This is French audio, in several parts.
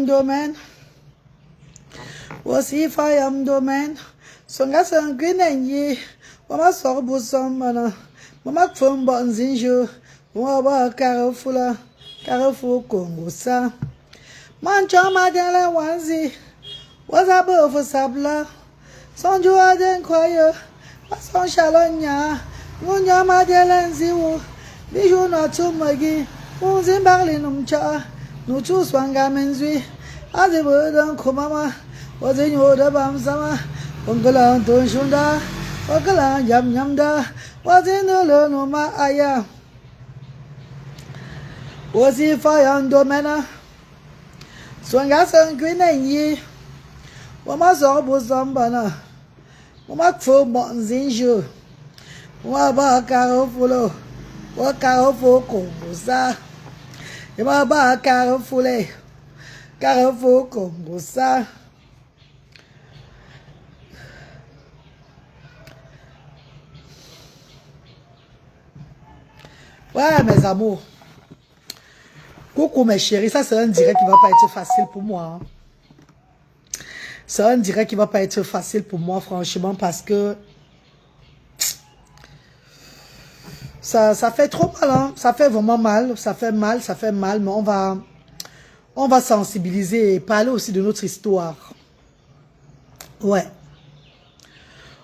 domaine. Aussi fayam domaine. Songa sanguinenye. Mama sorbu sambana. Mama fumba nzinjo. Mama carafula. Carafu Congo sa. Mancho madele wanzi. Was above for sabla. Sonjo aden kwayo. Son chalonya. Munya madele nziwo. Bijou na tumagi. Unzin barli numcha. Nuchu swanga menzwi. Azibu dan kumama. Wazin yoda bamsama. Ongala ton shunda. Ongala yam yamda. Wazin dole numa aya. Wazi fayan domena. Swanga sanguina yi. Wama zorbu zambana. Wama kfo bonzinjo. Wama karofulo. Wa carafo Congo. Yama ba carafule. Carafo Congo ça. Ouais mes amours. Coucou mes chéris, ça c'est un direct qui va pas être facile pour moi. C'est un direct qui va pas être facile pour moi franchement parce que ça fait trop mal, hein? Ça fait vraiment mal, ça fait mal, mais on va sensibiliser et parler aussi de notre histoire. Ouais.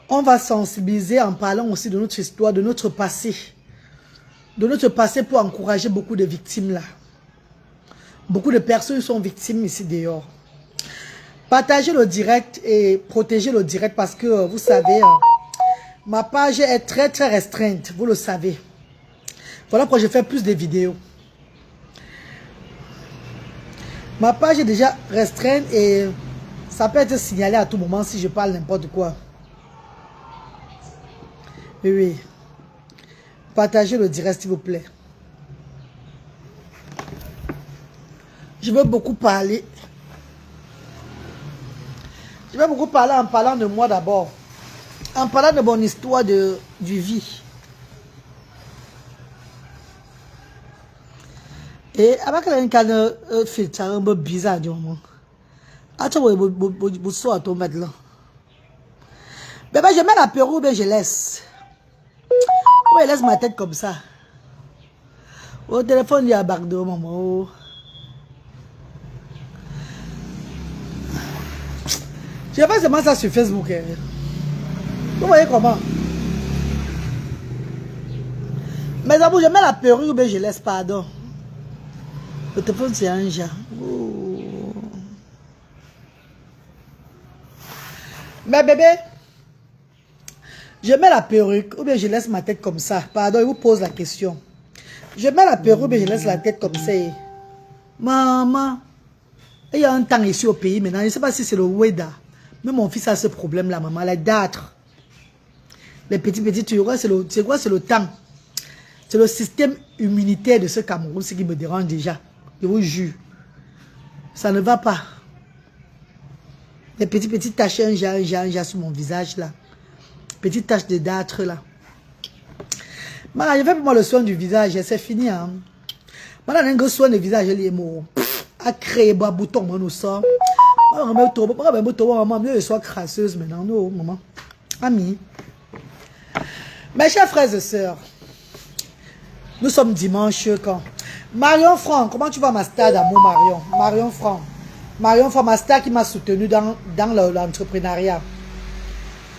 On va sensibiliser en parlant aussi de notre histoire, de notre passé. De notre passé pour encourager beaucoup de victimes là. Beaucoup de personnes sont victimes ici dehors. Partagez le direct et protégez le direct parce que vous savez, ma page est très restreinte, vous le savez. Voilà pourquoi je fais plus de vidéos. Ma page est déjà restreinte et ça peut être signalé à tout moment si je parle n'importe quoi. Oui, oui. Partagez le direct s'il vous plaît. Je veux beaucoup parler. Je vais beaucoup parler en parlant de moi d'abord. En parlant de mon histoire du vie. Et avec un cadre filtre un peu bizarre du moment. Attends, vous soyez à ton mettre là. Bébé, je mets la perruque et je laisse. Oui, laisse ma tête comme ça. Au téléphone, il y a Bardo, maman. Je fais seulement ça sur Facebook. Hein. Vous voyez comment? Mais d'abord, je mets la perruque et je laisse, pardon. Le téléphone, c'est un genre. Oh. Mais bébé, je mets la perruque ou bien je laisse ma tête comme ça. Pardon, il vous pose la question. Je mets la perruque et je laisse la tête comme ça. Maman, il y a un temps ici au pays maintenant. Je ne sais pas si c'est le weather. Mais mon fils a ce problème-là, maman. Les dartres. Les petits tuyaux, c'est quoi? C'est le temps. C'est le système immunitaire de ce Cameroun, ce qui me dérange déjà. Je vous jure. Ça ne va pas. Les petites taches, un genre sur mon visage là. Petites taches de dartre là. Maintenant, je fais pour moi le soin du visage, c'est fini. Hein. Maintenant, un soin du visage, il est mort. À créer un bouton, on nous sort. Maman, mieux je sois crasseuse maintenant. Non, maman. Amis. Mes chers frères et sœurs, nous sommes dimanche quand Marion Franck, comment tu vas ma star d'amour Marion? Marion Franck. Marion Franck, ma star qui m'a soutenu dans l'entrepreneuriat.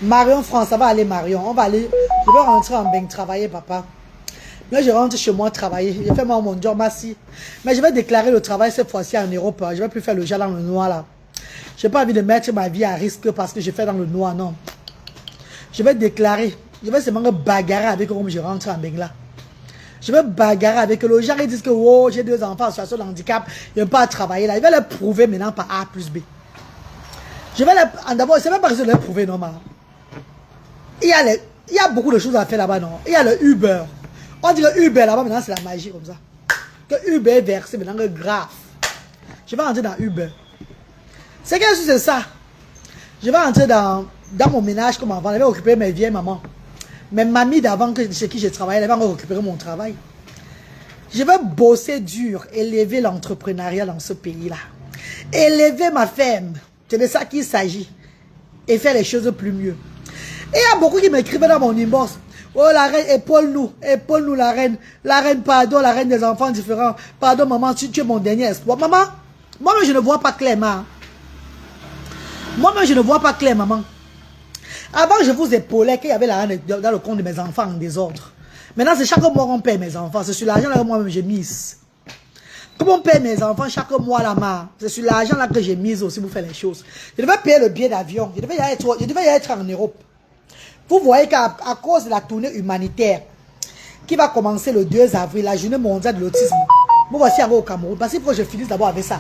Marion Franck, ça va aller Marion. On va aller, je vais rentrer en bain travailler papa. Là je rentre chez moi travailler. J'ai fait mon job, merci. Mais je vais déclarer le travail cette fois-ci en Europe. Je ne vais plus faire le jas dans le noir là. Je n'ai pas envie de mettre ma vie à risque parce que je fais dans le noir, non. Je vais déclarer. Je vais seulement bagarrer avec eux comme je rentre en bain là. Je vais bagarrer avec eux. Les gens ils disent que oh, j'ai 2 enfants en situation de handicap. Je ne vais pas travailler là. Je vais les prouver maintenant par A plus B. Je vais les... D'abord, c'est même pas que je vais les prouver normal. Il y a beaucoup de choses à faire là-bas, non? Il y a le Uber. On dit que Uber là-bas, maintenant, c'est la magie comme ça. Que Uber est versé maintenant, que grave. Je vais rentrer dans Uber. C'est quelque chose de ça. Je vais rentrer dans mon ménage comme avant. Je vais occuper mes vieilles mamans. Mes mamies d'avant chez qui je travaillais, elles vont récupérer mon travail. Je vais bosser dur, élever l'entrepreneuriat dans ce pays-là. élever ma ferme. C'est de ça qu'il s'agit. Et faire les choses plus mieux. Et il y a beaucoup qui m'écrivaient dans mon inbox. Oh la reine, épaule-nous la reine. La reine, pardon, la reine des enfants différents. Pardon maman, tu es mon dernier espoir. Maman, moi-même je ne vois pas clairement. Moi-même je ne vois pas clair, maman. Avant je vous épaulais qu'il y avait la reine dans le compte de mes enfants en désordre. Maintenant c'est chaque mois qu'on paie mes enfants. C'est sur l'argent là que moi-même j'ai mise. Comme on paie mes enfants chaque mois là, c'est sur l'argent là que j'ai mise aussi pour faire les choses. Je devais payer le billet d'avion. Je devais y être en Europe. Vous voyez qu'à cause de la tournée humanitaire qui va commencer le 2 avril, la journée mondiale de l'autisme, moi voici arrivé au Cameroun. Parce qu'il faut que je finisse d'abord avec ça.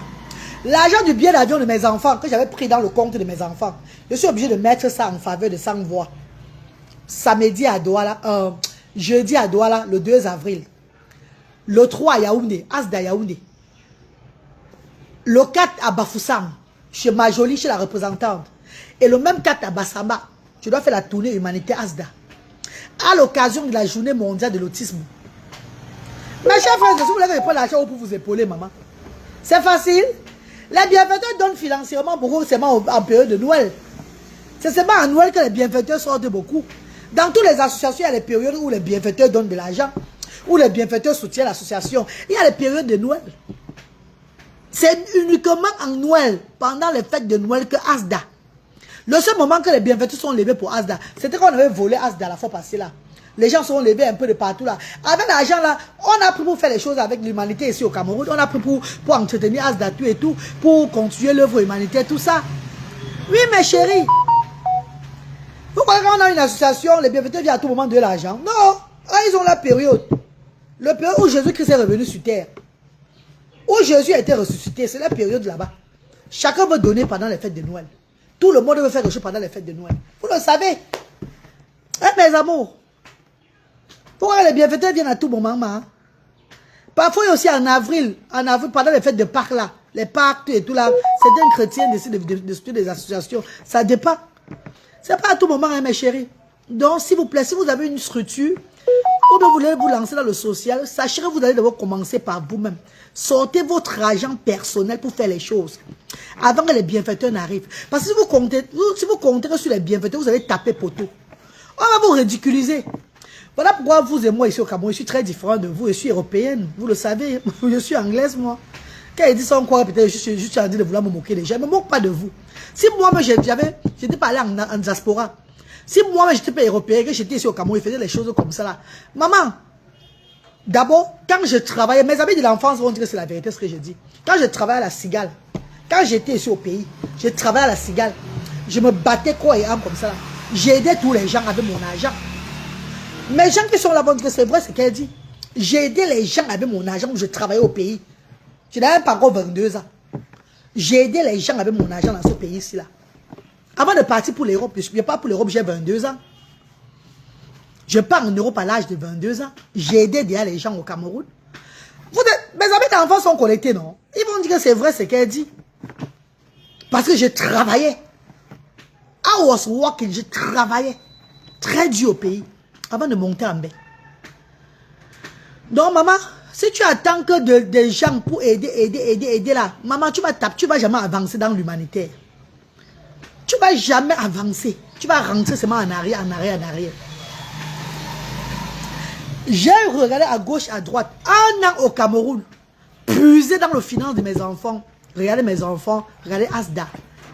L'argent du billet d'avion de mes enfants, que j'avais pris dans le compte de mes enfants, je suis obligé de mettre ça en faveur de Sans Voix. Samedi à Douala, jeudi à Douala, le 2 avril. Le 3 à Yaoundé, Asda Yaoundé. Le 4 à Bafoussam, chez Majoli, chez la représentante. Et le même 4 à Bassamba. Je dois faire la tournée humanitaire Asda. À l'occasion de la journée mondiale de l'autisme. Mes chers frères, si vous voulez que je prenne l'argent pour vous épauler, maman. C'est facile. Les bienfaiteurs donnent financièrement beaucoup seulement en période de Noël. C'est seulement en Noël que les bienfaiteurs sortent beaucoup. Dans toutes les associations, il y a les périodes où les bienfaiteurs donnent de l'argent. Où les bienfaiteurs soutiennent l'association. Il y a les périodes de Noël. C'est uniquement en Noël, pendant les fêtes de Noël, que Asda. Le seul moment que les bienfaiteurs sont levés pour Asda, c'était quand on avait volé Asda la fois passée là. Les gens sont levés un peu de partout là. Avec l'argent là, on a pris pour faire les choses avec l'humanité ici au Cameroun. On a pris pour entretenir Asda tout et tout, pour continuer l'œuvre humanitaire, tout ça. Oui, mes chéris. Vous croyez qu'on a une association, les bienfaiteurs viennent à tout moment de l'argent? Non. Ah, ils ont la période. Le période où Jésus-Christ est revenu sur terre. Où Jésus a été ressuscité, c'est la période là-bas. Chacun veut donner pendant les fêtes de Noël. Tout le monde veut faire quelque chose pendant les fêtes de Noël. Vous le savez. Hein, mes amours. Pourquoi les bienfaiteurs viennent à tout moment, hein? Parfois aussi en avril, pendant les fêtes de Pâques là, les Pâques et tout là, certains chrétiens décident de soutenir des associations. Ça dépend. C'est pas à tout moment, hein, mes chéris. Donc, s'il vous plaît, si vous avez une structure, ou bien vous voulez vous lancer dans le social, sachez que vous allez devoir commencer par vous-même. Sortez votre argent personnel pour faire les choses. Avant que les bienfaiteurs n'arrivent. Parce que si vous comptez sur les bienfaiteurs, vous allez taper poteau. On va vous ridiculiser. Voilà pourquoi vous et moi ici au Cameroun, je suis très différent de vous. Je suis européenne, vous le savez. Je suis anglaise, moi. Quand ils disent ça, on croit peut-être je suis en train de vouloir me moquer des gens. Je ne me moque pas de vous. Si moi-même, j'étais pas allé en diaspora. Si moi-même, j'étais pas européen, que j'étais ici au Cameroun, je faisais les choses comme ça là. Maman, d'abord, quand je travaillais, mes amis de l'enfance vont dire que c'est la vérité ce que je dis. Quand je travaillais à la Cigale, quand j'étais ici au pays, je travaillais à la Cigale. Je me battais corps et âme comme ça là. J'aidais tous les gens avec mon argent. Mes gens qui sont là vont dire que c'est vrai ce qu'elle dit. J'ai aidé les gens avec mon argent où je travaillais au pays. Je n'avais pas encore 22 ans. J'ai aidé les gens avec mon argent dans ce pays-ci là. Avant de partir pour l'Europe, je ne pars pour l'Europe, j'ai 22 ans. Je pars en Europe à l'âge de 22 ans. J'ai aidé déjà les gens au Cameroun. Mes amis d'enfants sont connectés, non? Ils vont dire que c'est vrai ce qu'elle dit. Parce que je travaillais. I was working, je travaillais. Très dur au pays. Avant de monter en bain. Donc, maman, si tu attends que des gens pour aider là, maman, tu vas jamais avancer dans l'humanitaire. Tu vas jamais avancer. Tu vas rentrer seulement en arrière. J'ai regardé à gauche, à droite, un an au Cameroun, puiser dans le finance de mes enfants. Regardez mes enfants, regardez Asda.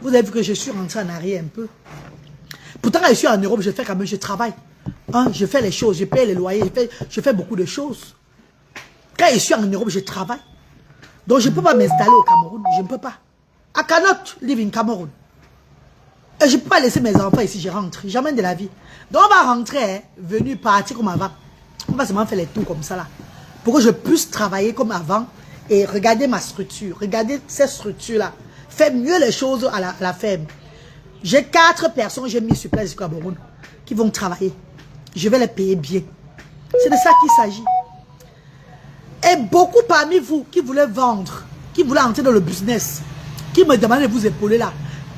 Vous avez vu que je suis rentré en arrière un peu. Pourtant, quand je suis en Europe, je fais quand même, je travaille. Hein, je fais les choses, je paye les loyers, je fais beaucoup de choses. Quand je suis en Europe, je travaille. Donc, je ne peux pas m'installer au Cameroun. Je ne peux pas. I cannot live in Cameroun. Et je ne peux pas laisser mes enfants ici, je rentre. Jamais de la vie. Donc, on va rentrer, hein, venir partir comme avant. On va seulement faire les tours comme ça là. Pour que je puisse travailler comme avant et regarder ma structure. Regardez cette structure-là. Faire mieux les choses à la ferme. J'ai 4 personnes, j'ai mis sur place au Cameroun, qui vont travailler. Je vais les payer bien. C'est de ça qu'il s'agit. Et beaucoup parmi vous qui voulaient vendre, qui voulaient entrer dans le business, qui me demandaient de vous épauler là.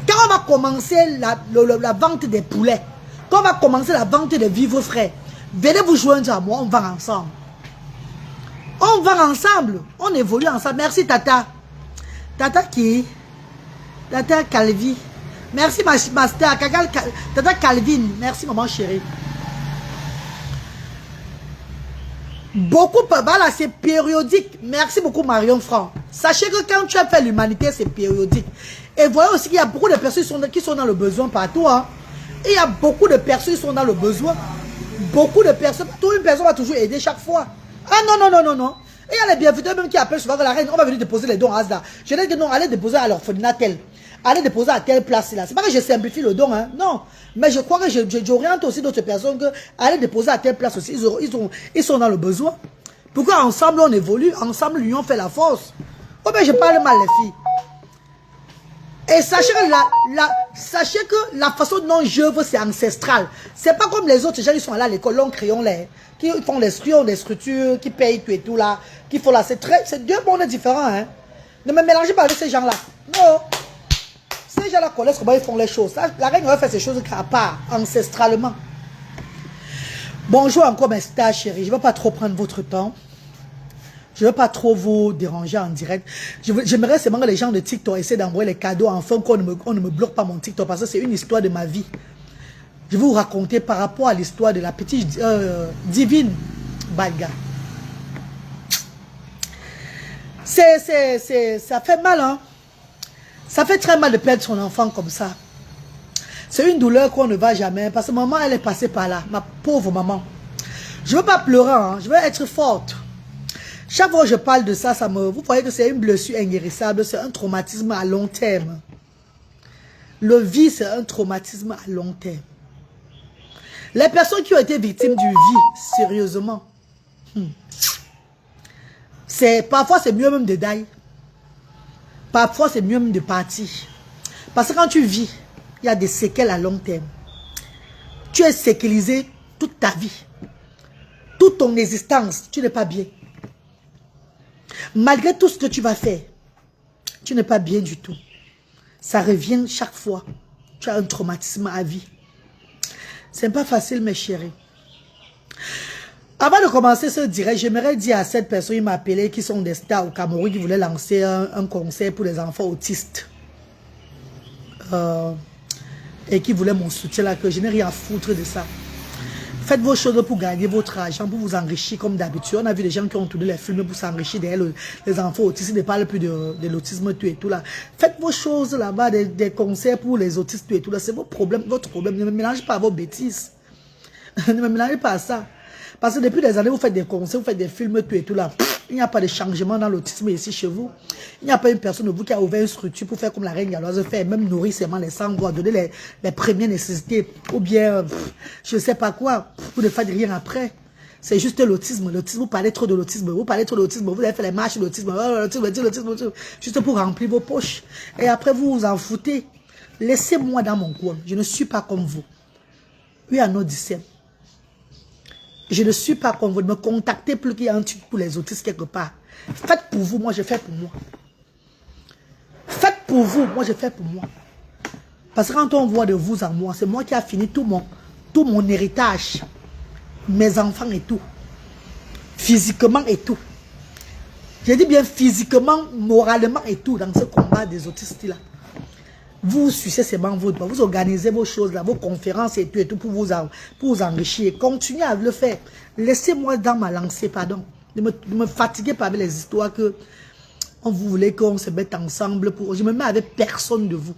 Quand on va commencer la vente des poulets, quand on va commencer la vente des vivres frais, venez vous joindre à moi, on va ensemble. On va ensemble, on évolue ensemble. Merci Tata. Tata qui? Tata Calvi. Merci ma star. Tata Calvin. Merci maman chérie. Beaucoup, voilà, c'est périodique. Merci beaucoup Marion Franc. Sachez que quand tu as fait l'humanité, c'est périodique. Et voyez aussi qu'il y a beaucoup de personnes qui sont dans le besoin partout. Hein. Et il y a beaucoup de personnes qui sont dans le besoin. Beaucoup de personnes. Une personne va toujours aider chaque fois. Ah non, non, non, non, non. Et il y a les bienfaiteurs même qui appellent souvent la reine. On va venir déposer les dons à Asda. Je dis que non, allez déposer à l'orphelinat tel. Allez déposer à telle place là. C'est pas que je simplifie le don. Hein. Non. Mais je crois que j'oriente aussi d'autres personnes que allez déposer à telle place aussi. Ils sont dans le besoin. Pourquoi ensemble on évolue? Ensemble l'union fait la force. Oh ben je parle mal les filles. Et sachez que la façon dont je veux, c'est ancestral. C'est pas comme les autres gens qui sont allés à l'école, l'on crayon les, qui font des structures, qui payent tout et tout là, qui font là. C'est deux mondes différents. Hein. Ne me mélangez pas avec ces gens-là. Non. Ces gens-là connaissent comment ils font les choses. La reine va faire ces choses à part, ancestralement. Bonjour encore mes stars chéris. Je ne vais pas trop prendre votre temps. Je ne veux pas trop vous déranger en direct. J'aimerais seulement que les gens de TikTok essaient d'envoyer les cadeaux afin qu'on ne me bloque pas mon TikTok parce que c'est une histoire de ma vie. Je vais vous raconter par rapport à l'histoire de la petite Divine Balga. Ça fait mal, hein. Ça fait très mal de perdre son enfant comme ça. C'est une douleur qu'on ne va jamais parce que maman, elle est passée par là. Ma pauvre maman. Je ne veux pas pleurer, hein. Je veux être forte. Chaque fois que je parle de ça, vous voyez que c'est une blessure inguérissable, c'est un traumatisme à long terme. Le vie, c'est un traumatisme à long terme. Les personnes qui ont été victimes du vie, sérieusement, parfois c'est mieux même de die. Parfois c'est mieux même de partir. Parce que quand tu vis, il y a des séquelles à long terme. Tu es séquelisé toute ta vie. Toute ton existence, tu n'es pas bien. Malgré tout ce que tu vas faire, tu n'es pas bien du tout. Ça revient chaque fois. Tu as un traumatisme à vie. C'est pas facile, mes chéris. Avant de commencer ce direct, j'aimerais dire à cette personne qui m'a appelé, qui sont des stars au Cameroun, qui voulaient lancer un concert pour les enfants autistes. Et qui voulaient mon soutien là, que je n'ai rien à foutre de ça. Faites vos choses pour gagner votre argent, pour vous enrichir comme d'habitude. On a vu des gens qui ont tourné les films pour s'enrichir derrière les enfants autistes. Ils ne parlent plus de l'autisme, tout et tout là. Faites vos choses là-bas, des concerts pour les autistes, tout et tout là. C'est votre problème. Ne me mélangez pas à vos bêtises. Ne me mélangez pas à ça. Parce que depuis des années, vous faites des concerts, vous faites des films, tout et tout là. Il n'y a pas de changement dans l'autisme ici chez vous. Il n'y a pas une personne de vous qui a ouvert une structure pour faire comme la reine galloise fait, même nourrir seulement les sangs, donner les premières nécessités, ou bien, je ne sais pas quoi, vous ne faites rien après. C'est juste l'autisme. L'autisme, vous parlez trop de l'autisme, vous parlez trop de l'autisme, vous avez fait les marches de l'autisme, juste pour remplir vos poches. Et après, vous vous en foutez. Laissez-moi dans mon coin. Je ne suis pas comme vous. Oui, à nos disciples. Je ne suis pas comme vous. Ne me contactez plus qu'il y a un truc pour les autistes quelque part. Faites pour vous, moi je fais pour moi. Faites pour vous, moi je fais pour moi. Parce que quand on voit de vous en moi, c'est moi qui a fini tout mon héritage. Mes enfants et tout. Physiquement et tout. J'ai dit bien physiquement, moralement et tout dans ce combat des autistes là. Vous sucez seulement vos doigts, vous organisez vos choses là, vos conférences et tout pour vous enrichir. Continuez à le faire. Laissez-moi dans ma lancée, pardon. Ne me fatiguez pas avec les histoires que on vous voulait qu'on se mette ensemble pour. Je me mets avec personne de vous.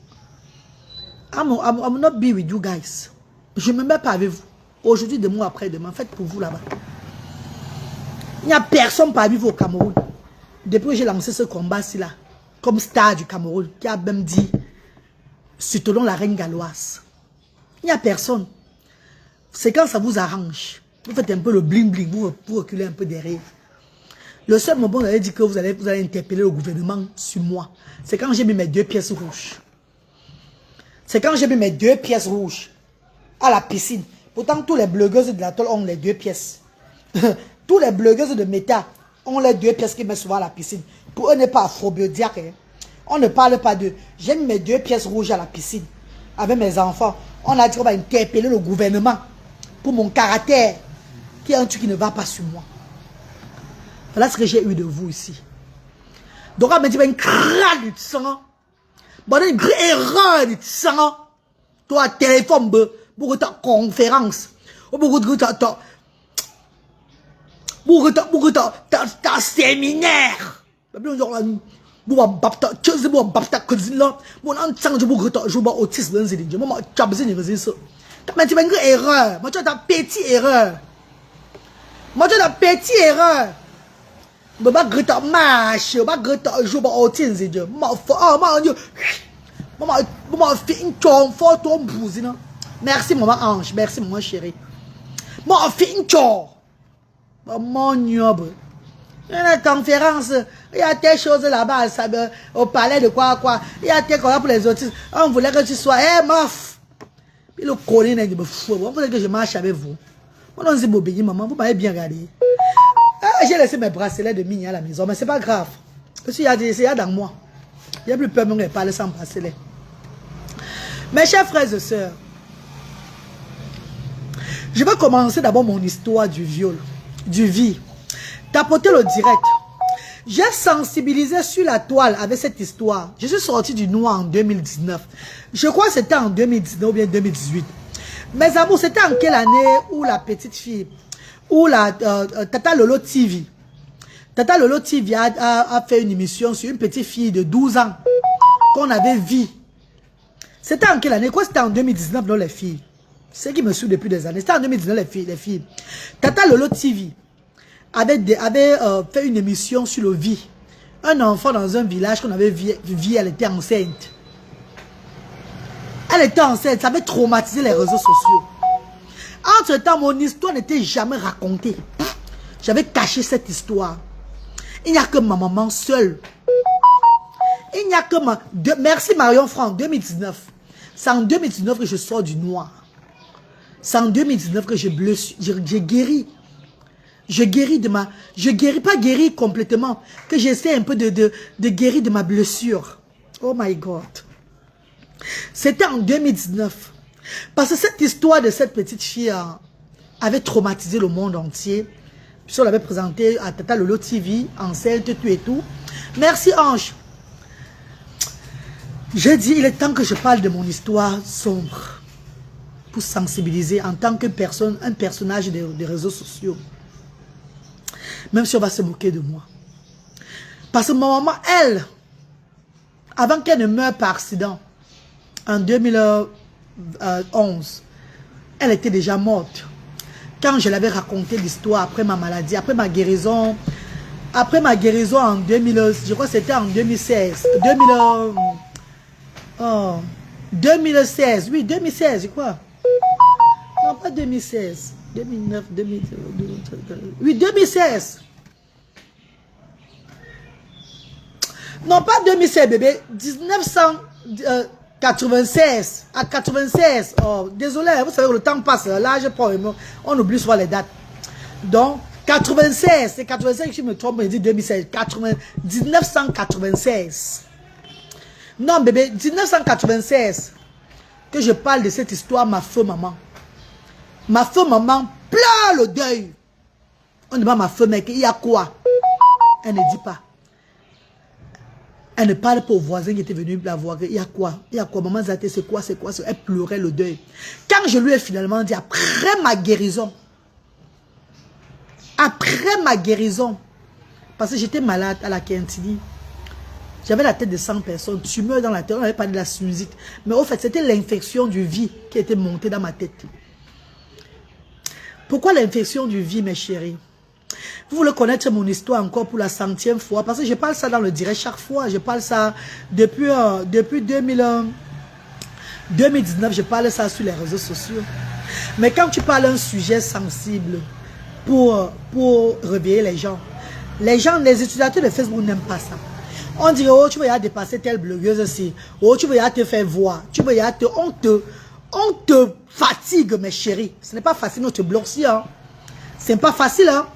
I'm not be with you guys. Je ne me mets pas avec vous. Aujourd'hui, demain, après-demain, faites pour vous là-bas. Il n'y a personne parmi vous au Cameroun. Depuis que j'ai lancé ce combat-ci là, comme star du Cameroun, qui a même dit. Surtout la reine galloise. Il n'y a personne. C'est quand ça vous arrange. Vous faites un peu le bling-bling, vous reculez un peu derrière. Le seul moment où vous avez dit que vous allez interpeller le gouvernement sur moi, c'est quand j'ai mis mes 2 pièces rouges. C'est quand j'ai mis mes 2 pièces rouges à la piscine. Pourtant, tous les blogueuses de l'atoll ont les 2 pièces. Tous les blogueuses de méta ont les 2 pièces qui mettent souvent à la piscine. Pour eux, n'est pas afro-biodiaque. Hein. On ne parle pas d'eux. J'ai mis mes 2 pièces rouges à la piscine avec mes enfants. On a dit qu'on va interpeller le gouvernement pour mon caractère, qui est un truc qui ne va pas sur moi. Voilà ce que j'ai eu de vous ici. Donc on me dit, une crâne de sang. Bon, une erreur de sang. Toi, téléphone, pour ta conférence. Pour ta séminaire. Mais tu fais une erreur. Moi, tu as ta petite erreur. Moi, tu as ta petite erreur. Je ne vais pas greta marche. Je ne vais pas greta jouer au team. Je vais faire une chon. Merci, maman Ange. Merci, maman chérie. Je vais faire une chon. Mon noble. Il y a une conférence. Il y a des choses là-bas. Au palais de quoi. Il y a des choses pour les autistes. On voulait que tu sois. Eh, meuf. Puis le colline est de fou. Vous voulez que je marche avec vous. Moi, non, c'est beau, maman. Vous m'avez bien regardé. Ah, j'ai laissé mes bracelets de mini à la maison. Mais c'est pas grave. Parce qu'il y a dans moi. Il n'y a plus peur de parler sans bracelet. Mes chers frères et sœurs, je vais commencer d'abord mon histoire du viol. Du vie. Tapoter le direct. J'ai sensibilisé sur la toile avec cette histoire. Je suis sorti du noir en 2019. Je crois que c'était en 2019 ou bien 2018. Mes amours, c'était en quelle année où la petite fille, où la Tata Lolo TV. Tata Lolo TV a fait une émission sur une petite fille de 12 ans qu'on avait vue. C'était en quelle année? Quoi, c'était en 2019, non, les filles. Ceux qui me suivent depuis des années. C'était en 2019, les filles. Tata Lolo TV avait fait une émission sur le vie. Un enfant dans un village qu'on avait vu, elle était enceinte. Elle était enceinte, ça avait traumatisé les réseaux sociaux. Entre-temps, mon histoire n'était jamais racontée. J'avais caché cette histoire. Il n'y a que ma maman seule. Il n'y a que ma... Merci Marion Franck, 2019. C'est en 2019 que je sors du noir. C'est en 2019 que j'ai guéri. Je guéris de ma... Je guéris, pas guéri complètement. Que j'essaie un peu de guérir de ma blessure. Oh my God. C'était en 2019. Parce que cette histoire de cette petite fille avait traumatisé le monde entier. Puis on l'avait présentée à Tata Lolo TV, enceinte, tout et tout. Merci Ange. J'ai dit, il est temps que je parle de mon histoire sombre. Pour sensibiliser en tant que personne, un personnage des réseaux sociaux. Même si on va se moquer de moi. Parce que ma maman, elle, avant qu'elle ne meure par accident, en 2011, elle était déjà morte. Quand je l'avais raconté l'histoire après ma maladie, après ma guérison en 2000, je crois que c'était en 2016, 2016, oui, 2016, je crois. Non, pas 2016, 2009, 2012, oui, 2016. Non, pas 2016, bébé, 1996, à 96. Oh, désolé, vous savez que le temps passe, là, on oublie souvent les dates. Donc, 96, c'est 96 que je me trompe, je dis 2016, 1996. Non, bébé, 1996, que je parle de cette histoire, ma feu maman. Ma feu maman pleure le deuil. On demande à ma feu, mec, il y a quoi? Elle ne dit pas. Elle ne parle pas aux voisins qui étaient venus la voir. Il y a quoi? Il y a quoi? Maman Zaté, c'est quoi? C'est quoi? Elle pleurait le deuil. Quand je lui ai finalement dit, après ma guérison, parce que j'étais malade à la Quintini, j'avais la tête de 100 personnes, tumeur dans la tête, on avait parlé de la sinusite. Mais au fait, c'était l'infection du vie qui était montée dans ma tête. Pourquoi l'infection du vie, mes chéris? Vous voulez connaître mon histoire encore pour la 100e fois? Parce que je parle ça dans le direct chaque fois. Je parle ça depuis 2019, je parle ça sur les réseaux sociaux. Mais quand tu parles d'un sujet sensible pour réveiller les gens, les utilisateurs de Facebook n'aiment pas ça. On dirait, oh, tu veux y aller dépasser telle blogueuse aussi. Oh, tu veux y aller te faire voir. Tu veux y aller on te fatigue, mes chéris. Ce n'est pas facile, on te bloque si, hein. C'est pas facile, hein.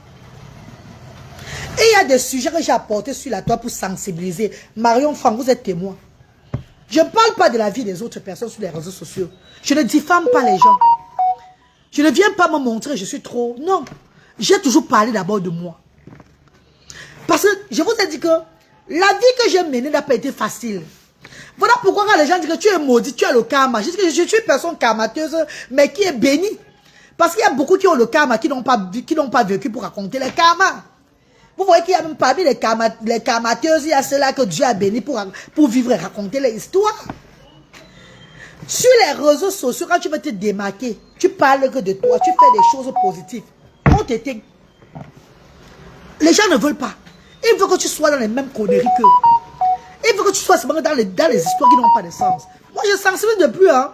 Et il y a des sujets que j'ai apportés sur la toile pour sensibiliser. Marion Franck, vous êtes témoin. Je ne parle pas de la vie des autres personnes sur les réseaux sociaux. Je ne diffame pas les gens. Je ne viens pas me montrer, je suis trop... Non. J'ai toujours parlé d'abord de moi. Parce que je vous ai dit que la vie que j'ai menée n'a pas été facile. Voilà pourquoi quand les gens disent que tu es maudit, tu as le karma. Je dis que je suis une personne karmateuse, mais qui est bénie. Parce qu'il y a beaucoup qui ont le karma, qui n'ont pas vécu pour raconter le karma. Vous voyez qu'il y a même parmi les karmateuses, il y a ceux-là que Dieu a béni pour vivre et raconter les histoires. Sur les réseaux sociaux, quand tu veux te démarquer, tu parles que de toi, tu fais des choses positives. On t'éteint. Les gens ne veulent pas. Ils veulent que tu sois dans les mêmes conneries qu'eux. Ils veulent que tu sois dans les histoires qui n'ont pas de sens. Moi, je sensibilise depuis, hein.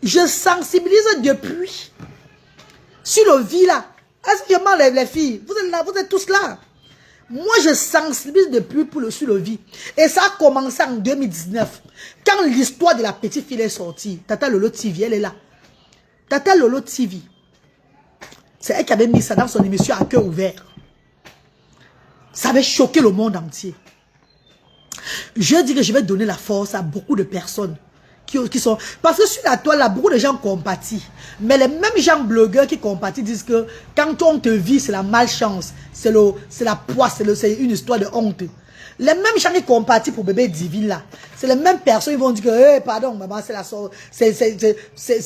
Je sensibilise depuis. Sur le vie, là. Est-ce que je m'enlève les filles? Vous êtes là, vous êtes tous là. Moi, je sensibilise depuis sur le vie. Et ça a commencé en 2019. Quand l'histoire de la petite fille est sortie. Tata Lolo TV, elle est là. Tata Lolo TV. C'est elle qui avait mis ça dans son émission à cœur ouvert. Ça avait choqué le monde entier. Je dis que je vais donner la force à beaucoup de personnes qui sont... Parce que sur la toile, là, beaucoup de gens compatissent. Mais les mêmes gens blogueurs qui compatissent disent que quand on te vit, c'est la malchance. C'est la poisse, c'est une histoire de honte. Les mêmes gens qui compatissent pour bébé divine, là. C'est les mêmes personnes qui vont dire que, hey, pardon, maman, c'est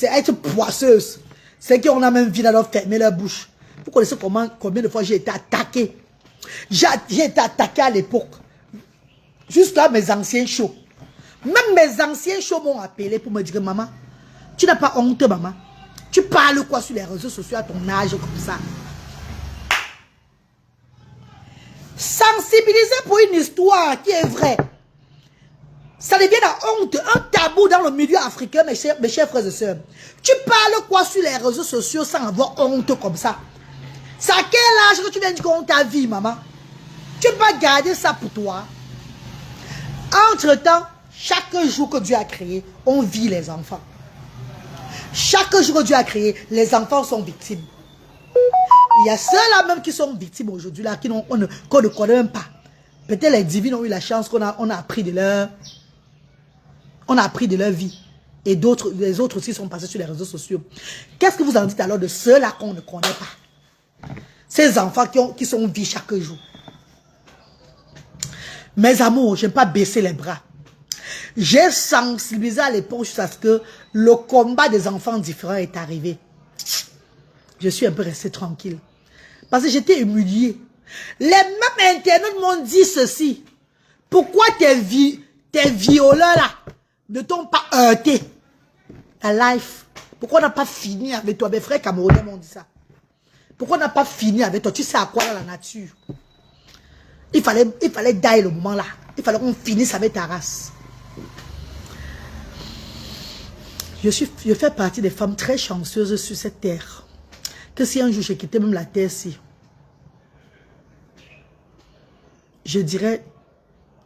être poisseuse. C'est qu'on a même vu dans leur fermer leur bouche. Vous connaissez combien de fois j'ai été attaqué. J'ai été attaqué à l'époque. Juste là, mes anciens shows. Même mes anciens shows m'ont appelé pour me dire, maman, tu n'as pas honte, maman. Tu parles quoi sur les réseaux sociaux à ton âge comme ça? Sensibiliser pour une histoire qui est vraie. Ça devient la honte, un tabou dans le milieu africain, mes chers frères et sœurs. Tu parles quoi sur les réseaux sociaux sans avoir honte comme ça? C'est à quel âge que tu viens dire qu'on t'a vu, maman? Tu peux pas garder ça pour toi. Entre-temps, chaque jour que Dieu a créé, on vit les enfants. Chaque jour que Dieu a créé, les enfants sont victimes. Il y a ceux-là même qui sont victimes aujourd'hui, là, qu'on ne connaît même pas. Peut-être les divines ont eu la chance qu'on a appris de leur... On a appris de leur vie. Et les autres aussi sont passés sur les réseaux sociaux. Qu'est-ce que vous en dites alors de ceux-là qu'on ne connaît pas? Ces enfants qui sont vus chaque jour. Mes amours, je n'aime pas baisser les bras. J'ai sensibilisé à l'époque jusqu'à ce que le combat des enfants différents est arrivé. Je suis un peu resté tranquille. Parce que j'étais humilié. Les mêmes internautes m'ont dit ceci. Pourquoi tes violeurs là ne t'ont pas heurté? Ta life. Pourquoi on n'a pas fini avec toi? Mes frères camerounais m'ont dit ça. Pourquoi on n'a pas fini avec toi? Tu sais à quoi dans la nature? Il fallait die le moment là. Il fallait qu'on finisse avec ta race. Je fais partie des femmes très chanceuses sur cette terre. Que si un jour j'ai quitté même la terre-ci, je dirais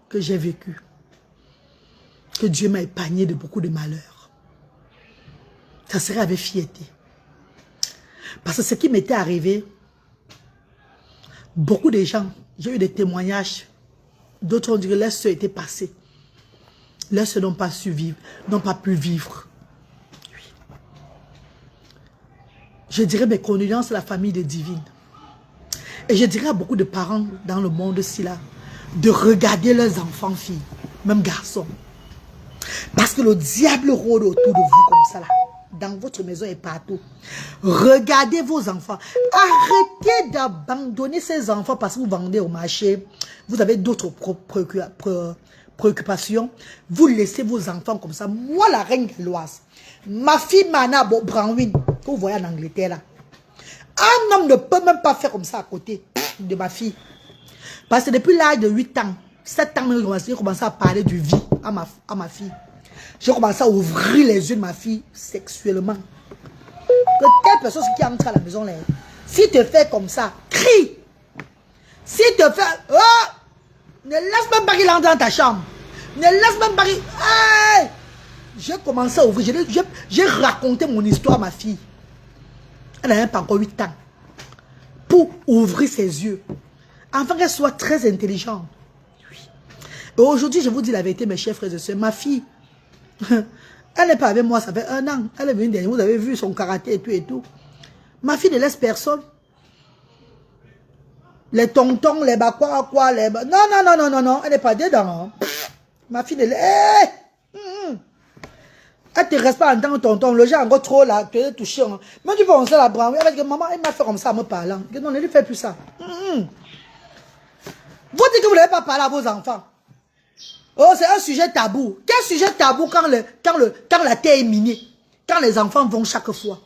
que j'ai vécu. Que Dieu m'a épargné de beaucoup de malheurs. Ça serait avec fierté. Parce que ce qui m'était arrivé, beaucoup de gens, j'ai eu des témoignages, d'autres ont dit que leurs soeurs étaient passées. Leurs soeurs n'ont pas su vivre, n'ont pas pu vivre. Oui. Je dirais mes condoléances à la famille de Divine. Et je dirais à beaucoup de parents dans le monde-ci là, de regarder leurs enfants filles, même garçons. Parce que le diable rôde autour de vous comme ça là. Dans votre maison et partout. Regardez vos enfants. Arrêtez d'abandonner ces enfants parce que vous vendez au marché. Vous avez d'autres préoccupations. Vous laissez vos enfants comme ça. Moi, la reine galloise, ma fille Mana Branwin, que vous voyez en Angleterre là. Un homme ne peut même pas faire comme ça à côté de ma fille. Parce que depuis l'âge de 8 ans, 7 ans, j'ai commencé à parler du vie à ma fille. J'ai commencé à ouvrir les yeux de ma fille sexuellement. Que telle personne qui entre à la maison, là, si te fait comme ça, crie. Si te fait... Oh, ne laisse même pas qu'il entre dans ta chambre. Ne laisse même pas qu'il... Hey! J'ai commencé à ouvrir. J'ai raconté mon histoire à ma fille. Elle n'a même pas encore 8 ans. Pour ouvrir ses yeux. Afin qu'elle soit très intelligente. Oui. Et aujourd'hui, je vous dis la vérité, mes chers frères et sœurs. Ma fille... Elle n'est pas avec moi, ça fait 1 an. Elle est venue dernier, vous avez vu son karaté et tout et tout. Ma fille ne laisse personne. Les tontons, les bakwa, quoi, les... Non, elle n'est pas dedans. Hein. Ma fille, elle te reste pas en tant que tonton. Le gars encore trop là, tu es touché. Mais tu peux on se la branler. Elle va dire, maman, elle m'a fait comme ça en me parlant. Non, ne lui fais plus ça. Vous dites que vous n'avez pas parlé à vos enfants. Oh, c'est un sujet tabou. Quel sujet tabou quand la terre est minée? Quand les enfants vont chaque fois.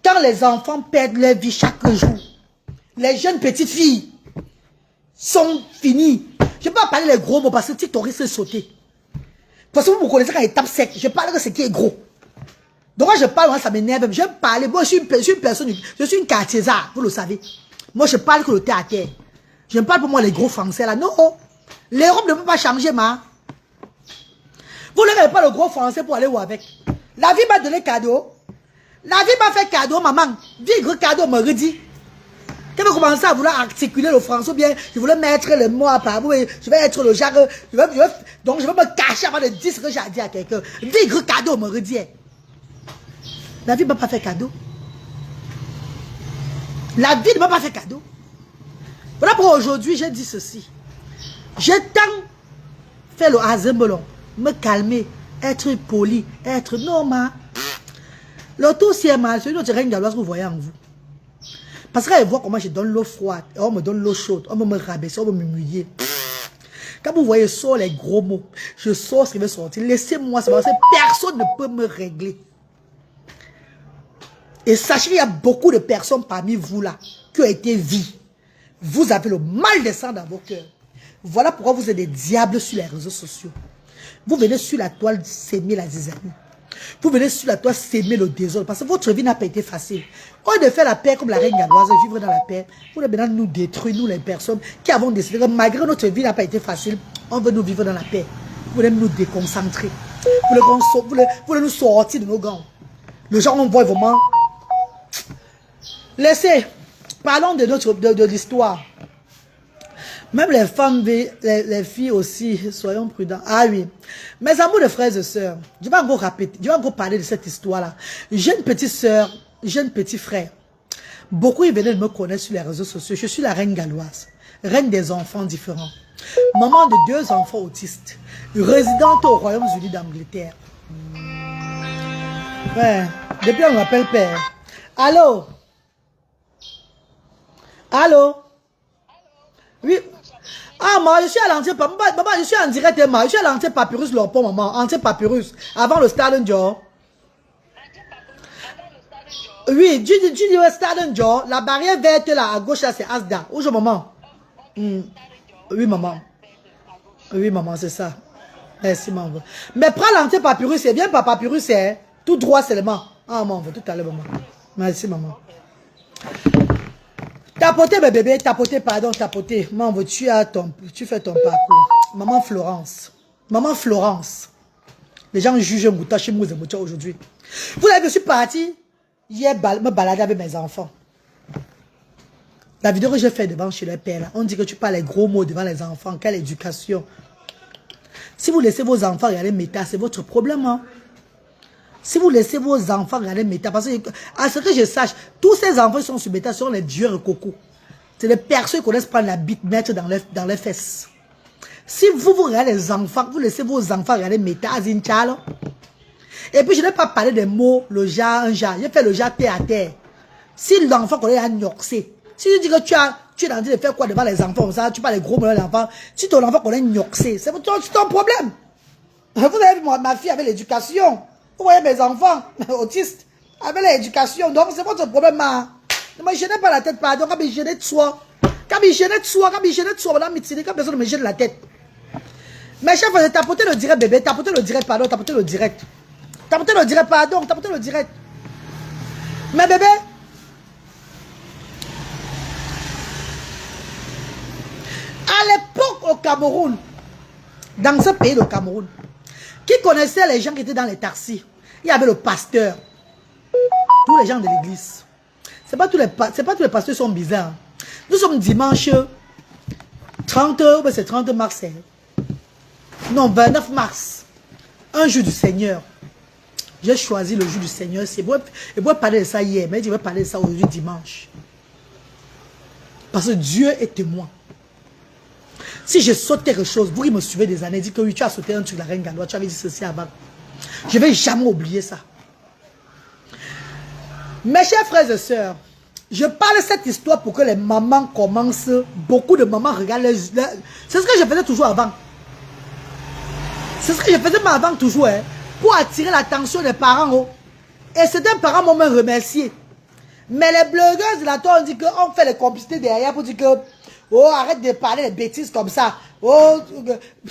Quand les enfants perdent leur vie chaque jour. Les jeunes petites filles sont finies. Je ne vais pas parler les gros mots parce que TikTok risque de sauter. Parce que vous me connaissez quand il tape sec. Je parle de ce qui est gros. Donc quand je parle, moi, ça m'énerve. Je parle. Moi, je suis une personne. Je suis une quartiésard. Vous le savez. Moi, je parle que le terre à terre. Je ne parle pas moi les gros français là. Non. L'Europe ne peut pas changer, ma. Vous ne n'avez pas le gros français pour aller où avec. La vie m'a donné cadeau. La vie m'a fait cadeau, maman. Vivre cadeau me redit. Quand vous commencez à vouloir articuler le français, ou bien je voulais mettre le mot à part, je vais être le genre, donc je vais me cacher avant de dire ce que j'ai dit à quelqu'un. Vivre cadeau me redit. La vie ne m'a pas fait cadeau. La vie ne m'a pas fait cadeau. Voilà pour aujourd'hui, j'ai dit ceci. J'ai tant fait le hasembelon, me calmer, être poli, être normal. L'auto c'est mal, c'est une autre reine galloise que vous voyez en vous. Parce qu'elle voit comment je donne l'eau froide, on me donne l'eau chaude, on me rabaisse, on me m'humilier. Quand vous voyez sort les gros mots, je sors ce qui va sortir. Laissez-moi savoir, personne ne peut me régler. Et sachez qu'il y a beaucoup de personnes parmi vous là qui ont été vies. Vous avez le mal de sang dans vos cœurs. Voilà pourquoi vous êtes des diables sur les réseaux sociaux. Vous venez sur la toile s'aimer la zizanie. Vous venez sur la toile s'aimer le désordre. Parce que votre vie n'a pas été facile. Au lieu de faire la paix comme la reine galloise, vivre dans la paix, vous voulez maintenant nous détruire, nous les personnes qui avons décidé que malgré notre vie n'a pas été facile, on veut nous vivre dans la paix. Vous voulez nous déconcentrer. Vous voulez nous sortir de nos gants. Le genre, on voit vraiment. Laissez. Parlons de l'histoire. Même les femmes, les filles aussi, soyons prudents. Ah oui. Mes amours de frères et sœurs, je vais encore répéter, je vais encore parler de cette histoire-là. J'ai une petite sœur, j'ai un petit frère. Beaucoup, ils venaient de me connaître sur les réseaux sociaux. Je suis la reine galloise, reine des enfants différents. Maman de 2 enfants autistes, résidente au Royaume-Uni d'Angleterre. Ouais, depuis on m'appelle père. Allô? Allô? Oui. Ah, moi, je suis à l'entier, maman, je suis en direct, je suis à l'entier papyrus, leur pont, maman, entier papyrus, avant le stade Joe. Oui, tu dis le stade Joe, la barrière verte là, à gauche là, c'est Asda. Où je, maman? Oui, maman. Oui, maman, c'est ça. Merci, maman. Mais prends l'entier papyrus, c'est bien pas papyrus, c'est tout droit seulement. Ah, maman, tout à l'heure, maman. Merci, maman. Tapoter, mes bébés, tapoter, pardon, tapoter. Maman, tu fais ton parcours. Maman Florence. Maman Florence. Les gens jugent Mouta chez Mouze Mouta aujourd'hui. Vous savez que je suis partie hier me balader avec mes enfants. La vidéo que j'ai fait devant chez le père, là, on dit que tu parles les gros mots devant les enfants. Quelle éducation. Si vous laissez vos enfants regarder Méta, c'est votre problème. Hein? Si vous laissez vos enfants regarder Méta, parce que, à ce que je sache, tous ces enfants qui sont sur Méta sont les dieux et coco. C'est les personnes qui connaissent prendre la bite, mettre dans les fesses. Si vous regardez les enfants, vous laissez vos enfants regarder Méta, Zinchalo. Et puis je n'ai pas parlé des mots, le jar, un jar. J'ai fait le jar terre à terre. Si l'enfant connaît un nyoxé, si tu dis que tu es en train de faire quoi devant les enfants, ça, tu parles les gros mots de l'enfant, si ton enfant connaît un nyoxé, c'est ton problème. Vous avez vu ma fille avec l'éducation. Vous voyez mes enfants, autistes, avec l'éducation. Donc, c'est votre problème. Ne me gênez pas la tête, pardon. Quand me gênez de soi. Quand me gênez de soi, madame Mitsini, quand personne ne me gêne la tête. Mes chefs, tapotez le direct, bébé. Tapotez le direct, pardon. Tapotez le direct. Tapotez le direct, pardon. Tapotez le direct. Mais bébé. À l'époque, au Cameroun, dans ce pays, le Cameroun, qui connaissait les gens qui étaient dans les taxis? Il y avait le pasteur. Tous les gens de l'église. C'est pas tous les pasteurs qui sont bizarres. Nous sommes dimanche 30, c'est 30 mars. Non, 29 mars. Un jour du Seigneur. J'ai choisi le jour du Seigneur. Je vais parler de ça hier, mais je vais parler de ça aujourd'hui dimanche. Parce que Dieu est témoin. Si je saute quelque chose, vous qui me suivez des années, dites que oui, tu as sauté un truc, la reine Galois, tu avais dit ceci avant. Je ne vais jamais oublier ça. Mes chers frères et sœurs, je parle de cette histoire pour que les mamans commencent. Beaucoup de mamans regardent c'est ce que je faisais toujours avant. C'est ce que je faisais avant toujours, hein, pour attirer l'attention des parents. Oh. Et certains parents m'ont même remercié. Mais les blogueuses, là, on dit qu'on fait les complicités derrière pour dire que oh, arrête de parler des bêtises comme ça. Oh,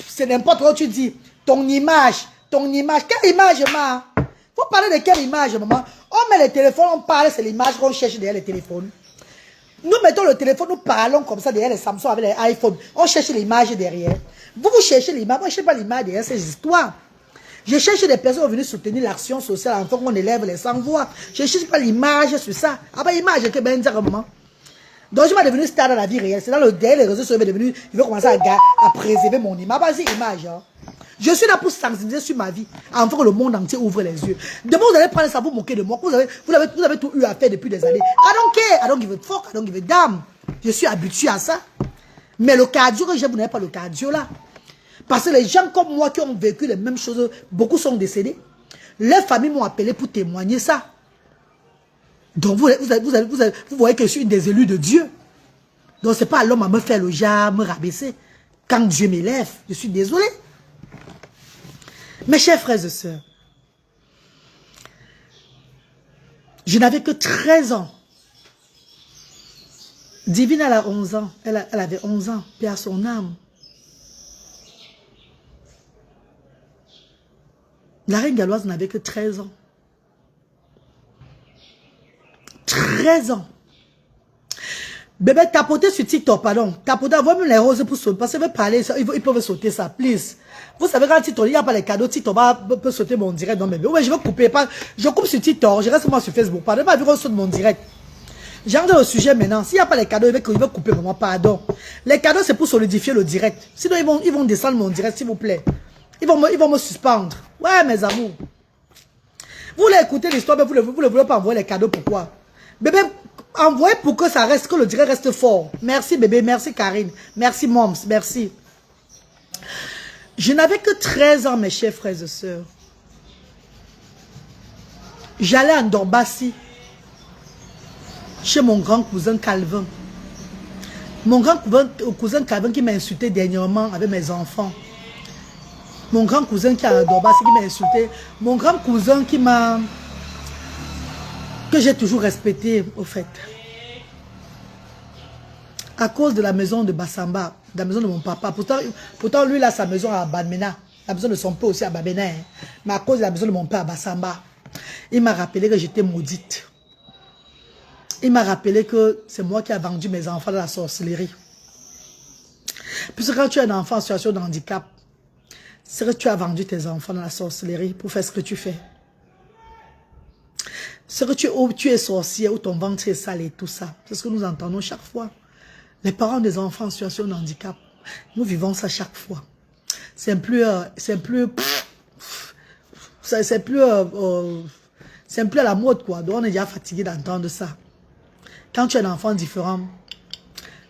c'est n'importe quoi tu dis. Ton image. Quelle image, maman? Faut parler de quelle image, maman? On met les téléphones, on parle, c'est l'image qu'on cherche derrière les téléphones. Nous mettons le téléphone, nous parlons comme ça derrière les Samsung avec les iPhones. On cherche l'image derrière. Vous cherchez l'image, moi je ne cherche pas l'image derrière ces histoires. Je cherche des personnes qui sont venues soutenir l'action sociale afin qu'on élève les sans-voix. Je ne cherche pas l'image sur ça. Ah bah l'image que ben dire moment. Donc je suis devenu star dans la vie réelle. C'est dans derrière les réseaux sociaux devenu, je vais commencer à préserver mon image. Bah c'est image. Hein. Je suis là pour sensibiliser sur ma vie, afin que le monde entier ouvre les yeux. Demain, vous allez prendre ça, vous moquer de moi. Vous avez tout eu à faire depuis des années. I don't care, I don't give a fuck, I don't give a damn. Je suis habitué à ça. Mais le cardio que j'ai, vous n'avez pas le cardio là. Parce que les gens comme moi qui ont vécu les mêmes choses, beaucoup sont décédés. Leurs familles m'ont appelé pour témoigner ça. Donc vous voyez que je suis une des élus de Dieu. Donc ce n'est pas à l'homme à me faire le genre, me rabaisser. Quand Dieu m'élève, je suis désolé. Mes chers frères et sœurs, je n'avais que 13 ans. Divine, elle a 11 ans. Elle avait 11 ans, paix à son âme. La reine galloise n'avait que 13 ans. 13 ans. Bébé, tapotez sur TikTok, pardon. Tapotez, envoie-moi les roses pour sauter. Parce que veut parler, ils peuvent sauter ça, please. Vous savez, quand TikTok, il n'y a pas les cadeaux, TikTok peut sauter mon direct dans mes vidéos. Ouais, je vais couper. Je coupe sur TikTok, je reste moi sur Facebook. Pardon, ma vie, on saute mon direct. J'entre dans le sujet maintenant. S'il n'y a pas les cadeaux, il va couper moi, pardon. Les cadeaux, c'est pour solidifier le direct. Sinon, ils vont descendre mon direct, s'il vous plaît. Ils vont me suspendre. Ouais, mes amours. Vous voulez écouter l'histoire, mais vous ne voulez pas envoyer les cadeaux, pourquoi? Bébé, envoyez pour que ça reste, que le direct reste fort. Merci bébé, merci Karine, merci Moms, merci. Je n'avais que 13 ans, mes chers frères et sœurs. J'allais à Ndorbassi, chez mon grand cousin Calvin. Mon grand cousin Calvin qui m'a insulté dernièrement avec mes enfants. Mon grand cousin qui a Ndorbassi qui m'a insulté. Mon grand cousin qui m'a... que j'ai toujours respecté, au fait. À cause de la maison de Bassamba, de la maison de mon papa. Pourtant lui, là, sa maison à Badmena. La maison de son père aussi à Babena. Hein. Mais à cause de la maison de mon père à Bassamba, il m'a rappelé que j'étais maudite. Il m'a rappelé que c'est moi qui ai vendu mes enfants dans la sorcellerie. Puisque quand tu es un enfant en situation de handicap, c'est que tu as vendu tes enfants dans la sorcellerie pour faire ce que tu fais. C'est que tu es sorcier ou ton ventre est sale et tout ça. C'est ce que nous entendons chaque fois. Les parents des enfants en situation de handicap, nous vivons ça chaque fois. C'est plus à la mode quoi. Donc on est déjà fatigué d'entendre ça. Quand tu es un enfant différent,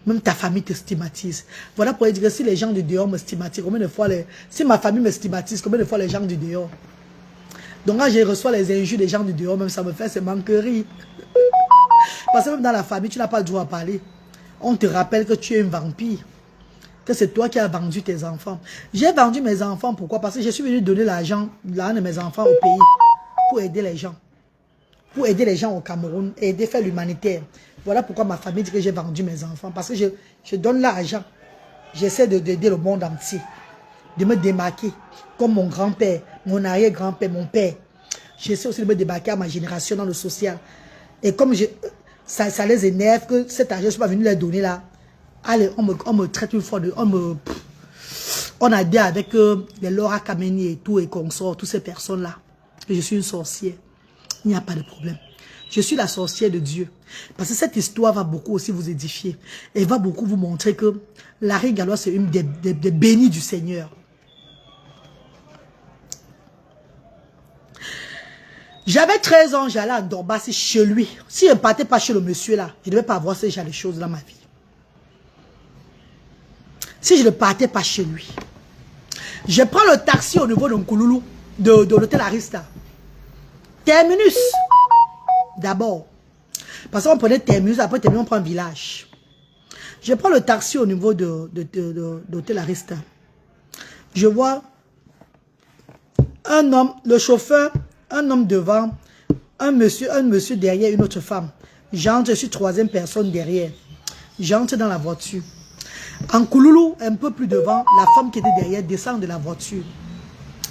même ta famille te stigmatise. Voilà pour dire que si les gens du dehors me stigmatisent, si ma famille me stigmatise, combien de fois les gens du dehors? Donc quand je reçois les injures des gens du dehors, même ça me fait, c'est manquerie. Parce que même dans la famille, tu n'as pas le droit à parler. On te rappelle que tu es un vampire. Que c'est toi qui as vendu tes enfants. J'ai vendu mes enfants, pourquoi? Parce que je suis venu donner l'argent, l'un de mes enfants au pays. Pour aider les gens. Pour aider les gens au Cameroun. Aider, faire l'humanitaire. Voilà pourquoi ma famille dit que j'ai vendu mes enfants. Parce que je donne l'argent. J'essaie d'aider le monde entier. De me démarquer. Comme mon grand-père, mon arrière-grand-père, mon père. J'essaie aussi de me démarquer à ma génération dans le social. Et comme ça les énerve que cet argent, je ne suis pas venu les donner là. Allez, on me traite une fois de... On a dit avec les Laura Kameni et tout, et consorts, toutes ces personnes-là, que je suis une sorcière. Il n'y a pas de problème. Je suis la sorcière de Dieu. Parce que cette histoire va beaucoup aussi vous édifier. Et va beaucoup vous montrer que la reine galloise, c'est une des bénies du Seigneur. J'avais 13 ans, j'allais à Ndorbassi chez lui. Si je ne partais pas chez le monsieur là, je ne devais pas avoir ce genre de choses dans ma vie. si je ne partais pas chez lui. Je prends le taxi au niveau de Nkouloulou, de l'hôtel Arista. Terminus. D'abord. Parce qu'on prenait Terminus, après Terminus, on prend un village. Je prends le taxi au niveau de l'hôtel Arista. Je vois un homme, le chauffeur, un homme devant, un monsieur derrière, une autre femme. J'entre, je suis troisième personne derrière. J'entre dans la voiture. En Kouloulou, un peu plus devant, la femme qui était derrière descend de la voiture.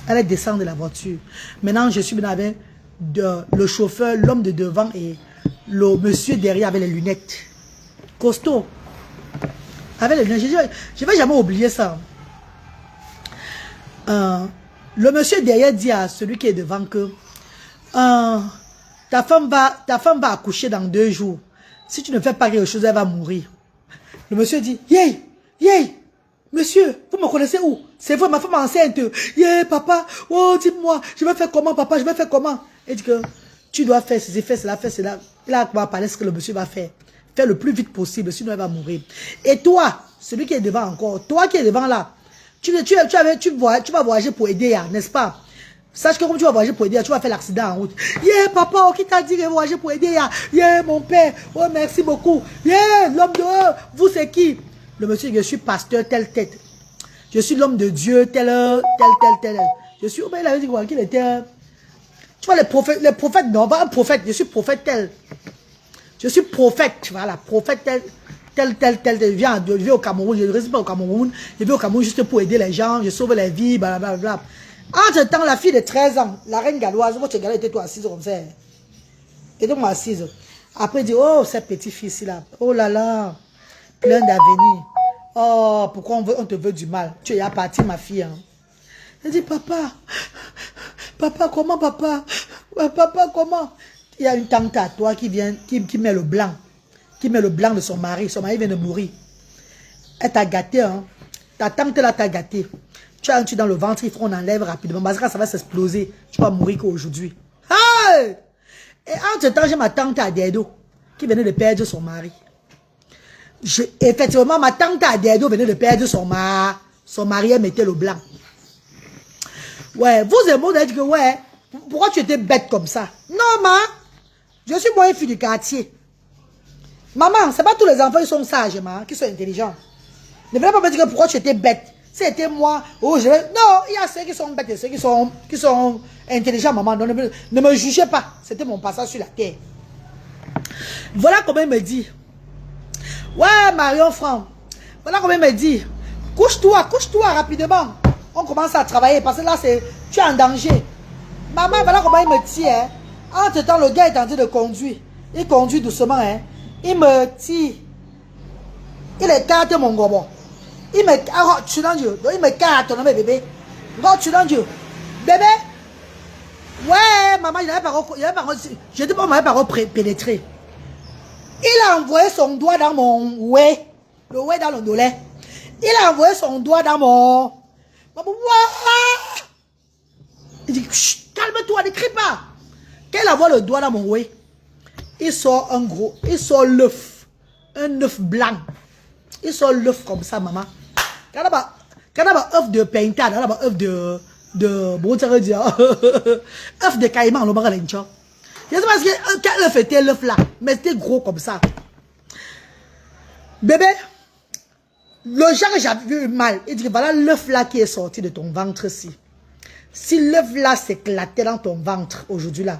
Elle descend de la voiture. Maintenant, je suis bien avec le chauffeur, l'homme de devant et le monsieur derrière avec les lunettes. Costaud. Avec les lunettes. Je ne vais jamais oublier ça. Le monsieur derrière dit à celui qui est devant que ta femme va accoucher dans 2 jours. Si tu ne fais pas quelque chose, elle va mourir. Le monsieur dit, monsieur, vous me connaissez où? C'est vrai, ma femme est enceinte. Papa, oh, dis-moi, je vais faire comment, papa, je vais faire comment? Il dit que tu dois faire ceci, faire cela, faire cela. Là, on va parler de ce que le monsieur va faire. Faire le plus vite possible, sinon elle va mourir. Et toi, celui qui est devant encore, toi qui es devant là, tu vas voyager pour aider, n'est-ce pas? Sache que comme tu vas voyager pour aider, tu vas faire l'accident en route. Papa, qui t'a dit de voyager pour aider? Mon père, oh merci beaucoup. L'homme de vous c'est qui? Le monsieur, je suis pasteur, telle tête. Je suis l'homme de Dieu, tel. Je suis, il avait dit qu'il était. Tu vois, les prophètes, non, pas un prophète, je suis prophète tel. Je suis prophète, voilà, prophète tel. Je viens au Cameroun, je ne réside pas au Cameroun. Je vais au Cameroun juste pour aider les gens, je sauve les vies, blablabla. Entre-temps, la fille de 13 ans, la reine galloise, votre galère était toi assise comme ça. Était-moi assise. Après, il dit, oh, cette petite fille-là, oh là là, plein d'avenir. Oh, pourquoi on te veut du mal? Tu es à partir, ma fille. Hein. Elle dit, papa, comment, papa? Papa, comment? Il y a une tante à toi qui vient, qui met le blanc. Qui met le blanc de son mari. Son mari vient de mourir. Elle t'a gâté, hein. Ta tante là t'a gâté. Tu as un truc dans le ventre, il faut qu'on enlève rapidement. Parce que ça va s'exploser. Tu vas mourir qu'aujourd'hui. Hey! Et entre-temps, j'ai ma tante Adédo qui venait de perdre son mari. Effectivement, ma tante Adédo venait de perdre son mari. Elle mettait le blanc. Ouais, vous et moi, vous avez dit que ouais, pourquoi tu étais bête comme ça? Non, ma, je suis moi une fille du quartier. Maman, c'est pas tous les enfants qui sont sages, qui sont intelligents. Ne venez pas me dire que pourquoi tu étais bête. C'était moi. Oh, non, il y a ceux qui sont bêtes et ceux qui sont intelligents, maman. Non, ne me jugez pas. C'était mon passage sur la terre. Voilà comment il me dit. Ouais, Marion Franck. Voilà comment il me dit. Couche-toi rapidement. On commence à travailler parce que là, tu es en danger. Maman, voilà comment il me tire. Entre-temps, le gars est en train de conduire. Il conduit doucement. Hein. Il me tire. Il écarte mon gobo. Il me carte ton bébé. Bébé. Ouais, maman, je ne pas m'avait pas pénétré. Il a envoyé son doigt dans mon oué. Le oué dans le dolé. Il a envoyé son doigt dans mon... Maman, il dit, calme-toi, ne crie pas. Quand il envoie le doigt dans mon oué, il sort il sort l'œuf. Un œuf blanc. Il sort l'œuf comme ça, maman. Quand on a un œuf de pintade, on a un œuf bon, ça veut dire, œuf de caïman, le marin. Je sais pas quel œuf était l'œuf là, mais c'était gros comme ça. Bébé, le genre que j'avais eu mal, il dit, voilà l'œuf là qui est sorti de ton ventre-ci. Si l'œuf là s'éclatait dans ton ventre aujourd'hui là,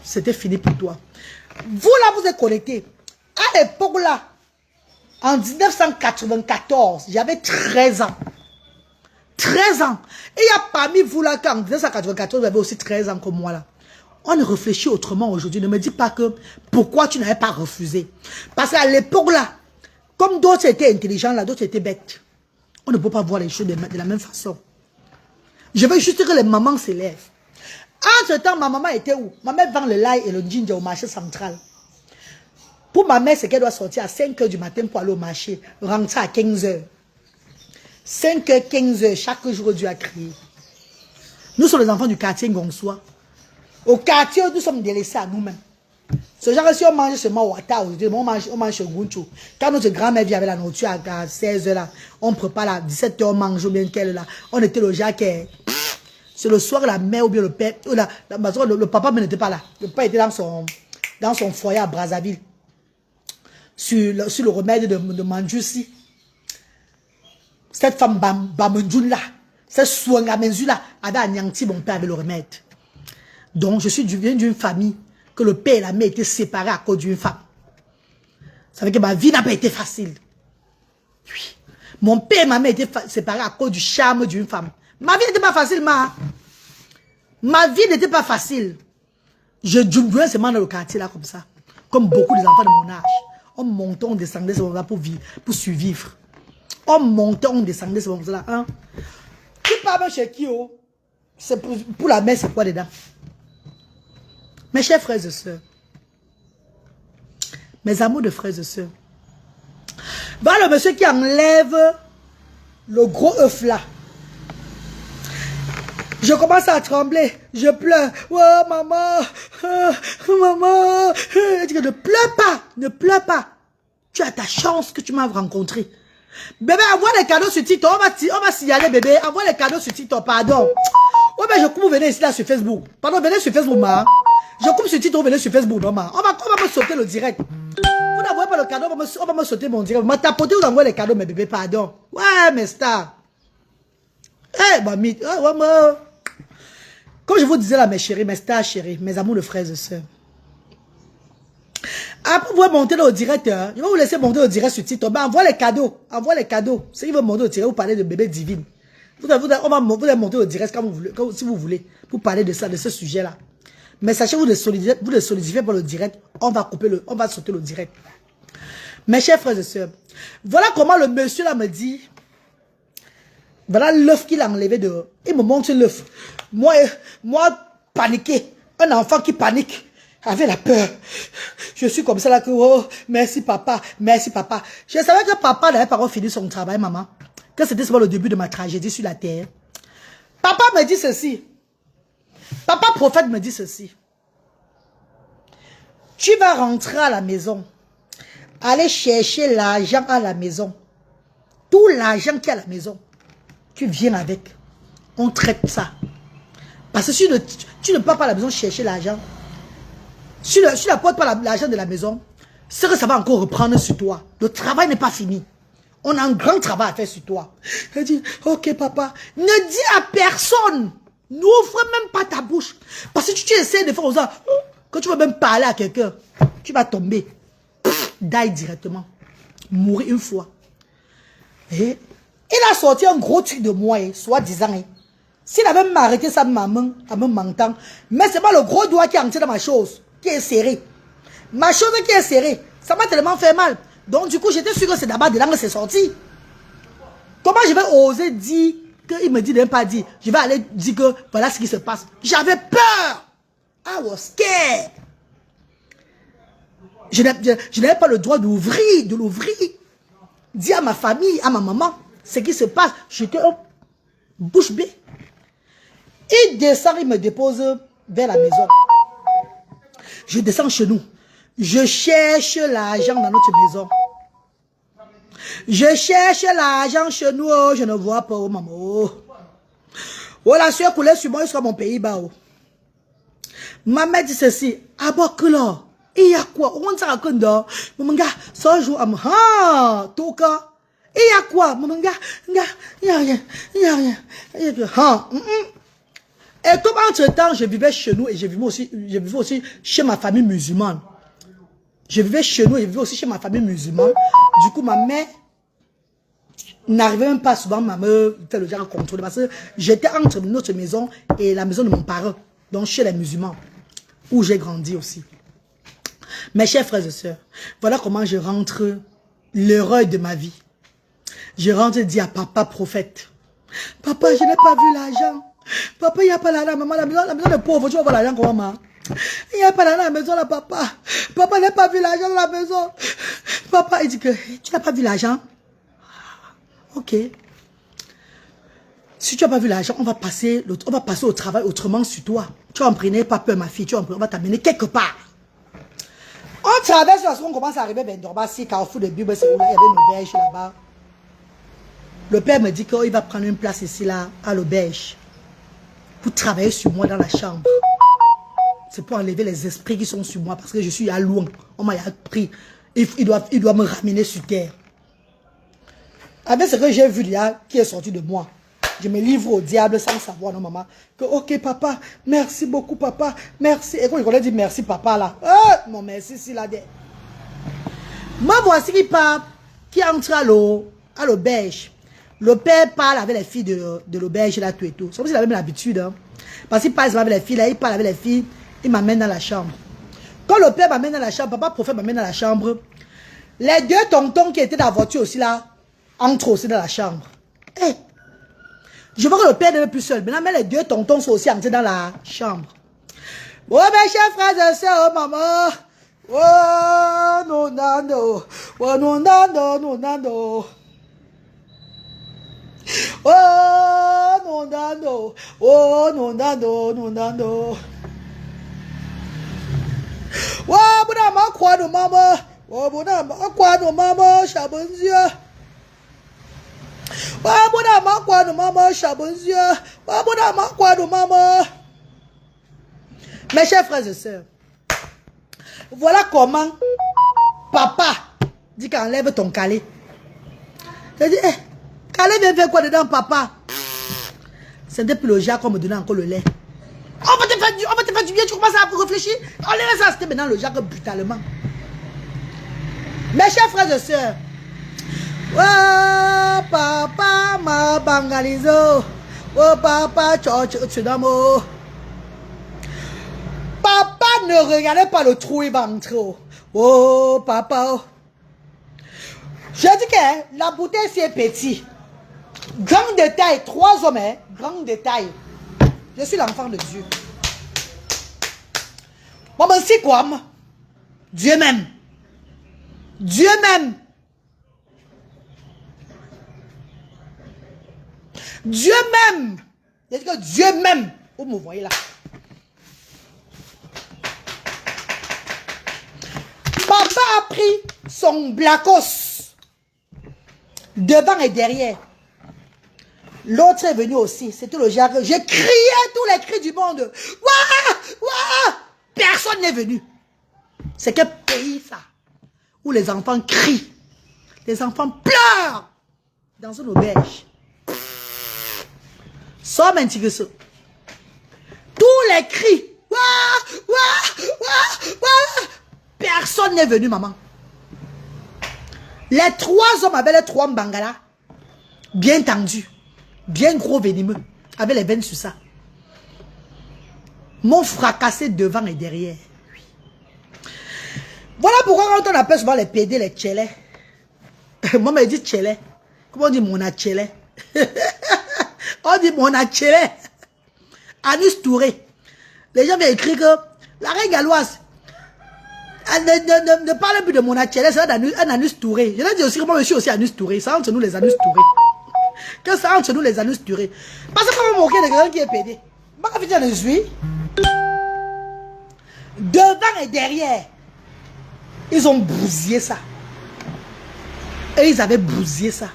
c'était fini pour toi. Vous là, vous êtes connectés. À l'époque là, en 1994, j'avais 13 ans. 13 ans. Et il y a parmi vous là, qu'en 1994, vous avez aussi 13 ans comme moi là. On réfléchit autrement aujourd'hui. Ne me dis pas que pourquoi tu n'avais pas refusé. Parce qu'à l'époque là, comme d'autres étaient intelligents là, d'autres étaient bêtes. On ne peut pas voir les choses de la même façon. Je veux juste que les mamans s'élèvent. Entre-temps, ma maman était où? Ma mère vend le l'ail et le ginger au marché central. Pour ma mère, c'est qu'elle doit sortir à 5 h du matin pour aller au marché. Rentrer à 15 h. 5 h, 15 h, chaque jour, Dieu a crié. Nous sommes les enfants du quartier Ngongsoa. Au quartier, nous sommes délaissés à nous-mêmes. Ce genre, si on mange seulement Wata, on mange chez Guncho. Quand notre grand-mère vient avec la nourriture à 16h là, on prépare là, 17h, on mange ou bien quelle là. On était le genre qui c'est le soir, la mère ou bien le père, ou le papa n'était pas là. Le papa était dans son foyer à Brazzaville. Sur le remède de Mandjussi. Cette femme Bamendjoun là, cette Souangamenzu là, avait anéanti mon père avec le remède. Donc, je viens d'une famille que le père et la mère étaient séparés à cause d'une femme. Ça veut dire que ma vie n'a pas été facile. Oui. Mon père et ma mère étaient séparés à cause du charme d'une femme. Ma vie n'était pas facile, ma vie n'était pas facile. Je jouais seulement dans le quartier là comme ça. Comme beaucoup des enfants de mon âge. On montait, on descendait, c'est là pour survivre. On montait, on descendait, c'est comme ça. Hein? Tu parles chez qui? C'est pour la mère, c'est quoi dedans? Mes chers frères et sœurs, mes amours de frères et sœurs, voilà le monsieur qui enlève le gros œuf là. Je commence à trembler, je pleure. Oh maman, maman. Je dis que ne pleure pas. Tu as ta chance que tu m'as rencontré. Bébé, envoie les cadeaux sur TikTok. On va signaler bébé. Envoie les cadeaux sur TikTok, pardon. Oh ben je coupe, vous venez ici là sur Facebook. Pardon, venez sur Facebook, ma. Je coupe sur TikTok, venez sur Facebook, non, ma. On va me sauter le direct. Vous n'envoyez pas le cadeau, on va me sauter mon direct. Vous m'avez tapoté, vous envoyez les cadeaux, mes bébés, pardon. Ouais, mes stars. Eh, mamie. Ouais, moi. Comme je vous disais là, mes chéris, mes stars chéris, mes amours de frères et sœurs. Après, vous pouvez monter au direct. Je vais vous laisser monter au direct sur TikTok. Ben, envoie les cadeaux. Envoie les cadeaux. Si vous monter au direct, vous parlez de bébé divine. Vous allez monter au direct quand vous voulez, si vous voulez, pour parler de ça, de ce sujet-là. Mais sachez, vous le solidifiez pour le direct. On va sauter le direct. Mes chers frères et sœurs, voilà comment le monsieur là me dit. Voilà l'œuf qu'il a enlevé dehors. Il me montre l'œuf. Moi, paniqué. Un enfant qui panique. Avec la peur. Je suis comme ça là que, oh, merci papa, merci papa. Je savais que papa n'avait pas encore fini son travail, maman. Que c'était seulement le début de ma tragédie sur la terre. Papa me dit ceci. Papa prophète me dit ceci. Tu vas rentrer à la maison. Aller chercher l'argent à la maison. Tout l'argent qui est à la maison. Tu viens avec. On traite ça. Parce que si tu ne pars pas à la maison chercher l'argent. Si tu n'apportes pas l'argent de la maison, c'est que ça va encore reprendre sur toi. Le travail n'est pas fini. On a un grand travail à faire sur toi. Elle dit, ok papa, ne dis à personne. N'ouvre même pas ta bouche. Parce que tu essaies de faire aux gens, quand tu veux même parler à quelqu'un, tu vas tomber. Die directement. Mourir une fois. Et il a sorti un gros truc de moi, soi-disant. S'il avait même arrêté sa maman en me mentant, mais c'est pas le gros doigt qui est entré dans ma chose, qui est serré. Ma chose qui est serrée, ça m'a tellement fait mal. Donc du coup, j'étais sûr que c'est d'abord de là que c'est sorti. Comment je vais oser dire qu'il me dit de ne pas dire? Je vais aller dire que voilà ce qui se passe. J'avais peur. I was scared. Je n'avais pas le droit d'ouvrir, de l'ouvrir. Dire à ma famille, à ma maman, ce qui se passe. J'étais bouche bée. Il descend, il me dépose vers la maison. Je descends chez nous. Je cherche l'argent dans notre maison. Je cherche l'argent chez nous. Oh, je ne vois pas, oh, maman. Oh, la soeur coulait sur moi jusqu'à mon pays. Bah, oh. Ma mère dit ceci. Ah, bah, que là. Il y a quoi? On s'en raconte. Maman, gars, ça joue à moi. Ah, tout cas. Il y a quoi? Maman, gars, il n'y a rien. Il n'y a rien. Ah, Et comme entre-temps, je vivais chez nous et je vivais aussi chez ma famille musulmane. Je vivais chez nous et je vivais aussi chez ma famille musulmane. Du coup, ma mère n'arrivait même pas souvent à me faire le genre contrôler parce que j'étais entre notre maison et la maison de mon parent, donc chez les musulmans, où j'ai grandi aussi. Mes chers frères et sœurs, voilà comment je rentre l'erreur de ma vie. Je rentre et dis à papa prophète, papa, je n'ai pas vu l'argent. Papa, il n'y a pas l'argent, maman, la maison de pauvre, tu vas voir l'argent comment? Il n'y a pas l'argent dans la maison, là, papa. Papa n'a pas vu l'argent dans la maison. Papa, il dit que, tu n'as pas vu l'argent? Ok. Si tu n'as pas vu l'argent, on va passer au travail autrement sur toi. Tu vas en prendre, pas peur, ma fille, on va t'amener quelque part. traverse lorsqu'on commence à arriver vers Dorba, si Carrefour de Bible, c'est où là, il y avait une auberge là-bas. Le père me dit qu'il va prendre une place ici là, à l'auberge, pour travailler sur moi dans la chambre. C'est pour enlever les esprits qui sont sur moi, parce que je suis à loin. On m'a pris. Il doit me ramener sur terre. Avec ce que j'ai vu là, qui est sorti de moi, je me livre au diable sans savoir, non maman, que ok papa, merci beaucoup papa, merci. Et quand il a dit merci papa là, oh, mon merci si là. Moi voici qui part, qui entre à l'auberge. Le père parle avec les filles de l'auberge là, tout et tout. C'est comme s'il avait l'habitude. Hein. Parce qu'il parle avec les filles là, il parle avec les filles, il m'amène dans la chambre. Quand le père m'amène dans la chambre, papa prophète m'amène dans la chambre, les deux tontons qui étaient dans la voiture aussi là, entrent aussi dans la chambre. Hey, je vois que le père n'est plus seul. Maintenant, mais les deux tontons sont aussi entrés dans la chambre. Oh, mes chers frères et sœurs, oh, maman. Oh, non, nando. Oh, non, nando, non, nando. Oh, non, nando. Oh, non, nando, non, nando. Oh, buna ma kwa no mama. Oh, buna ma kwa no mama, Chabonzia. Oh, buna ma kwa no mama, Chabonzia. Oh, buna ma kwa no mama. Mes chers frères et sœurs, voilà comment papa dit qu'enlève ton calais. Je dis, eh, calais vient faire quoi dedans, papa? C'était plus le jar qu'on me donnait encore le lait. On va te faire du bien, tu commences à réfléchir. Enlève ça, c'était maintenant le jar brutalement. Mes chers frères et sœurs, oh papa ma bangalizo, oh papa tchodamo. Papa ne regardez pas le trou, il va entrer. Oh papa. Je dis que la bouteille c'est petit. Grand détail, 3 hommes, hein, grand détail. Je suis l'enfant de Dieu. Maman, c'est quoi? Dieu m'aime. Dieu m'aime. Dieu m'aime. Je dis que Dieu m'aime. Vous me voyez là. Papa a pris son blacos devant et derrière. L'autre est venu aussi. C'était le genre. J'ai crié tous les cris du monde. Ouah, ouah. Personne n'est venu. C'est quel pays ça? Où les enfants crient. Les enfants pleurent. Dans une auberge. Somme un petit peu ça. Tous les cris. Ouah, ouah, ouah, ouah. Personne n'est venu, maman. Les 3 hommes avaient les 3 mbangala. Bien tendus. Bien gros venimeux. Avec les veines sur ça. M'ont fracassé devant et derrière. Oui. Voilà pourquoi quand on appelle souvent les PD, les tchélés. Moi, je dis tchélé. Comment on dit mon tchélé? On dit mon tchélé. Anus Touré. Les gens viennent écrire que la reine galloise. Ne parle plus de mon tchélé, c'est un anus touré. Je l'ai dit aussi que moi je suis aussi anus touré. Ça entre nous les anus tourés. Que ça entre nous les anus tourés. Parce que quand on moquer de quelqu'un qui est pédé. Devant et derrière. Ils ont bousillé ça. Et ils avaient bousillé ça.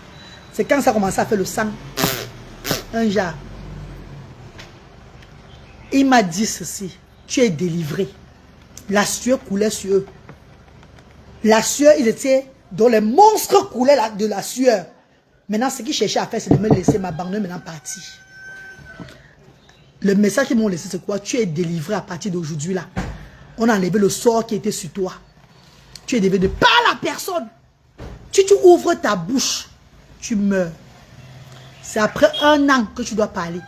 C'est quand ça a commencé à faire le sang. Un jar. Il m'a dit ceci. Tu es délivré. La sueur coulait sur eux. La sueur, ils étaient dans les monstres coulaient de la sueur. Maintenant, ce qu'ils cherchaient à faire, c'est de me laisser m'abandonner maintenant partir. Le message qu'ils m'ont laissé, c'est quoi? Tu es délivré à partir d'aujourd'hui là. On a enlevé le sort qui était sur toi. Tu es délivré de par la personne. Si tu ouvres ta bouche, tu meurs. C'est après 1 an que tu dois parler.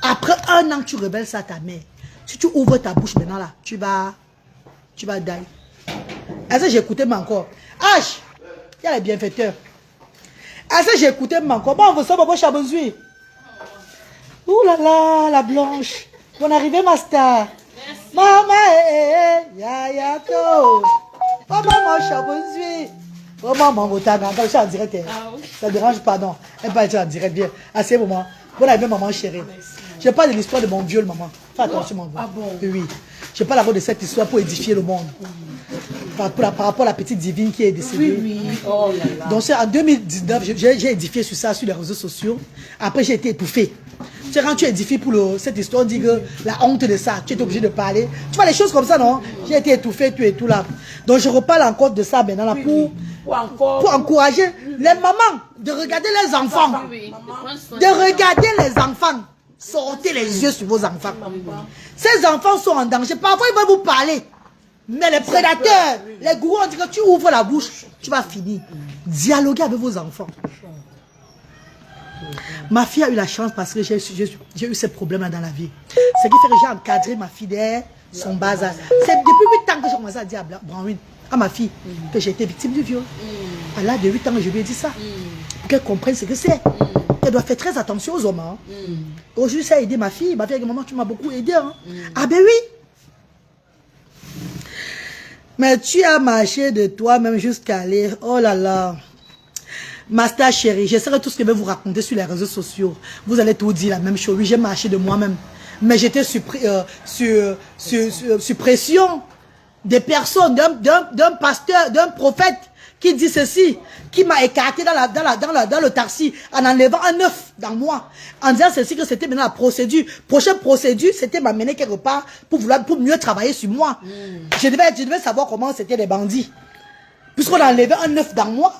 Après 1 an, tu révèles ça à ta mère. Si tu ouvres ta bouche maintenant là, tu vas die. Est-ce que j'écoutais encore? H, il y a les bienfaiteurs. Est-ce que j'écoutais encore? Bon, vous savez, Chabonzui. Ouh là là, la blanche. Bonne arrivée, ma star. Merci. Maman, ya to. Maman, Chabonzui. Oh, maman, vous t'avez encore, je suis en direct. Ça dérange, pardon. Elle va être en direct, bien. Assez pour moi. Bonne arrivée, maman chérie. Je parle de l'histoire de mon viol, maman. Fais attention, mon vieux. Ah bon? Oui. Je parle encore de cette histoire pour édifier le monde. Par rapport à la petite divine qui est décédée. Oui, oui. Oh là là. Donc en 2019, j'ai édifié sur ça, sur les réseaux sociaux. Après, j'ai été étouffé. Tu sais, quand tu édifies pour cette histoire, on dit que la honte de ça, tu es obligé de parler. Tu vois les choses comme ça, non? J'ai été étouffé, tout et tout là. Donc je reparle encore de ça maintenant là, pour encourager les mamans de regarder les enfants. De regarder les enfants. Sortez les yeux sur vos enfants. Ces enfants sont en danger. Parfois, ils veulent vous parler. Mais les prédateurs, les gourous, on dit que tu ouvres la bouche, tu vas finir. Dialoguer avec vos enfants. Ma fille a eu la chance parce que j'ai eu ces problèmes-là dans la vie. Ce qui fait que j'ai encadré ma fille dès son bas âge. C'est depuis 8 ans que j'ai commencé à dire à Branwyn, à ma fille, que j'ai été victime du viol. À l'âge de 8 ans, je lui ai dit ça. Pour qu'elle comprenne ce que c'est. Elle doit faire très attention aux hommes. Hein. Aujourd'hui, ça a aidé ma fille. Ma fille a dit, maman, tu m'as beaucoup aidé. Hein. Ah ben oui. Mais tu as marché de toi-même jusqu'à aller. Oh là là. Master chérie, je sais tout ce que je vais vous raconter sur les réseaux sociaux. Vous allez tout dire la même chose. Oui, j'ai marché de moi-même. Mais j'étais sur pression des personnes, d'un pasteur, d'un prophète qui dit ceci, qui m'a écarté dans le taxi en enlevant un œuf dans moi, en disant ceci que c'était maintenant la procédure. Prochaine procédure, c'était m'amener quelque part pour mieux travailler sur moi. Je devais savoir comment c'était les bandits. Puisqu'on a enlevé un œuf dans moi,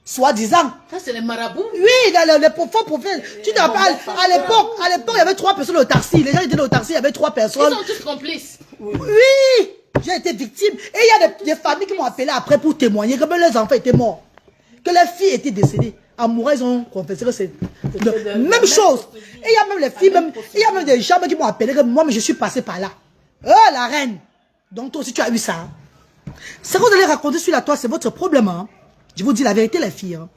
soi-disant. Ça, c'est les marabouts? Oui, les faux prophètes. Tu te rappelles, à l'époque, il y avait 3 personnes au taxi. Les gens étaient dans le taxi, il y avait 3 personnes. Ils sont tous complices. Oui, j'ai été victime. Et il y a des familles qui m'ont appelé après pour témoigner que même les enfants étaient morts. Que les filles étaient décédées. À mourir, ils ont confessé que c'est la même chose. Et il y a même les filles, il y a même des gens qui m'ont appelé que moi, mais je suis passé par là. La reine. Donc toi aussi, tu as eu ça. Hein. Ce que vous allez raconter sur la toile, c'est votre problème. Hein. Je vous dis la vérité, les filles. Hein.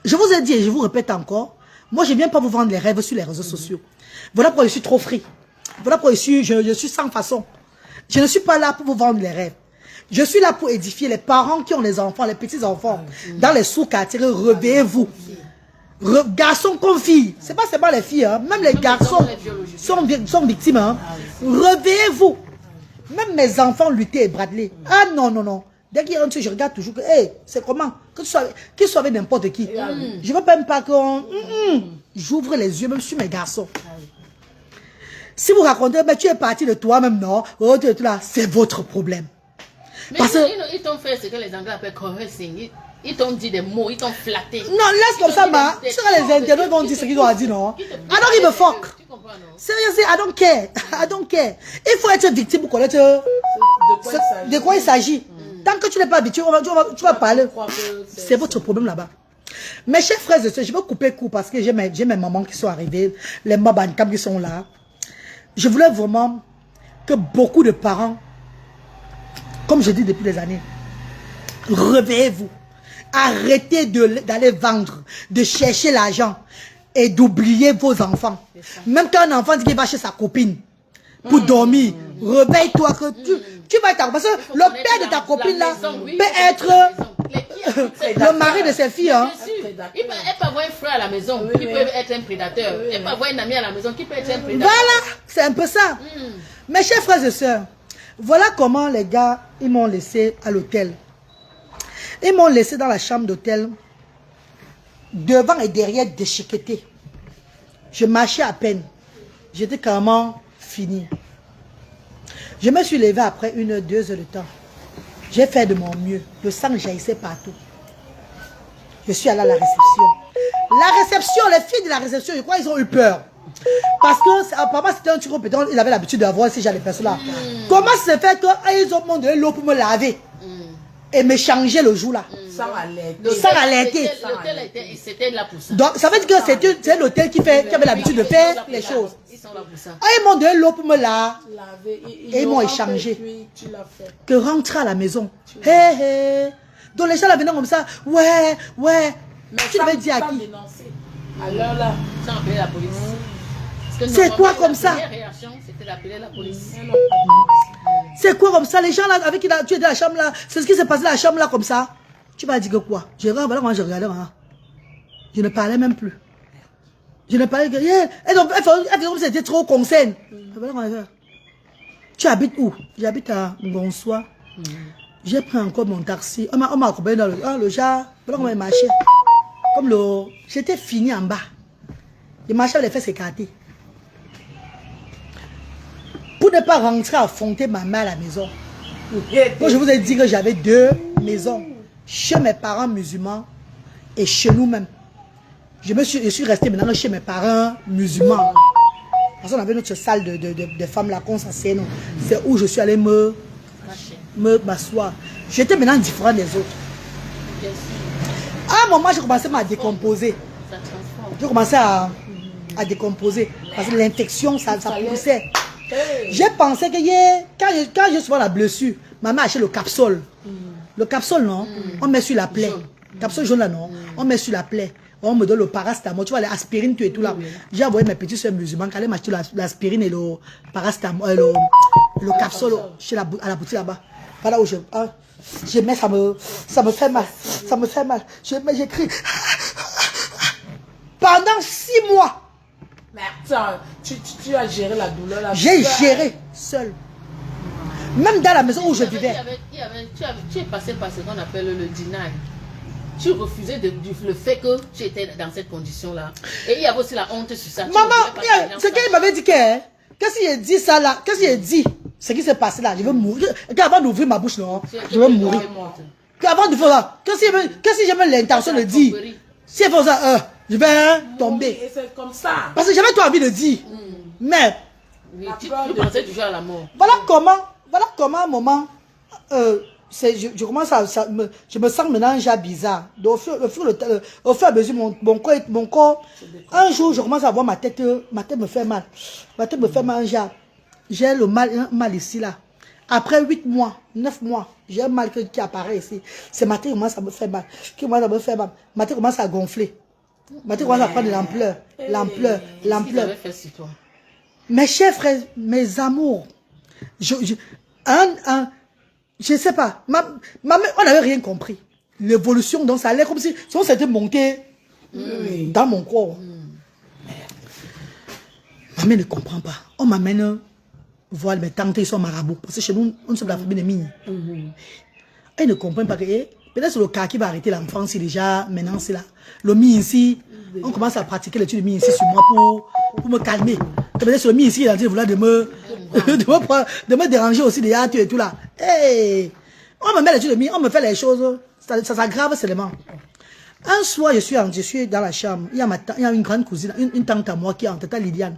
Je vous ai dit et je vous répète encore. Moi, je ne viens pas vous vendre les rêves sur les réseaux sociaux. Voilà pourquoi je suis trop free. Voilà pourquoi je suis sans façon. Je ne suis pas là pour vous vendre les rêves. Je suis là pour édifier les parents qui ont les enfants, les petits-enfants. Dans les sous-quartiers, réveillez-vous. Garçons comme filles. Ce n'est pas seulement les filles. Hein. Même les garçons sont victimes. Hein. Réveillez-vous. Même mes enfants luttaient et Bradley. Ah non, non, non. Dès qu'il y a un truc, je regarde toujours que, hey, c'est comment? Qu'il soit avec n'importe qui. Je ne veux même pas qu'on... J'ouvre les yeux même sur mes garçons. Si vous racontez, mais tu es parti de toi-même, non? Oh, là, c'est votre problème. Mais parce ils t'ont fait ce que les Anglais appellent caressing. Ils t'ont dit des mots, ils t'ont flatté. Non, laisse comme ça, ma. Sur les internautes vont dire ce qu'ils doivent dire, non? I don't give a fuck. Seriously, I don't care. I don't care. Il faut être victime pour connaître de quoi il s'agit. Tant que tu n'es pas victime, tu vas parler. C'est votre problème là-bas. Mes chers frères et sœurs, je vais couper court parce que j'ai mes mamans qui sont arrivées, les mabankam qui sont là. Je voulais vraiment que beaucoup de parents, comme je dis depuis des années, réveillez-vous. Arrêtez d'aller vendre, de chercher l'argent et d'oublier vos enfants. Même quand un enfant dit qu'il va chez sa copine pour dormir, réveille-toi que tu vas être... Parce que le père de ta copine là peut être le mari de ses filles. Hein. Elle peut avoir un frère à la maison qui peut être un prédateur. Elle peut avoir une amie à la maison qui peut être un prédateur. Voilà, c'est un peu ça. Mes chers frères et sœurs, voilà comment les gars, ils m'ont laissé à l'hôtel. Ils m'ont laissé dans la chambre d'hôtel, devant et derrière déchiqueté. Je marchais à peine. J'étais carrément fini. Je me suis levé après 1 heure, 2 heures de temps. J'ai fait de mon mieux. Le sang jaillissait partout. Je suis allé à la réception. La réception, les filles de la réception, je crois qu'ils ont eu peur. Parce que papa c'était un truc compétent, il avait l'habitude d'avoir ces gens de personnes là. Comment se fait qu'ils ont demandé l'eau pour me laver et me changer le jour là? Sans alerter. C'était là pour ça. Donc ça veut dire que c'est l'hôtel qui avait l'habitude de faire les choses. Ils sont là pour ça. Ils m'ont donné l'eau pour me laver et ils m'ont échangé. Que rentrer à la maison. Hé hé. Donc les gens là venaient comme ça. Ouais. Mais tu devais dire à qui? Alors là, sans appeler la police. C'est quoi comme ça? La première réaction, c'était d'appeler la police. C'est quoi comme ça? Les gens là avec qui tu es dans la chambre là, c'est ce qui s'est passé dans la chambre là comme ça. Tu vas dire que quoi? Je regardais. Je ne parlais même plus. Je ne parlais que... Et donc, elle faisait comme si c'était trop concerne. Tu habites où? J'habite à Bonsoir. J'ai pris encore mon taxi. On m'a accompagné dans le genre. Voilà comment il marchait. Comme le... J'étais fini en bas. Il marchait avec les fesses écartées. Pour ne pas rentrer à affronter ma mère à la maison. Moi, je vous ai dit que j'avais 2 maisons. Chez mes parents musulmans et chez nous-mêmes. Je suis resté maintenant chez mes parents musulmans. Parce qu'on avait notre salle de femmes là qu'on s'asseyait. C'est où je suis allé m'asseoir. J'étais maintenant différent des autres. À un moment, j'ai commencé à décomposer. J'ai commencé à décomposer. Parce que l'infection, ça poussait. J'ai pensé que quand je sois la blessure, maman a acheté le capsule. Le capsule, non? On met sur la plaie. Capsule jaune là, non? On met sur la plaie. On me donne le parastamol. Tu vois, l'aspirine, tout et tout là. J'ai envoyé mes petits soeurs musulmans qui allaient m'acheter l'aspirine et le parastamol, le capsule à la boutique là-bas. Voilà où je mets, ça me fait mal. Ça me fait mal. J'écris. Pendant 6 mois. Mais attends, tu as géré la douleur là. J'ai géré seul. Même dans la maison où je vivais. Tu es passé par ce qu'on appelle le deny. Tu refusais le fait que tu étais dans cette condition-là. Et il y avait aussi la honte sur ça. Maman, c'est qu'il m'avait dit que... Qu'est-ce qu'il a dit ça là? Qu'est-ce qu'il a dit? Ce qui s'est passé là, je vais mourir. Avant d'ouvrir ma bouche, non, je vais mourir. Avant de faire ça, qu'est-ce que j'avais l'intention de dire? Si elle fait ça, je vais tomber. Et c'est comme ça. Parce que j'avais tout envie de dire. Mais... Tu pensais toujours à la mort. Voilà comment, maman... je commence je me sens maintenant déjà bizarre. Donc, au fur et à mesure, mon corps, un jour, je commence à voir ma tête me fait mal. Ma tête me fait mal, j'ai le mal ici, là. Après 8 mois, 9 mois, j'ai un mal qui apparaît ici. C'est ma tête commence à me faire mal. Ma tête commence à gonfler. Ma tête commence à prendre de l'ampleur. L'ampleur. Mes chers frères, mes amours, je sais pas, ma mère, on n'avait rien compris. L'évolution, donc ça allait comme si on s'était monté dans mon corps. Ma mère ne comprend pas. On m'amène voir mes tantes, ils sont marabouts. Parce que chez nous, on sommes la famille de mine. Elle ne comprend pas que peut-être c'est le cas qui va arrêter l'enfant si déjà, maintenant c'est là. Le mi ici, on commence à pratiquer l'étude de mi ici sur moi pour me calmer. Peut-être c'est le mi ici, il a dit vouloir de me déranger aussi des hâtes et tout là. Hey, on me met l'étude de mi, on me fait les choses, ça s'aggrave seulement. Un soir, je suis dans la chambre, il y a une grande cousine, une tante à moi qui est en tête à Liliane.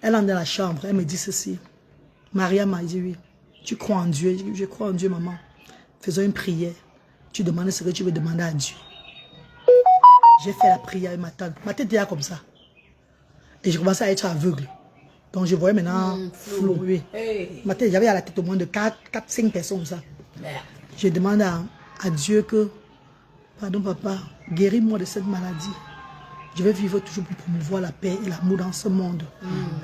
Elle entre dans la chambre, elle me dit ceci. Maria m'a dit oui. Tu crois en Dieu? Je crois en Dieu, maman. Faisons une prière. Tu demandes ce que tu veux demander à Dieu. J'ai fait la prière avec ma tante. Ma tête était comme ça. Et je commençais à être aveugle. Donc je voyais maintenant flou. Oui. Ma tête, j'avais à la tête au moins de 4-5 personnes comme ça. Je demande à Dieu que, pardon papa, guéris-moi de cette maladie. Je vais vivre toujours pour promouvoir la paix et l'amour dans ce monde.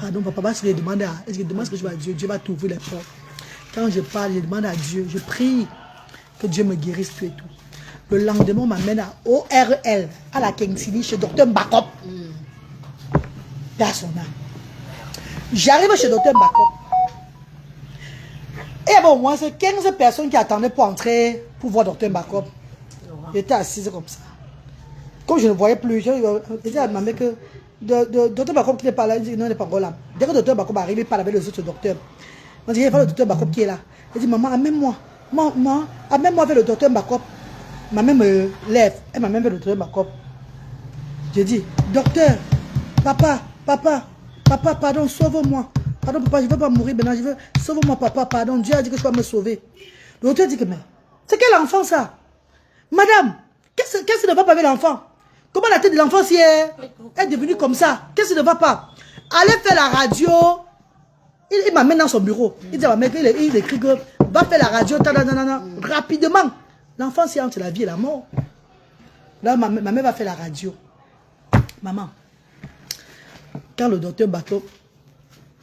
Pardon papa, parce que je demande ce que je veux à Dieu, Dieu va t'ouvrir les portes. Quand je parle, je demande à Dieu, je prie que Dieu me guérisse tout et tout. Le lendemain, on m'amène à ORL, à la Kengsili, chez Dr Mbakop. Dans son âme. J'arrive chez Dr Mbakop. Et bon, moi, c'est 15 personnes qui attendaient pour entrer, pour voir Dr Mbakop. J'étais assise comme ça. Comme je ne voyais plus, je disais à ma mère que Dr Mbakop qui n'est pas là, il dit non, il n'est pas encore là. Dès que Dr Mbakop arrive, il parle avec les autres docteurs. On dit, il y a le Dr Mbakop qui est là. Il dit, maman, amène-moi. Maman, amène-moi vers le Dr Mbakop. Ma mère me lève, elle m'a même fait le Dr Mbakop. J'ai dit, docteur, papa, pardon, sauve-moi. Pardon, papa, je ne veux pas mourir maintenant. Sauve-moi, papa, pardon. Dieu a dit que je dois me sauver. Le docteur dit que, mais, c'est quel enfant ça? Madame, qu'est-ce qui ne va pas avec l'enfant? Comment la tête de l'enfant si est devenue comme ça? Qu'est-ce qui ne va pas? Allez faire la radio. Il m'amène dans son bureau. Il dit à ma mère, il écrit que, va faire la radio, rapidement. L'enfant, c'est entre la vie et la mort. Là, ma mère va faire la radio. Maman, quand le docteur Bateau,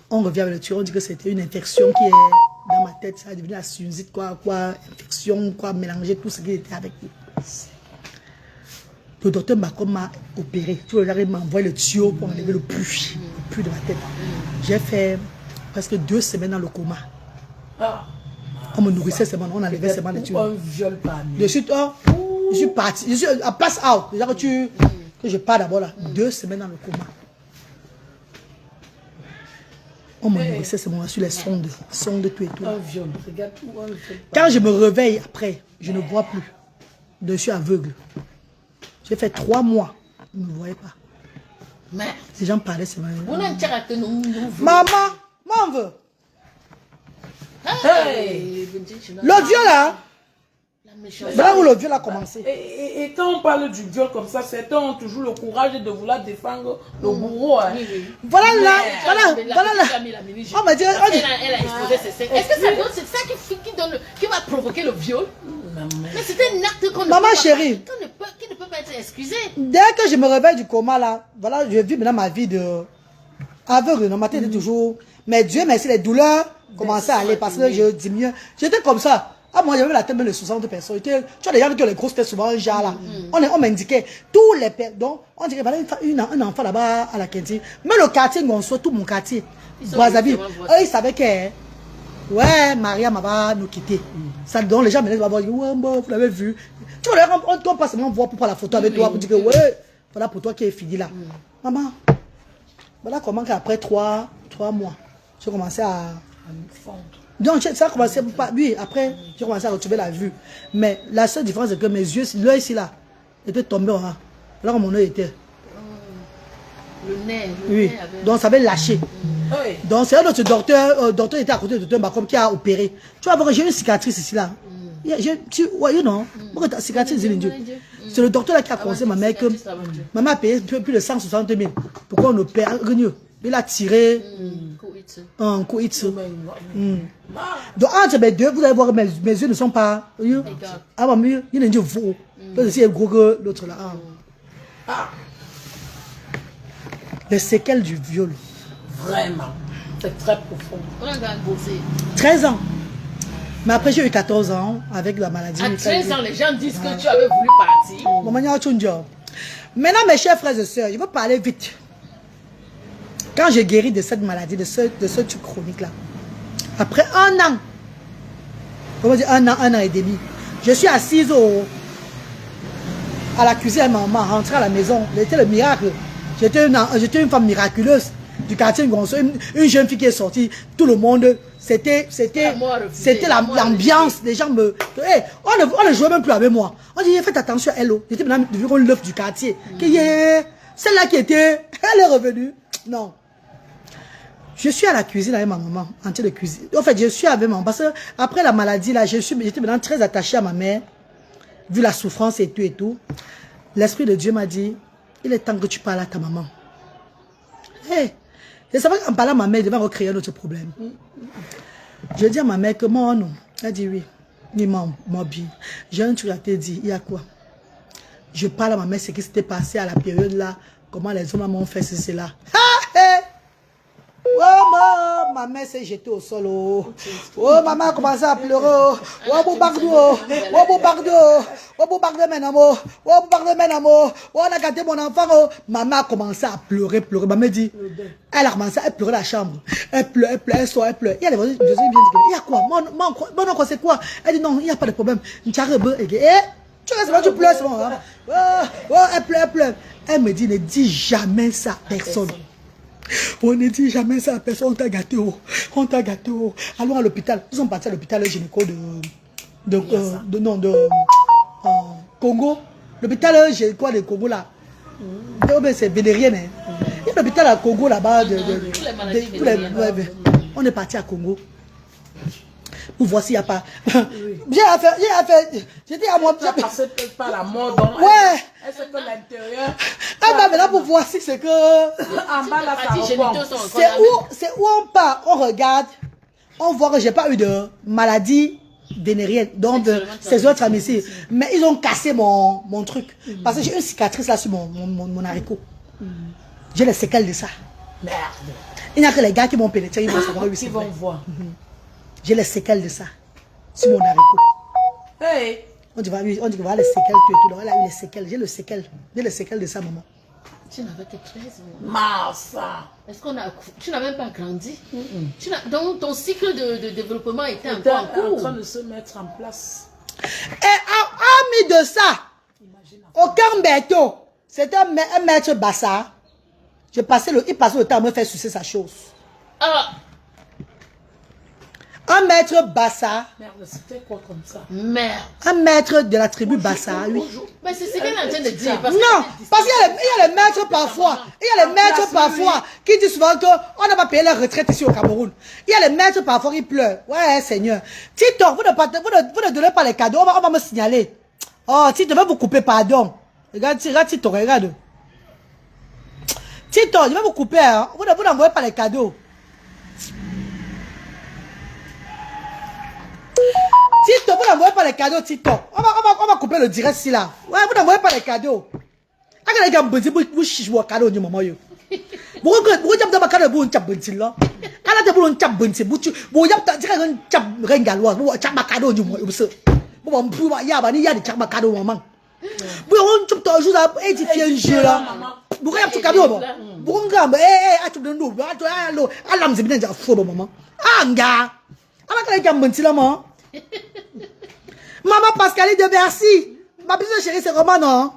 on revient avec le tueur, on dit que c'était une infection qui est dans ma tête. Ça a devenu la sinusite, infection, mélanger tout ce qui était avec lui. Le docteur Bateau m'a opéré. Tu vois, il m'a envoyé le tuyau pour enlever le puits de ma tête. J'ai fait presque 2 semaines dans le coma. Ah. On me nourrissait seulement, on enlevait seulement les Ou tuyaux. un viol parmi. De suite, je suis parti. Je suis à pass out. Déjà que je pars d'abord là. 2 semaines dans le coma. On me nourrissait seulement sur les sondes tout et tout. Un viol. Regarde où un viol. Quand je me réveille après, je ne vois plus. Je suis aveugle. J'ai fait 3 mois. Je ne me voyais pas. Mais, Les gens parlaient seulement. on a un caractère, nous. Maman, m'en veut. Hey! Le viol là. La méchante. C'est là où le viol a commencé. Et quand on parle du viol comme ça, certains ont toujours le courage de vouloir défendre le bourreau. Hein. Oui, oui. Voilà là. Mais Voilà là. On m'a dit. Elle a exposé ses seins. Est-ce que c'est ça qui va provoquer le viol? Mais c'était un acte qu'on ne Maman peut pas- chérie. qui ne peut pas être excusé. Dès que je me réveille du coma là, voilà, je vis maintenant ma vie de aveugle. Non, ma tête est toujours. Mais Dieu merci, les douleurs commençaient à aller parce que je diminuais. J'étais comme ça. Ah, moi, j'avais la tête de 60 personnes. Tu vois, les gens qui ont les grosses têtes souvent, un genre là. On m'indiquait tous les pères. Donc, on dirait, voilà, un enfant là-bas à la cantine. Mais le quartier, on soit tout mon quartier. Boisavi. Eux, ils savaient que. Ouais, Maria m'a nous quitter. Ça, donc les gens me disent, ouais, bon, vous l'avez vu. Tu vois, on passe seulement voir pour prendre la photo avec toi, pour dire que, ouais, voilà pour toi qui est fini là. Maman, voilà comment qu'après 3 mois, j'ai commencé à. Donc, ça a commencé par lui. Après, j'ai commencé à retrouver la vue. Mais la seule différence, c'est que mes yeux, l'œil ici là, était tombé en bas. Là où mon œil était. Le nez. Oui. Donc, ça avait lâché. Oui. Donc, c'est un autre docteur, docteur était à côté de docteur Macom qui a opéré. Tu vois, j'ai une cicatrice ici là. Ouais, non. Pourquoi ta cicatrice, c'est le docteur là qui a conseillé ma mère que maman a payé plus de 160 000 pour qu'on opère. Il a tiré un coup. Donc, entre mes deux, vous allez voir, mes yeux ne sont pas. Ah, bon, mieux, il y a un dieu faux. C'est gros que l'autre là. Les séquelles du viol. Vraiment. C'est très profond. On a bossé. 13 ans. Mais après, j'ai eu 14 ans avec la maladie. À 13 ans, les gens disent que tu avais voulu partir. Maintenant, mes chers frères et sœurs, je veux parler vite. Quand j'ai guéri de cette maladie, de ce truc chronique là, après 1 an, comment dire, 1 an et demi, je suis assise à la cuisine avec ma maman, rentrée à la maison. C'était le miracle. J'étais une femme miraculeuse du quartier Ngonso, une jeune fille qui est sortie. Tout le monde, c'était l'ambiance. Les gens me. Hey, on ne jouait même plus avec moi. On dit, faites attention à elle. J'étais maintenant devenu l'œuf du quartier. Celle-là qui était, elle est revenue. Non. Je suis à la cuisine avec ma maman, en train de cuisiner. En fait, je suis avec maman. Parce que après la maladie, là, j'étais maintenant très attachée à ma mère, vu la souffrance et tout. L'Esprit de Dieu m'a dit, il est temps que tu parles à ta maman. Hey, je savais qu'en parlant à ma mère, il devait recréer un autre problème. Je dis à ma mère que moi, non. Elle dit oui. Ni mon bien. J'ai un truc à te dire. Il y a quoi? Je parle à ma mère ce qui s'était passé à la période là. Comment les hommes m'ont fait ceci là. Oh, ma mère s'est jetée au sol. Oh, maman a commencé à pleurer. Oh, Boubardo. Oh, Boubardo. Oh, Boubardo, mon amour. Oh, Boubardo, mon amour. Oh, on a gâté mon enfant. Oh. Maman a commencé à pleurer. Maman dit, elle a commencé à pleurer la chambre. Elle pleure, elle sort, elle pleure. Il y a des voisins, je viens dire, il y a quoi? Mon c'est quoi? Elle dit, non, il n'y a pas de problème. Tu restes là, tu pleures, c'est bon. Oh, elle pleure. Elle me dit, ne dis jamais ça à personne. On ne dit jamais ça à personne, on t'a gâté. On t'a gâté. Allons à l'hôpital. Ils sont partis à l'hôpital gynéco de Congo. L'hôpital gynéco de Congo là. C'est vénérien. Il y a l'hôpital à Congo là-bas. On est parti à Congo. Pour voir s'il n'y a pas. J'ai affaire. J'étais à moi. Ça passait peut-être pas la mort. Donc ouais. Elle sait que l'intérieur. Ah bah maintenant pour voir si c'est que. En bas là, ça reprend. C'est où on part, on regarde, on voit que j'ai pas eu de maladie vénérienne. Donc ces autres amis ici. Mais ils ont cassé mon truc. Parce que j'ai une cicatrice là sur mon haricot. J'ai les séquelles de ça. Merde. Il n'y a que les gars qui vont pénétrer, ils vont savoir où ils vont voir. J'ai les séquelles de ça sur mon haricot. Hey. On dit, voilà les séquelles, tout et tout. Elle a eu les séquelles. J'ai les séquelles de ça, maman. Tu n'avais que 13 ans. Massa. Est-ce qu'on a... Tu n'as même pas grandi. Donc ton cycle de développement était encore en cours. En train de se mettre en place. Et ami de ça, aucun Berto, c'était un maître Bassa. Il passait le temps à me faire sucer sa chose. Ah! Un maître Bassa. Merde, c'était quoi comme ça? Merde. Un maître de la tribu Bassa, oui. Mais c'est ce qu'elle est en train de dire. Non, parce qu'il y a les maîtres parfois. Il y a les maîtres parfois qui disent souvent qu'on n'a pas payé la retraite ici au Cameroun. Il y a les maîtres parfois qui pleurent. Ouais, Seigneur. Tito, vous ne donnez pas les cadeaux, on va me signaler. Oh, Tito, je vais vous couper, pardon. Regarde Tito, regarde. Tito, je vais vous couper, hein. Vous n'envoyez pas les cadeaux. Tito, vous n'envoyez pas les cadeaux, Tito. On va couper le direct ici là. Ouais, vous n'envoyez pas les cadeaux. Vous cadeau du moment. Vous avez un cadeau pour un cadeau là. Alors de un cadeau vous avez un cadeau vous avez un cadeau du moment. Vous avez un cadeau maman. Vous avez un édifier un jeu là. Vous avez un cadeau. Vous avez un cadeau. Maman Pascaline de Bercy. Ma petite chérie, c'est comment, non?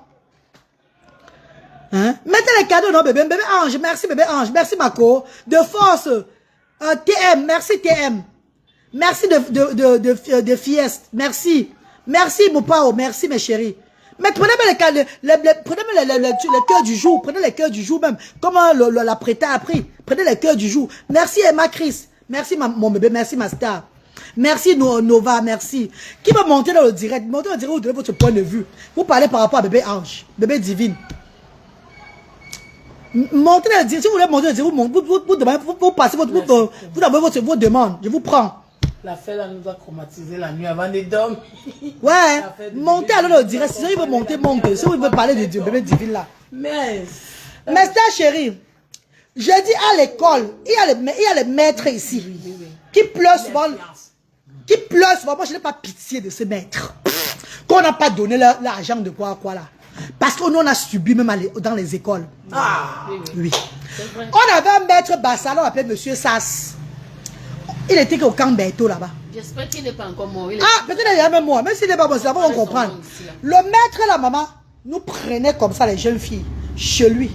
Hein? Mettez les cadeaux, non, bébé? Bébé Ange, merci, bébé Ange. Merci, Mako. De force. TM, merci, TM. Merci de Fieste. Merci. Merci, Moupao. Merci, mes chéris. Mais prenez les cœurs du jour. Prenez les cœurs du jour même. Comme la prêta a pris. Prenez les cœurs du jour. Merci, Emma Chris. Merci, mon bébé. Merci, ma star. Merci Nova, merci. Qui va monter dans le direct? Montez dans le direct, vous donnez votre point de vue. Vous parlez par rapport à bébé Ange, bébé divine. Montez dans le direct. Si vous voulez monter dans le direct, vous passez votre demande. Je vous prends. La fête là nous a traumatisé la nuit avant de dormir. Ouais, montez alors dans le direct. Si vous voulez monter, montez. Si vous voulez parler de bébé divine là. Mais star chérie, je dis à l'école, il y a les maîtres ici qui pleurent souvent. Qui pleurent souvent. Moi, je n'ai pas pitié de ces maîtres. Qu'on n'a pas donné l'argent de quoi là. Parce qu'on a subi même dans les écoles. ah Oui. On avait un maître Bassa, on appelait Monsieur Sass. Il était au camp Berto là-bas. J'espère qu'il n'est pas encore mort. Ah, peut-être qu'il y a même moi. Même s'il n'est pas mort, ça va on comprendre. Le maître et la maman nous prenaient comme ça les jeunes filles chez lui.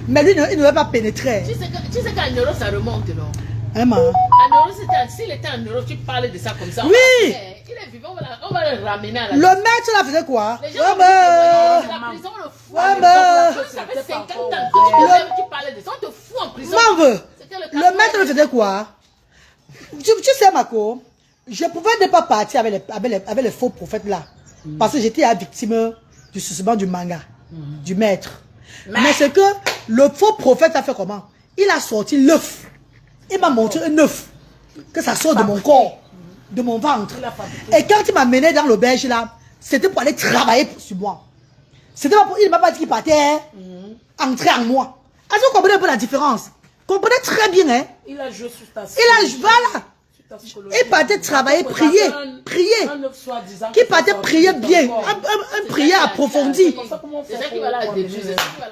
Mais lui, il ne veut pas pénétrer. Tu sais qu'à Neuro, ça remonte, non? Hein, maman? À Neuro, s'il était à Neuro, tu parlais de ça comme ça. Oui! Il est vivant, on va le ramener à la Le maître là faisait quoi? Les gens vont la prison, le fou. Ça fait 50 ans que tu parlais de ça. On te fout en prison. Le maître là faisait quoi? Tu sais, Mako, je pouvais ne pas partir avec les faux prophètes là. Parce que j'étais la victime du suspens du manga, du maître. Mais c'est que le faux prophète a fait comment? Il a sorti l'œuf. Il m'a montré un œuf. Que ça sort de mon corps, de mon ventre. Et quand il m'a mené dans l'auberge là, c'était pour aller travailler sur moi. C'était pas pour... Il ne m'a pas dit qu'il partait entrer en moi. Est-ce que vous comprenez un peu la différence? Comprenez très bien, hein? il a joué sur ta voilà. Il partait travailler, prier. Qui partait prier bien. Un prière approfondi. C'est ça qui va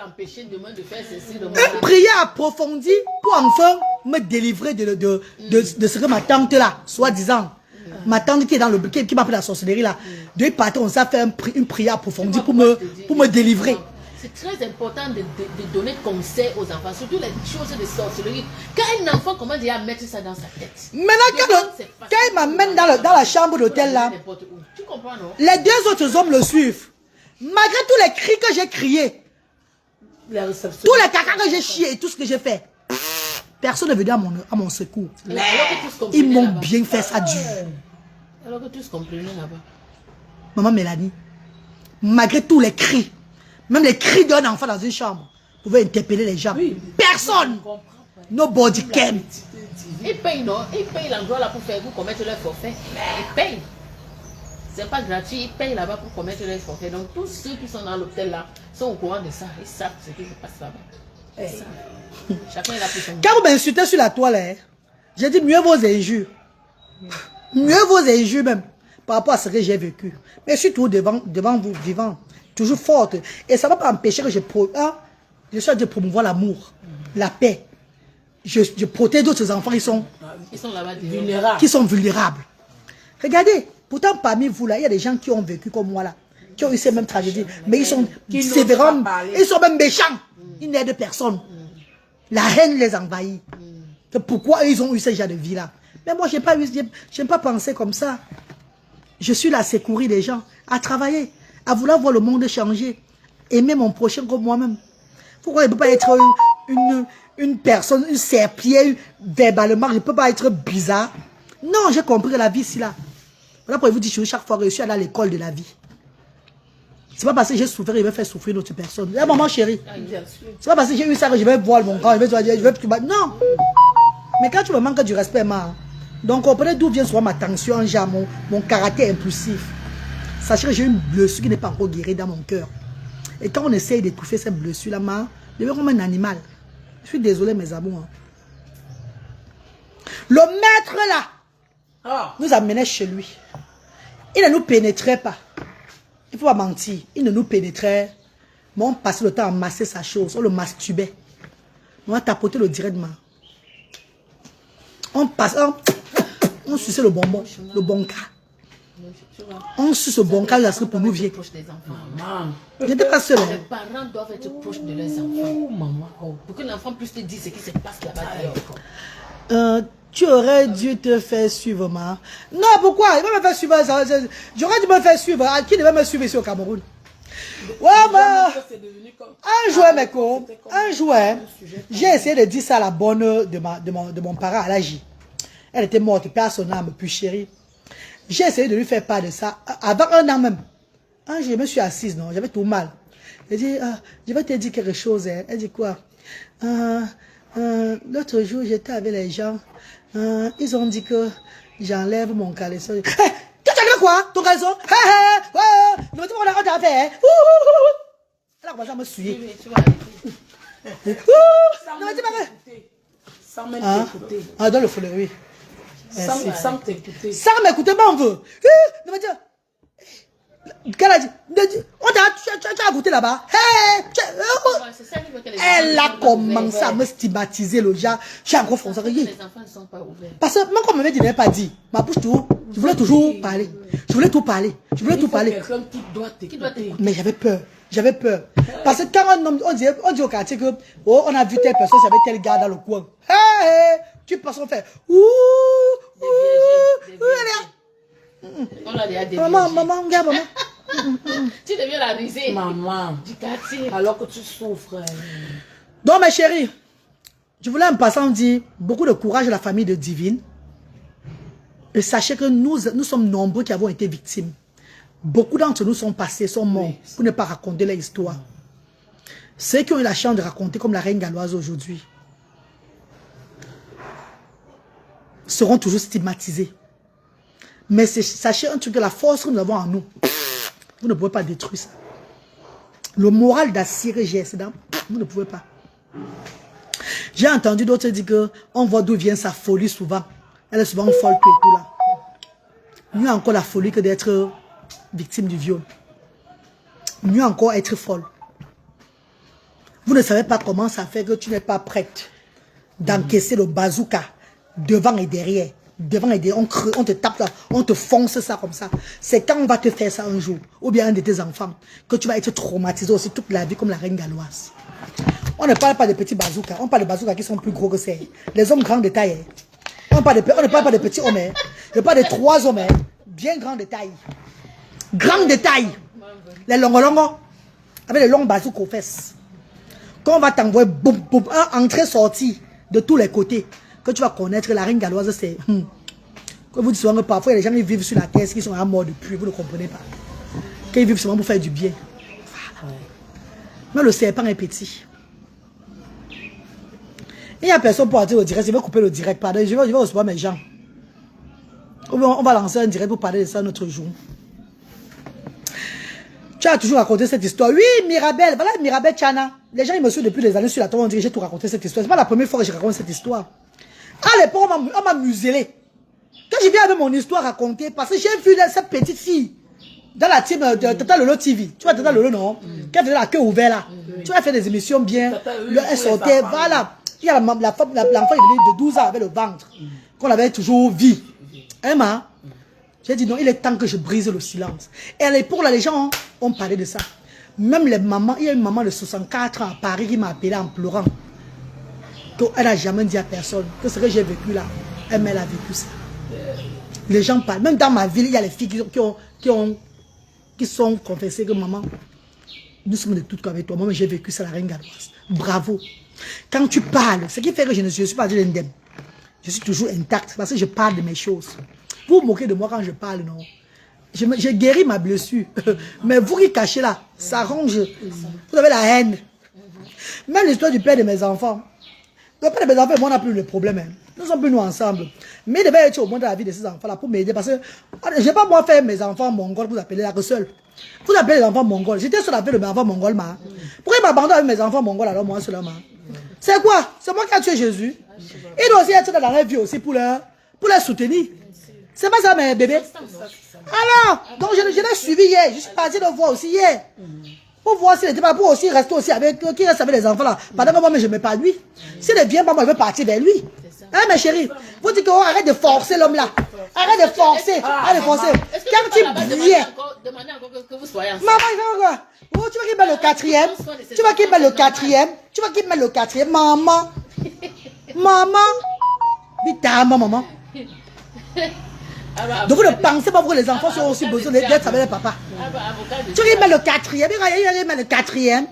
l'empêcher demain de faire ceci. Un prière approfondi pour enfin me délivrer de ce que ma tante là, soi-disant. Ma tante qui est dans le qui m'a pris la sorcellerie là. De partir, on s'est fait une prière approfondie pour me délivrer. C'est très important de donner conseil aux enfants, surtout les choses de sorcellerie. Quand un enfant commence déjà à mettre ça dans sa tête. Maintenant, quand il m'amène dans la chambre d'hôtel là, tu comprends, non? les deux autres hommes le suivent. Malgré tous les cris que j'ai criés, tous les caca que j'ai chié et tout ce que j'ai fait, personne n'est venu à mon secours. Ils m'ont bien fait ça dur. Alors que tous comprenaient là-bas. Maman Mélanie, malgré tous les cris, même les cris d'un enfant dans une chambre, vous pouvez interpeller les gens. Oui, personne. Nobody came. Ils payent, non? Ils payent l'endroit là pour faire vous commettre leur forfait. Ils payent. C'est pas gratuit. Ils payent là-bas pour commettre leur forfait. Donc tous ceux qui sont dans l'hôtel là sont au courant de ça. Ils savent ce que je passe là-bas. Chacun est là pour son... Quand vous m'insultez sur la toile, hein, j'ai dit mieux vos injures. Mieux vos injures même. Par rapport à ce que j'ai vécu. Mais je suis toujours devant vous, vivant. Toujours forte. Et ça ne va pas empêcher que Je suis en train de promouvoir l'amour, la paix. Je protège d'autres enfants qui sont là-bas vulnérables. qui sont vulnérables. Regardez, pourtant parmi vous là, il y a des gens qui ont vécu comme moi là, qui ont eu ces mêmes tragédies, mais ils sont sévèrement, ils sont même méchants. Ils n'aident personne. La haine les envahit. Pourquoi eux, ils ont eu ce genre de vie là? Mais moi, je n'ai pas pensé comme ça. Je suis là à secourir les gens, à travailler, à vouloir voir le monde changer, aimer mon prochain comme moi-même. Pourquoi il ne peut pas être une personne, une serpillère verbalement, il ne peut pas être bizarre? Non, j'ai compris la vie ici là. Voilà pourquoi je vous dis, je suis chaque fois que je suis allé à l'école de la vie. C'est pas parce que j'ai souffert, je vais faire souffrir une autre personne. Là, maman chérie. C'est pas parce que j'ai eu ça que je vais voir mon camp, je vais non. Mais quand tu me manques du respect, donc comprenez d'où vient souvent ma tension, genre mon caractère impulsif. Sachez que j'ai une blessure qui n'est pas encore guérie dans mon cœur. Et quand on essaye d'étouffer cette blessure là, je vais comme un animal. Je suis désolé mes amours. Le maître là nous amenait chez lui. Il ne nous pénétrait pas. Il ne faut pas mentir. Il ne nous pénétrait. Mais on passait le temps à masser sa chose. On le masturbait. On a tapoté le directement. On passe. On suçait le bonbon. Le bon cas. On suce le bon cas là, pour nous vieux. Je n'étais pas seul. Les parents doivent être proches de leurs enfants. Pour que l'enfant puisse te dire ce qui se passe là-bas. Tu aurais dû te faire suivre, ma. Non, pourquoi? Il va me faire suivre. J'aurais dû me faire suivre. Qui devait me suivre ici au Cameroun? Ouais, un jouet, mes cons. Un jouet. J'ai essayé de dire ça à la bonne de mon parent, à l'âge. Elle était morte, père son âme, plus chérie. J'ai essayé de lui faire part de ça. Avant un an même. Je me suis assise, non? J'avais tout mal. Elle dit, je vais te dire quelque chose. Hein. Elle dit quoi? L'autre jour, j'étais avec les gens. Ils ont dit que j'enlève mon caleçon. Hey, tu enlèves quoi? Ton caleçon? Ne me dis pas qu'on t'a fait. Elle a commencé à me suivre. Ne me dis pas. Sans même t'écouter. Dans le fouleur, oui. Sans t'écouter. Sans m'écouter, mais on veut. Ne me dis. Qu'elle a dit? Tu as goûté là-bas? Elle a commencé à me stigmatiser le genre. J'ai encore foncé. Les enfants ne sont pas ouverts. Parce que moi, comme je n'avais pas dit, ma bouche tout, je voulais toujours parler. Je voulais tout parler. Je voulais tout parler. Quelqu'un qui doit t'écouter. Mais j'avais peur. J'avais peur. Parce que quand on dit au quartier que on a vu telle personne, ça avait tel gars dans le coin. Tu passes, on fait. On a déjà Maman, regarde, maman. Tu deviens la risée. Maman. Du quartier. Alors que tu souffres. Donc, mes chéris, je voulais en passant dire beaucoup de courage à la famille de Divine. Et sachez que nous sommes nombreux qui avons été victimes. Beaucoup d'entre nous sont passés, sont morts pour ne pas raconter leur histoire. Ceux qui ont eu la chance de raconter comme la reine galloise aujourd'hui seront toujours stigmatisés. Mais sachez un truc, que la force que nous avons en nous, vous ne pouvez pas détruire ça. Le moral d'Assir et GS, vous ne pouvez pas. J'ai entendu d'autres dire qu'on voit d'où vient sa folie souvent. Elle est souvent folle que tout là. Mieux encore la folie que d'être victime du viol. Mieux encore être folle. Vous ne savez pas comment ça fait que tu n'es pas prête d'encaisser le bazooka devant et derrière. Devant et derrière, on te tape là, on te fonce ça comme ça. C'est quand on va te faire ça un jour, ou bien un de tes enfants, que tu vas être traumatisé aussi toute la vie comme la reine galloise. On ne parle pas de petits bazookas, on parle de bazookas qui sont plus gros que ça. Les hommes grands de taille. On ne parle pas de petits hommes. Je parle de 3 hommes, bien grands de taille. Grands de taille. Les longs, avec les longs bazookas aux fesses. Quand on va t'envoyer boum, boum, entrée-sortie de tous les côtés, que tu vas connaître la reine galloise, c'est... Que vous dites souvent que parfois, les gens qui vivent sur la terre, qui sont à mort depuis, vous ne comprenez pas. Qu'ils vivent seulement pour faire du bien. Voilà. Mais le serpent est petit. Il n'y a personne pour partir au direct. Je vais couper le direct. Pardon, je vais recevoir mes gens. On va lancer un direct pour parler de ça un autre jour. Tu as toujours raconté cette histoire. Oui, Mirabel. Voilà Mirabel Chana. Les gens, ils me suivent depuis des années sur la toile. On dit que j'ai tout raconté cette histoire. Ce n'est pas la première fois que je raconte cette histoire. À l'époque, on m'a muselé. Quand je viens avec mon histoire racontée, parce que j'ai vu cette petite fille dans la team de Tata Lolo TV. Tu vois Tata Lolo, non? Qui faisait la queue ouverte là. Tu vois, elle fait des émissions bien. Elle sortait, voilà. Il y a l'enfant, il est venu de 12 ans avec le ventre. Qu'on avait toujours vu. Emma, j'ai dit non, il est temps que je brise le silence. Et à l'époque, là, les gens ont parlé de ça. Même les mamans, il y a une maman de 64 ans à Paris qui m'a appelé en pleurant. Elle n'a jamais dit à personne que ce que j'ai vécu là, elle a vécu ça. Les gens parlent. Même dans ma ville, il y a les filles qui sont confessées que maman, nous sommes de toutes avec toi. Moi, j'ai vécu ça, la reine galloise. Bravo. Quand tu parles, ce qui fait que je ne suis pas indemne. Je suis toujours intacte parce que je parle de mes choses. Vous vous moquez de moi quand je parle, non? J'ai guéri ma blessure. Mais vous qui cachez là, ça ronge. Vous avez la haine. Même l'histoire du père de mes enfants. Le père de mes enfants et moi, on n'a plus de problème. Hein. Nous sommes plus nous ensemble. Mais il devait être au moins dans la vie de ces enfants-là pour m'aider. Parce que je ne vais pas moi faire mes enfants mongols pour vous appeler là que seul. Vous appelez les enfants mongols. J'étais seul avec mes enfants mongols. Pourquoi il m'abandonne avec mes enfants mongols alors moi seul? C'est quoi? C'est moi qui ai tué Jésus. Il doit aussi être dans la vie aussi pour les soutenir. C'est pas ça mes bébés. Alors, donc je l'ai suivi hier. Je suis parti le voir aussi hier. Pour voir s'il n'était pas pour aussi rester aussi avec qui reste avec les enfants là. Pendant que moi, je ne mets pas lui. S'il ne vient pas, moi, je vais partir vers lui. Hein, mes chéris? Vous dites qu'on arrête de forcer l'homme là. Arrête de forcer. Arrête de forcer. Quand il vient. Demandez encore que vous soyez ensemble. Maman, il fait quoi? Oh, tu vas qu'il met le quatrième. Tu vas qu'il met le quatrième. Tu vas qu'il met le quatrième. Maman. Maman. Vite, maman. Donc vous ne pensez pas que les enfants sont aussi besoin d'être avec le papa. Tu vas qu'il met le quatrième. Il met le quatrième.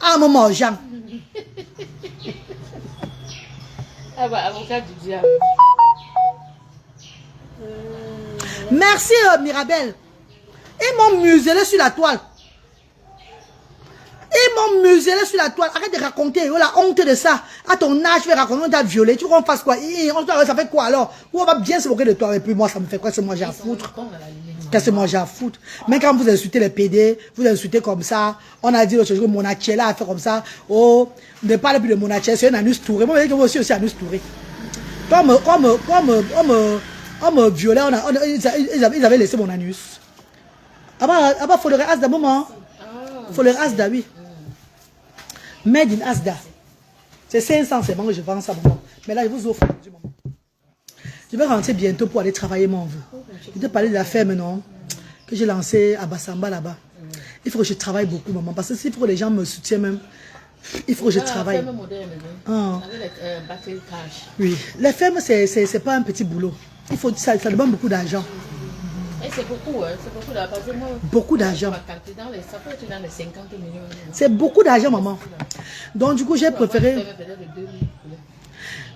Ah, maman, Jean. Avocat du diable. Merci, Mirabel. Ils m'ont muselé sur la toile. Ils m'ont muselé sur la toile. Arrête de raconter. Oh, la honte de ça. À ton âge, tu vas raconter, on t'a violé. Tu veux qu'on fasse quoi? Ça fait quoi alors? Ou on va bien se moquer de toi. Et puis moi, ça me fait quoi? C'est moi, j'ai à foutre. Qu'est-ce que moi, j'ai à foutre? Mais quand vous insultez les PD, vous insultez comme ça. On a dit l'autre jour que Monachella a fait comme ça. Oh, ne parle plus de Monachella. C'est un anus touré. Moi, je dis que moi aussi, anus touré. On me violait. Ils avaient laissé mon anus. Ah bah, faut le Asda, moment. Faut le Asda, oui. Made in Asda. C'est 500 seulement que je vends ça, maman. Mais là, je vous offre du moment. Je vais rentrer bientôt pour aller travailler mon vœu. Je te parlais de la ferme, non? Que j'ai lancée à Bassamba, là-bas. Il faut que je travaille beaucoup, maman. Parce que s'il faut que les gens me soutiennent même, il faut que je travaille. La ferme moderne, avec batterie cash. Oui. La ferme, c'est pas un petit boulot. Il faut, ça demande beaucoup d'argent. Et c'est beaucoup, hein? C'est beaucoup d'argent. Beaucoup d'argent. Ça peut être dans les 50 millions. C'est beaucoup d'argent, maman. Donc, du coup, j'ai préféré...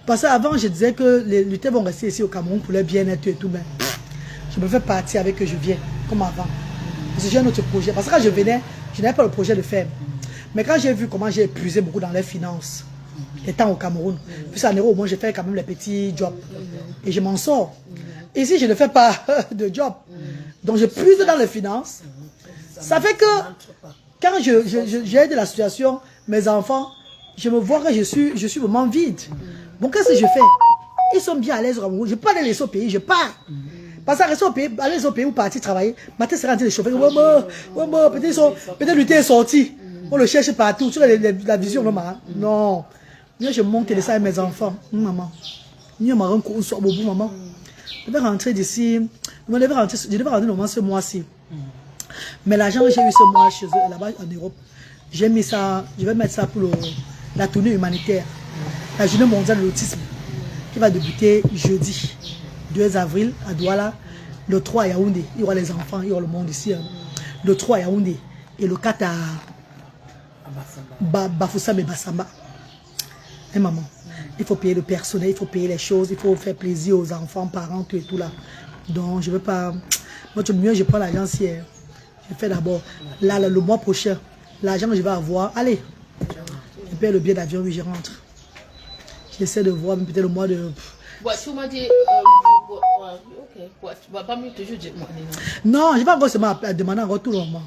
Parce qu'avant, je disais que les lutteurs vont rester ici au Cameroun pour leur bien-être et tout. Mais je me fais partir avec que je viens, comme avant. Parce que j'ai un autre projet. Parce que quand je venais, je n'avais pas le projet de ferme. Mais quand j'ai vu comment j'ai épuisé beaucoup dans les finances, étant au Cameroun, puis en euros, au moins, je fais quand même les petits jobs. Et je m'en sors. Ici, je ne fais pas de job. Donc, je puise dans les finances. Ça fait que, quand j'ai de la situation, mes enfants, je me vois que je suis vraiment vide. Bon, qu'est-ce que je fais? Ils sont bien à l'aise au Cameroun. Je ne peux pas les laisser au pays, je pars. Parce que aller au pays ou partir travailler, matin, c'est rentré les chauffeurs. Peut-être l'unité est sorti. On le cherche partout. Tu vois la vision, non, maman? Non. Moi, je monte les ça avec mes enfants. Maman. Je maman. Je vais rentrer d'ici. Je devais rentrer normalement ce mois-ci. Mais l'argent que j'ai eu ce mois chez eux, là-bas en Europe, j'ai mis ça, je vais mettre ça pour la tournée humanitaire. La journée mondiale de l'autisme qui va débuter jeudi 2 avril à Douala, le 3 à Yaoundé. Il y aura les enfants, il y aura le monde ici. Hein. Le 3 à Yaoundé et le 4 à Bafoussam et Bassamba. Et maman, il faut payer le personnel, il faut payer les choses, il faut faire plaisir aux enfants, parents, tout et tout là. Donc je ne veux pas... Moi, tout mieux, je prends l'argent si je fais d'abord. Là, le mois prochain, l'argent que je vais avoir, allez, je paye le billet d'avion, oui, je rentre. J'essaie de voir, peut-être le mois de... Tu m'as dit... ok, tu vas pas me toujours dire... Non, je vais encore seulement demander encore tout le moment.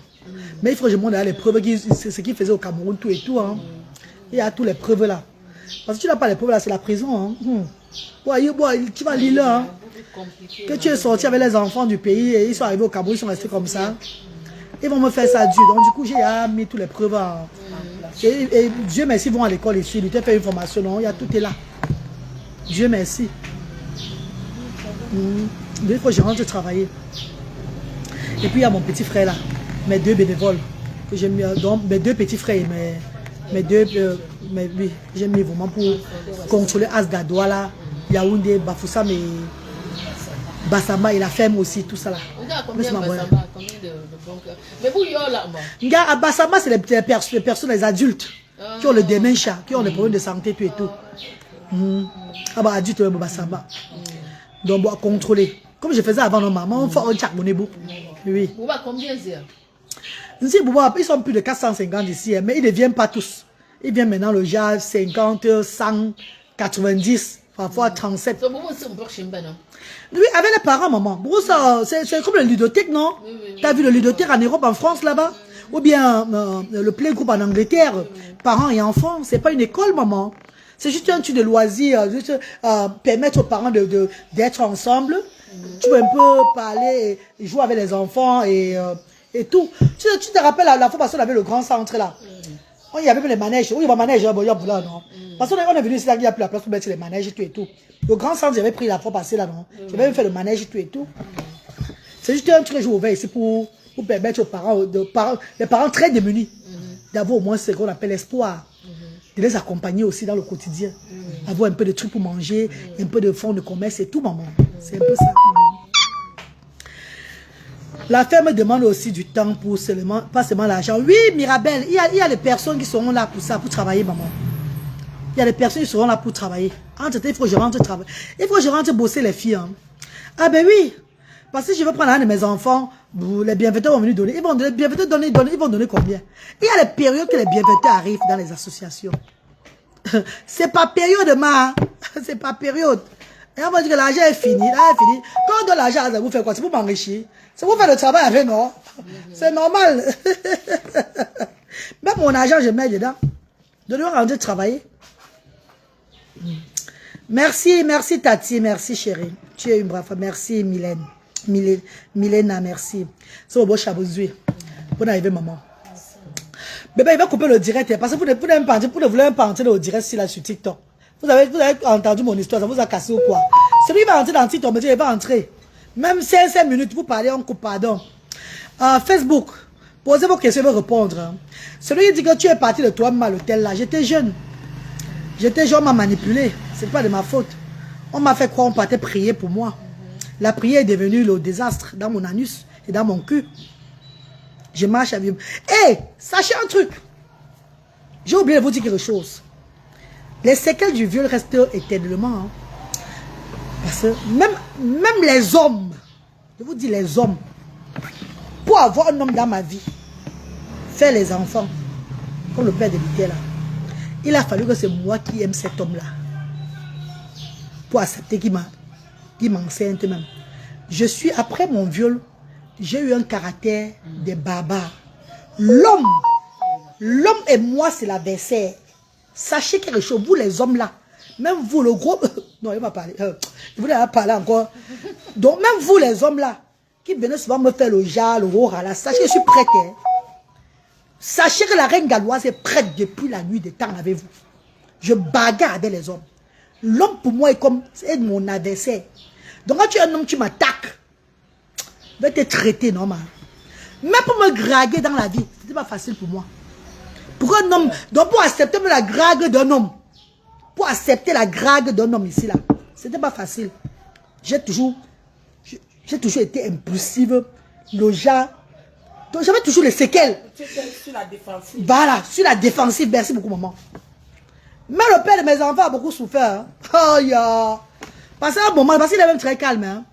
Mais il faut que je montre les preuves, ce qu'il faisait au Cameroun, tout et tout. Hein. Il y a toutes les preuves là. Parce que tu n'as pas les preuves là, c'est la prison. Hein. Tu vas lire là. Hein. plus compliqué. Que tu es sorti avec les enfants du pays et ils sont arrivés au Cameroun, ils sont restés comme ça. Ils vont me faire ça dur. Donc, du coup, j'ai mis toutes les preuves en... Et Dieu merci, ils vont à l'école ici. Ils t'ont fait une formation, non? Il y a tout est là. Dieu merci. Il faut que je rentre travailler. Et puis, il y a mon petit frère là. Mes deux bénévoles. Que j'aime bien. Donc, mes deux petits frères. Mes deux... oui, j'aime mis vraiment pour contrôler Asgadoua là. Yaoundé, Bafoussam et... Bassamba et la ferme aussi, tout ça là. Combien de bunkers? Mais vous, là, à Bassamba, c'est les personnes, les adultes qui ont le dementia, qui ont des problèmes de santé, tout et tout. Ah bah, adulte, Bassamba. Donc, bon, contrôler. Comme je faisais avant, nos mamans, on fait un tchak monebo. Oui. Vous avez combien d'heures? Ils sont plus de 450 ici, mais ils ne viennent pas tous. Ils viennent maintenant le genre 50, 100, 90, parfois 37. Oui, avec les parents, maman. C'est comme le ludothèque, non? Tu as vu le ludothèque en Europe, en France, là-bas? Ou bien le playgroup en Angleterre, parents et enfants. C'est pas une école, maman. C'est juste un truc de loisir, juste permettre aux parents d'être ensemble. Tu peux un peu parler, et jouer avec les enfants et tout. Tu te rappelles la fois parce qu'on avait le grand centre là. Il y avait les manèges. Oui, il y a manège, il y a non. Parce qu'on est venu ici, il n'y a plus la place pour mettre les manèges et tout et tout. Le grand centre, j'avais pris la fois passée là, non. J'avais même fait le manège et tout et tout. C'est juste un truc que je ouvert ici pour permettre aux parents, les parents très démunis, d'avoir au moins ce qu'on appelle l'espoir. De les accompagner aussi dans le quotidien. Avoir un peu de trucs pour manger, un peu de fonds de commerce et tout, maman. C'est un peu ça. La ferme demande aussi du temps pour seulement, pas seulement l'argent. Oui, Mirabelle, il y a des personnes qui seront là pour ça, pour travailler, maman. Il y a des personnes qui seront là pour travailler. Entre-temps, il faut que je rentre travailler. Il faut que je rentre bosser les filles. Hein. Ah ben oui. Parce que je veux prendre un de mes enfants, les bienfaiteurs vont venir donner. Ils vont donner, les bienfaiteurs ils vont donner combien? Il y a les périodes que les bienfaiteurs arrivent dans les associations. C'est pas période, ma. C'est pas période. Et on va dire que l'argent est fini. Là, est fini. Quand on donne l'argent, vous faites quoi? C'est pour m'enrichir. C'est pour faire le travail avec, non? C'est normal. Même mon argent, je mets dedans. Je dois rentrer travailler. Merci, merci Tati, merci chérie. Tu es une brave femme. Merci Mylène. Milena, merci. C'est au beau chabouzoui. Pour arriver, maman. Bébé, il va couper le direct. Parce que vous ne voulez pas entrer au direct si là sur TikTok. Vous avez entendu mon histoire, ça vous a cassé ou quoi? Celui qui va entrer dans TikTok, me dit, il va entrer. Même 5 minutes, vous parlez, on coupe, pardon. Facebook, posez vos questions, il va répondre. Hein. Celui qui dit que tu es parti de toi-même à l'hôtel là, j'étais jeune. On m'a manipulé. C'est pas de ma faute. On m'a fait croire, on partait prier pour moi. La prière est devenue le désastre dans mon anus et dans mon cul. Je marche avec... Hé, sachez un truc. J'ai oublié de vous dire quelque chose. Les séquelles du viol restent éternellement. Hein. Parce que même les hommes, je vous dis les hommes, pour avoir un homme dans ma vie, faire les enfants, comme le père de Lité là, il a fallu que c'est moi qui aime cet homme-là. Pour accepter qu'il m'enceinte même. Je suis, après mon viol, j'ai eu un caractère de barbare. L'homme et moi, c'est l'adversaire. Sachez quelque chose, vous les hommes là, même vous le gros... Non, il va parler. Il voulait parler encore. Donc même vous les hommes là, qui venaient souvent me faire le jar, le rora là, sachez que je suis prête. Hein. Sachez que la reine galloise est prête depuis la nuit des temps avec vous. Je bagarre avec les hommes. L'homme pour moi est comme mon adversaire. Donc quand tu es un homme, tu m'attaques. Je vais te traiter normal. Même pour me draguer dans la vie, c'était pas facile pour moi. Pour un homme, donc pour accepter la drague d'un homme, pour accepter la drague d'un homme ici là, c'était pas facile. J'ai toujours été impulsive, le genre. Donc j'avais toujours les séquelles. Tu étais sur la défensive. Voilà, sur la défensive. Merci beaucoup, maman. Mais le père de mes enfants a beaucoup souffert. Hein. Oh, yeah. Parce qu'à un moment, parce qu'il est même très calme. Hein.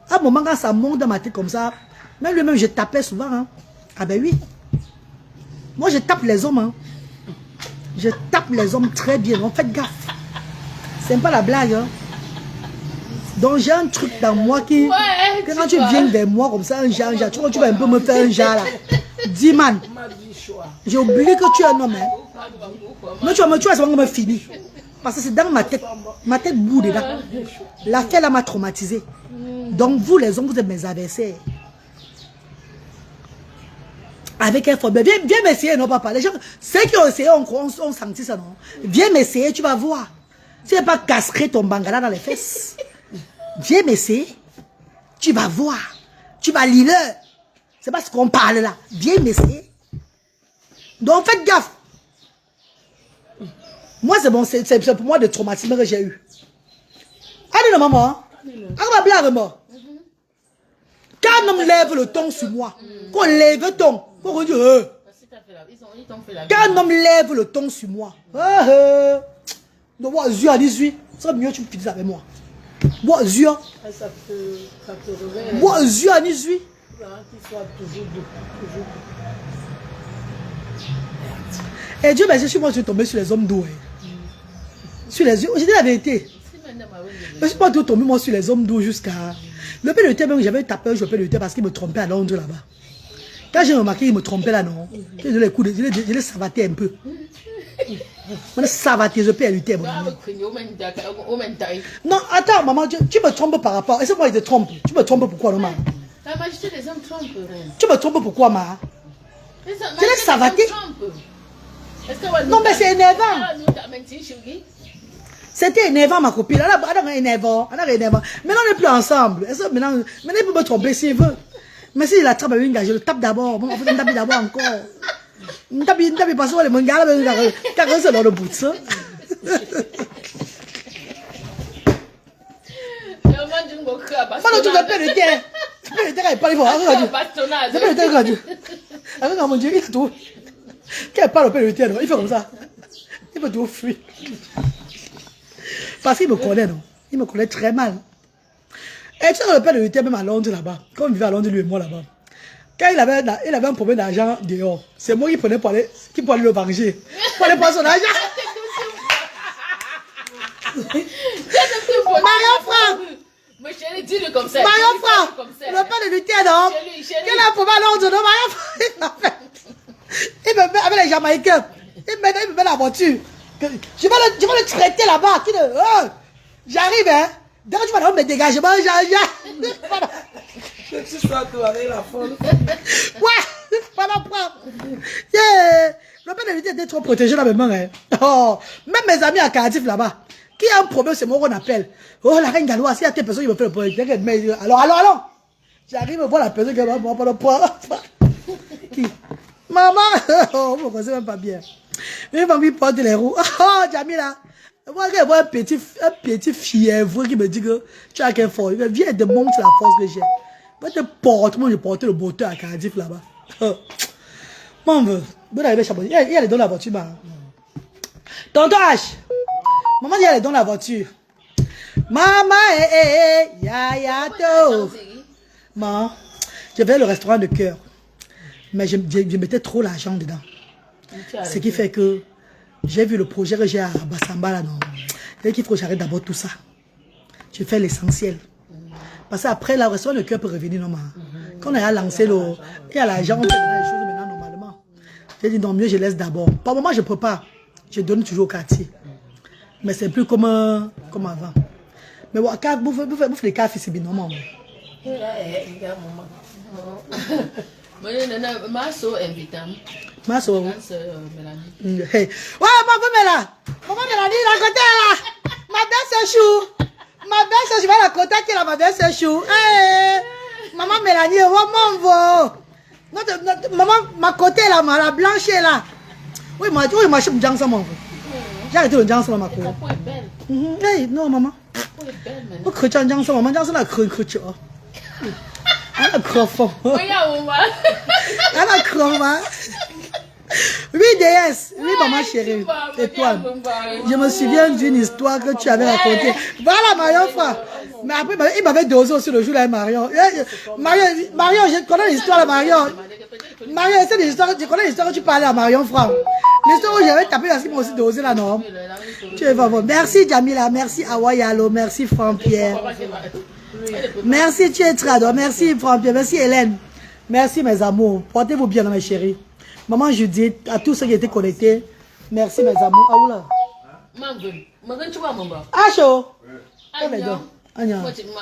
À un moment, quand ça monte dans ma tête comme ça, même lui-même, je tapais souvent. Hein. Ah ben oui. Moi, je tape les hommes. Hein. Je tape les hommes très bien. Donc, faites gaffe. C'est pas la blague. Hein. Donc, j'ai un truc dans moi qui... Ouais, que quand tu viens vers moi comme ça, un genre, tu vois, tu vas un peu me faire un genre là. Dis, man. J'ai oublié que tu es un homme. Hein. Mais tu vois, c'est vraiment me finir. Parce que c'est dans ma tête bout dedans. L'affaire là m'a traumatisé. Donc vous les hommes, vous êtes mes adversaires. Avec un fort. Viens m'essayer, non papa. Les gens, ceux qui ont essayé ont senti ça, non? Viens m'essayer, tu vas voir. Tu ne vas pas casser ton bangala dans les fesses. Viens m'essayer. Tu vas voir. Tu vas lire. C'est pas ce qu'on parle là. Viens m'essayer. Donc faites gaffe. Moi, c'est bon, c'est pour moi le traumatisme que j'ai eu. Allez, non, maman. Allez, maman. Quand un homme lève le ton sur moi, qu'on lève le ton, qu'on dit, quand un homme lève le ton sur moi, de voir Dieu à 18, ça mieux tu me finis avec moi. Moi, Dieu. Ça te réveille. Moi, Dieu à 18. Et Dieu, mais je suis moi, je suis tombé sur les hommes doués. Sur les yeux, j'ai dit la vérité. Je suis pas tout tombé moi sur les hommes doux jusqu'à. Le père de thé, même j'avais tapé un chopé de thé parce qu'il me trompait à Londres là-bas. Quand j'ai remarqué qu'il me trompait là, non, je l'ai savaté un peu. Je l'ai savaté, je peux lutter. Non, attends, maman, tu me trompes par rapport. Est-ce que moi, il te trompe? Tu me trompes pourquoi, non, maman? La majorité des hommes trompent. Tu me trompes pourquoi, maman? Je l'ai savaté. Non, mais c'est énervant. C'était énervant, ma copine. Elle est énervant. Maintenant, on n'est plus ensemble. Maintenant, il peut me tromper s'il veut. Mais s'il attrape avec une gage, je le tape d'abord. On va taper d'abord encore. On tape parce que mon gars, car c'est dans le bout de ça. Pendant tout le peu de terre. Le peu de terre, il parle fort. Le peu de terre, regarde. Avec mon Dieu, il a tout. Quand il parle au peu de terre, il fait comme ça. Il peut tout fuir. Parce qu'il me connaît, non? Il me connaît très mal. Et tu sais, le père de l'UT, même à Londres là-bas, quand on vivait à Londres, lui et moi là-bas, quand il avait un problème d'argent dehors, c'est moi qui prenais pour aller le venger. Pour aller prendre son argent. Marion Franck! Marion Franck! Le père de l'UT, non? Quel a un problème à Londres, non? Marion Franck! Il me met avec les Jamaïcains. Il me met la voiture. Je vais le traiter là-bas. J'arrive, hein. Dès que tu vas me dégager, Tu sois toi avec la folle. Ouais, pas la prendre. Le père de l'unité était trop protégé là maintenant. Hein. Oh, même mes amis à Cardiff là-bas, qui a un problème, c'est moi qu'on appelle. Oh, la reine Galois, s'il y a des personnes qui me font le problème. Alors. J'arrive à voir la personne qui va me prendre le poids. Qui? Maman, oh, vous ne connaissez même pas bien. Une famille porte les roues. Oh, Jamila. Moi, je vois un petit fièvre qui me dit que tu as qu'un fort. Viens te montrer la force que j'ai. Moi, je portais le moteur à Cardiff là-bas. Mon veut. Bon, il y a les dons dans la voiture. Tonton H. Maman, il y a les dons dans la voiture. Maman, ya, to. Maman, je vais au restaurant de cœur. Mais je mettais trop l'argent dedans. Ce qui fait que j'ai vu le projet que j'ai à Bassamba là, non. Et qu'il faut que j'arrête d'abord tout ça. Je fais l'essentiel. Parce qu'après, le restaurant de cœur peut revenir normalement. Quand on a lancé le... Il y a l'argent, on fait les choses maintenant normalement. J'ai dit non, mieux je laisse d'abord. Par moment, je ne peux pas. Je donne toujours au quartier. Mais c'est plus comme avant. Mais bon, vous faites les cafés, c'est bien normal. Maso invitam. Maso. Mélanie. Ouais, maman Mélanie, la côté là. Ma belle c'est chou. Ma belle c'est je vais la côté qui là, ma belle c'est chou. Maman Mélanie, maman, ma côté là, la blanche là. Oui, moi je suis bien ça, mon. J'ai arrêté le Johnson, ma cour. Ta peau est belle. Hey, non, maman. Ta peau est belle maintenant. Pourquoi tu as Johnson, maman? Johnson a cru. Elle a cru fort. Regarde, maman. Elle a cru, maman. Oui, déesse. Oui, maman chérie. Et toi? Je me souviens d'une histoire que tu avais racontée. Voilà, Marion, frère. Mais après, il m'avait dosé aussi le jour là, Marion. Marion, je connais l'histoire de Marion. Marion, c'est l'histoire, je connais l'histoire que tu parlais à Marion, frère. L'histoire où j'avais tapé parce qu'il m'a aussi dosé là, non? Tu es pas bon. Merci, Jamila. Merci, Awayalo. Merci, Franck-Pierre. Merci, tu es très adoré. Merci, Franck-Pierre. Merci, Hélène. Merci, mes amours. Portez-vous bien, mes chéris. Maman Judith, à tous ceux qui étaient connectés. Merci, mes amours. Ah, oula. tu vois, mon bas. Ah, chaud. Ma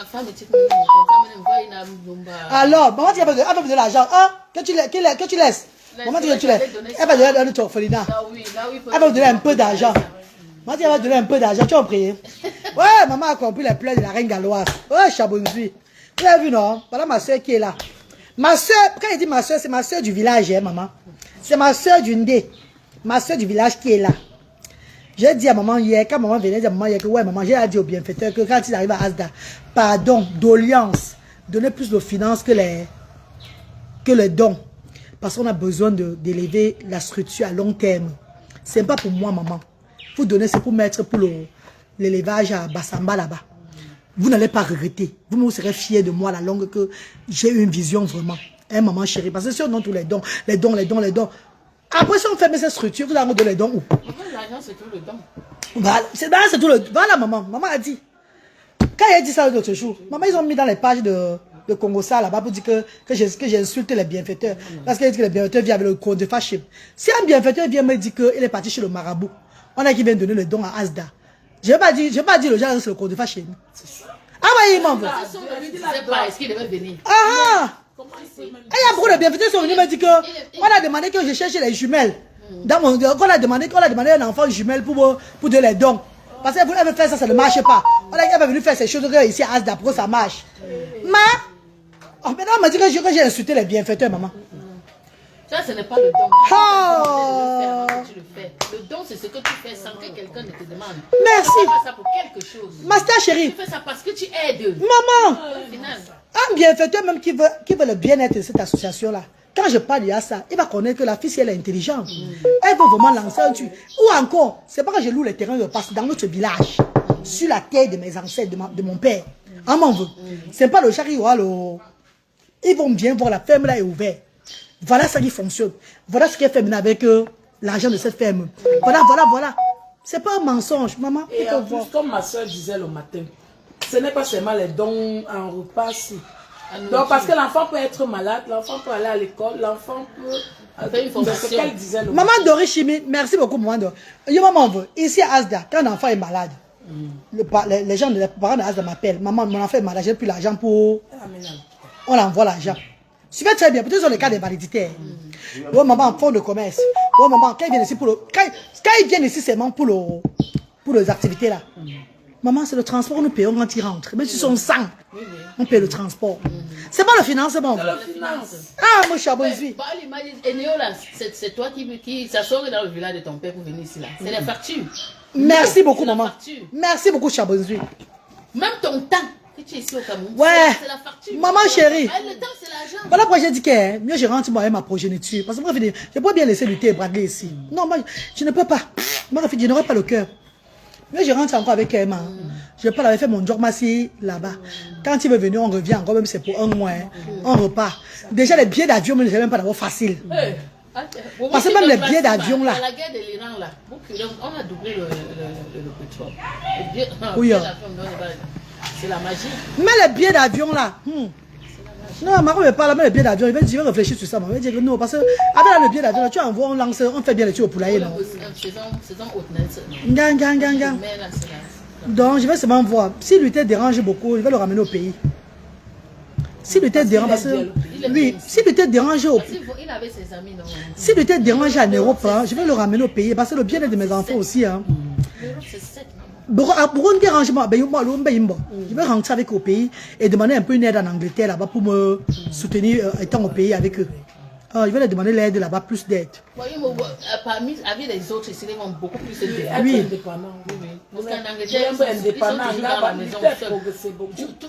femme est comme ça. Alors, maman, tu vas me donner l'argent. Hein? Que tu laisses. Maman, tu laisses. Elle va donner un orphelinat. Elle va me donner un peu d'argent. Maman, tu vas donner un peu d'argent. Tu vas prier. Ouais, maman a compris les pleurs de la reine galloise. Ouais, Chabonzui. Vous avez vu, non? Voilà ma soeur qui est là. Ma soeur, quand il dit ma soeur, c'est ma soeur du village, hein, maman. C'est ma soeur du Ndé. Ma soeur du village qui est là. J'ai dit à maman hier, quand maman venait dire à maman hier que ouais, maman, j'ai dit au bienfaiteur que quand ils arrivent à Asda, pardon, d'alliance, donner plus de finances que les dons. Parce qu'on a besoin d'élever la structure à long terme. C'est pas pour moi, maman. Vous donnez, c'est pour mettre pour l'élevage à Bassamba là-bas. Vous n'allez pas regretter. Vous serez fiers de moi à la longue que j'ai une vision vraiment. Hein, maman chérie. Parce que si on donne tous les dons. Après, si on fait cette structure, vous allez donner les dons où? L'argent, c'est tout le don. Voilà, c'est tout le... Voilà, maman. Maman a dit. Quand elle a dit ça l'autre jour, maman, ils ont mis dans les pages de Congo ça là-bas pour dire que j'ai insulté les bienfaiteurs. Parce qu'elle dit que les bienfaiteurs viennent avec le compte de Fachim. Si un bienfaiteur vient me dire qu'il est parti chez le marabout, on a qui vient donner le don à Asda. Je n'ai pas dit le genre c'est le compte de Fachim. Ah oui, il m'en veut. C'est pas, est-ce qu'il devait venir? Ah! Il y a beaucoup de bienfaiteurs qui sont venus me dire que on a demandé que je cherche les jumelles. On a demandé un enfant jumelle pour donner les dons. Parce qu'elle veut faire ça, ça ne marche pas. Elle est venue faire ces choses ici à Asda pour que ça marche. Mais maintenant on m'a dit que j'ai insulté les bienfaiteurs, maman. Ça, ce n'est pas le don. Tu le fais. Le don, c'est ce que tu fais sans que quelqu'un ne te demande. Merci. Tu fais ça pour quelque chose. Master chérie. Tu fais ça parce que tu aides. Maman. Au final. Un bienfaiteur même qui veut le bien-être de cette association-là. Quand je parle de ça, il va connaître que la fille, si elle est intelligente, elle veut vraiment lancer un truc. Ou encore, c'est pas que je loue les terrains, parce que dans notre village, sur la terre de mes ancêtres, de mon père, on m'en veut. C'est pas le chat qui aura le... Ils vont bien voir la ferme là est ouverte. Voilà ça qui fonctionne. Voilà ce qu'elle fait maintenant avec l'argent de cette ferme. Voilà. C'est pas un mensonge, maman. Et en plus, comme ma soeur disait le matin, ce n'est pas seulement les dons en repas. Donc, parce que l'enfant peut être malade, l'enfant peut aller à l'école, l'enfant peut... Faire une formation. C'est ce qu'elle disait le Maman Doris Chimi, merci beaucoup, maman Doris. Maman veut, ici à Asda, quand un enfant est malade, les parents de Asda m'appellent. Maman, mon enfant est malade, j'ai plus l'argent pour... On l'envoie l'argent. Super très bien, peut-être sur le cas des validités. Ouais, maman, en fonds de commerce. Ouais, maman, quand ils viennent ici quand ils viennent ici seulement pour les activités là. Maman, c'est le transport, nous payons quand ils rentrent. Mais si sont 100, on paye le transport. C'est pas le financement. C'est le finance. Ah, moi, Chabonzui. C'est toi qui s'assoit dans le village de ton père pour venir ici là. C'est les factures. Merci beaucoup, maman. Facture. Merci beaucoup, Chabonzui. Même ton temps que tu es ici au Cameroun. Ouais. C'est la facture. Maman chérie. Le temps, c'est l'argent. Voilà pourquoi j'ai dit que mieux je rentre moi avec ma progéniture. Parce que moi, je ne peux pas bien laisser lutter et braguer ici. Non, moi, je ne peux pas. Moi, je n'aurai pas le cœur. Mais je rentre encore avec Emma. Je parle avec mon job massi là-bas. Quand il veut venir, on revient encore, même si c'est pour un mois. On repart. Déjà, les billets d'avion, je ne sais même pas d'abord facile. Parce que même les billets d'avion là. À la guerre de l'Iran là, on a doublé le pétrole. Oui. C'est la magie. Mais les billets d'avion là. Non, Marco me parle, mais les billets d'avion, il va réfléchir sur ça. Il va dire que non, parce que avec le billet d'avion, tu envoies, on lance, on fait bien les trucs au poulailler. Non? Gang. Donc, je vais seulement voir. Si lui te dérange beaucoup, je vais le ramener au pays. Si lui te dérange, parce que lui, si lui te dérange au pays. Il avait ses amis, non? Si lui te dérange en Europe, je vais le ramener au pays. Parce que le bien-être de mes enfants aussi. Hein. L'Europe, c'est 7. Pour un dérangement, je vais rentrer avec au pays et demander un peu une aide en Angleterre là-bas pour me soutenir étant au pays avec eux. Je vais leur demander l'aide là-bas, plus d'aide. Parmi les autres, ici, ils vont beaucoup plus aider. Oui. Indépendant. Parce qu'en Angleterre, ils sont toujours dans la maison seuls.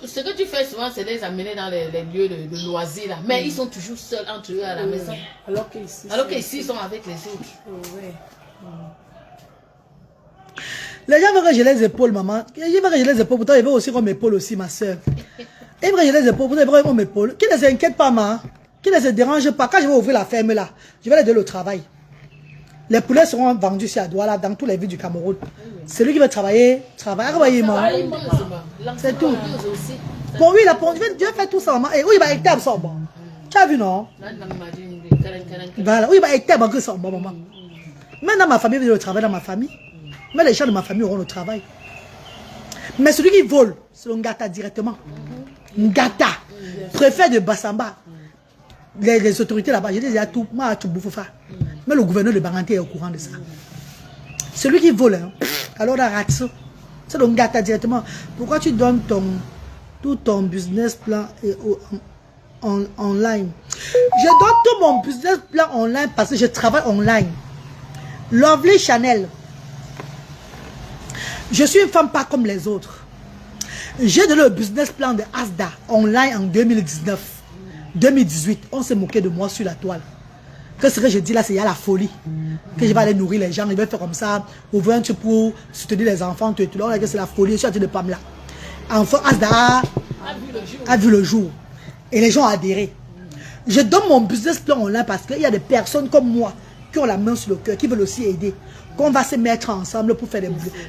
Ce que tu fais souvent, c'est les amener dans les lieux de loisirs là. Mais ils sont toujours seuls entre eux à la maison. Alors qu'ici, ils sont avec les autres. Les gens veulent que je les épaule, maman. Ils veulent que je les épaule, pourtant ils veulent aussi qu'on m'épaule aussi, ma soeur. Ils veulent que je les épaule, pourtant ils veulent qu'on m'épaule. Qui ne s'inquiète pas, maman. Qui ne se dérange pas. Quand je vais ouvrir la ferme là, je vais les donner au travail. Les poulets seront vendus ici à Douala, dans toutes les villes du Cameroun. Celui qui veut travailler, travaille. C'est tout. Pour lui, je vais faire tout ça, maman. Et oui, il va être ça, bon. Tu as vu, non? Voilà, oui, il va être ça, bon, maman. Maintenant, ma famille veut le travail dans ma famille. Mais les gens de ma famille auront le travail. Mais celui qui vole, c'est le Ngata directement. Ngata. Préfet de Bassamba. Les autorités là-bas, je disais à tout, moi à tout bouffa. Mais le gouverneur de Banganté est au courant de ça. Celui qui vole, hein, alors la ratio, c'est le Ngata directement. Pourquoi tu donnes tout ton business plan online? Je donne tout mon business plan online parce que je travaille online. Lovely Chanel. Je suis une femme pas comme les autres. J'ai donné le business plan de Asda online en 2019. 2018, on s'est moqué de moi sur la toile. Que ce que je dis là, c'est il y a la folie. Que je vais aller nourrir les gens, je vais faire comme ça, ouvrir un truc pour soutenir les enfants, tout. C'est la folie, je suis en train de Pamela. Enfin, Asda a vu le jour. Et les gens ont adhéré. Je donne mon business plan online parce qu'il y a des personnes comme moi qui ont la main sur le cœur, qui veulent aussi aider. Qu'on va se mettre ensemble pour faire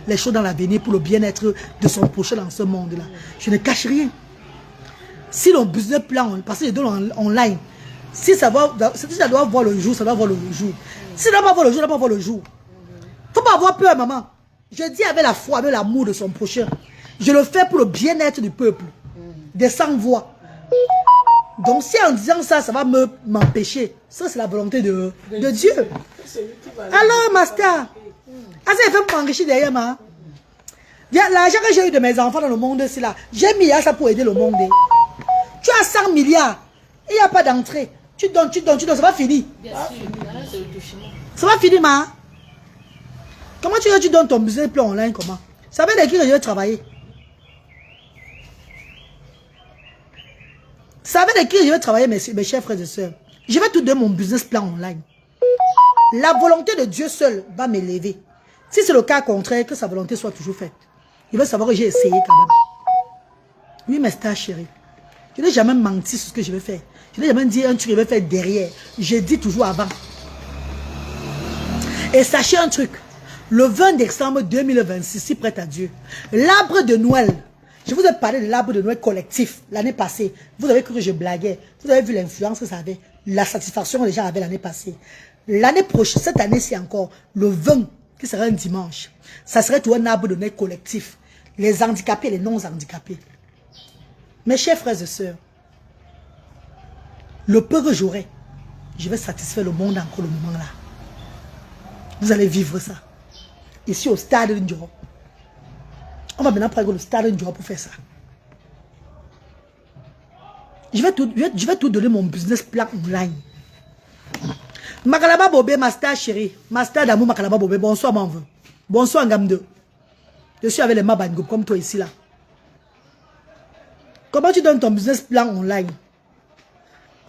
les choses dans l'avenir, pour le bien-être de son prochain dans ce monde-là. Je ne cache rien. Si le business plan, parce que je donne online, si ça doit voir le jour, ça doit voir le jour. Si ça ne doit pas voir le jour, ça ne doit pas voir le jour. Il ne faut pas avoir peur, maman. Je dis avec la foi, avec l'amour de son prochain. Je le fais pour le bien-être du peuple, des sans-voix. Donc si en disant ça, ça va m'empêcher, ça c'est la volonté de Dieu. Alors, Master, ça fait m'enrichir derrière moi. L'argent que j'ai eu de mes enfants dans le monde, c'est là. J'ai mis ça pour aider le monde. Tu as 100 milliards, il n'y a pas d'entrée. Tu donnes, ça va finir. Ça va finir, ma. Comment tu donnes ton business plan online, comment? Ça veut dire que je vais travailler. Ça veut dire que je vais travailler, mes chers frères et sœurs. Je vais tout donner mon business plan online. La volonté de Dieu seul va m'élever. Si c'est le cas contraire, que sa volonté soit toujours faite. Il veut savoir que j'ai essayé quand même. Oui, mais c'est chérie. Je n'ai jamais menti sur ce que je vais faire. Je n'ai jamais dit un truc que je vais faire derrière. Je dis toujours avant. Et sachez un truc. Le 20 décembre 2026, si prête à Dieu, l'arbre de Noël, je vous ai parlé de l'arbre de Noël collectif l'année passée. Vous avez cru que je blaguais. Vous avez vu l'influence que ça avait. La satisfaction que les gens avaient l'année passée. L'année prochaine, cette année-ci encore, le 20, qui sera un dimanche, ça serait tout un arbre de Noël collectif. Les handicapés et les non-handicapés. Mes chers frères et sœurs, le peu que j'aurai, je vais satisfaire le monde encore le moment là. Vous allez vivre ça. Ici au stade Ndioro. On va maintenant prendre le stade Ndioro pour faire ça. Je vais tout donner mon business plan online. Makalaba Bobé, Master chéri. Master d'amour, Makalaba Bobé. Bonsoir, mon vœu. Bonsoir, Ngamde. Je suis avec les Mabango comme toi ici là. Comment tu donnes ton business plan online?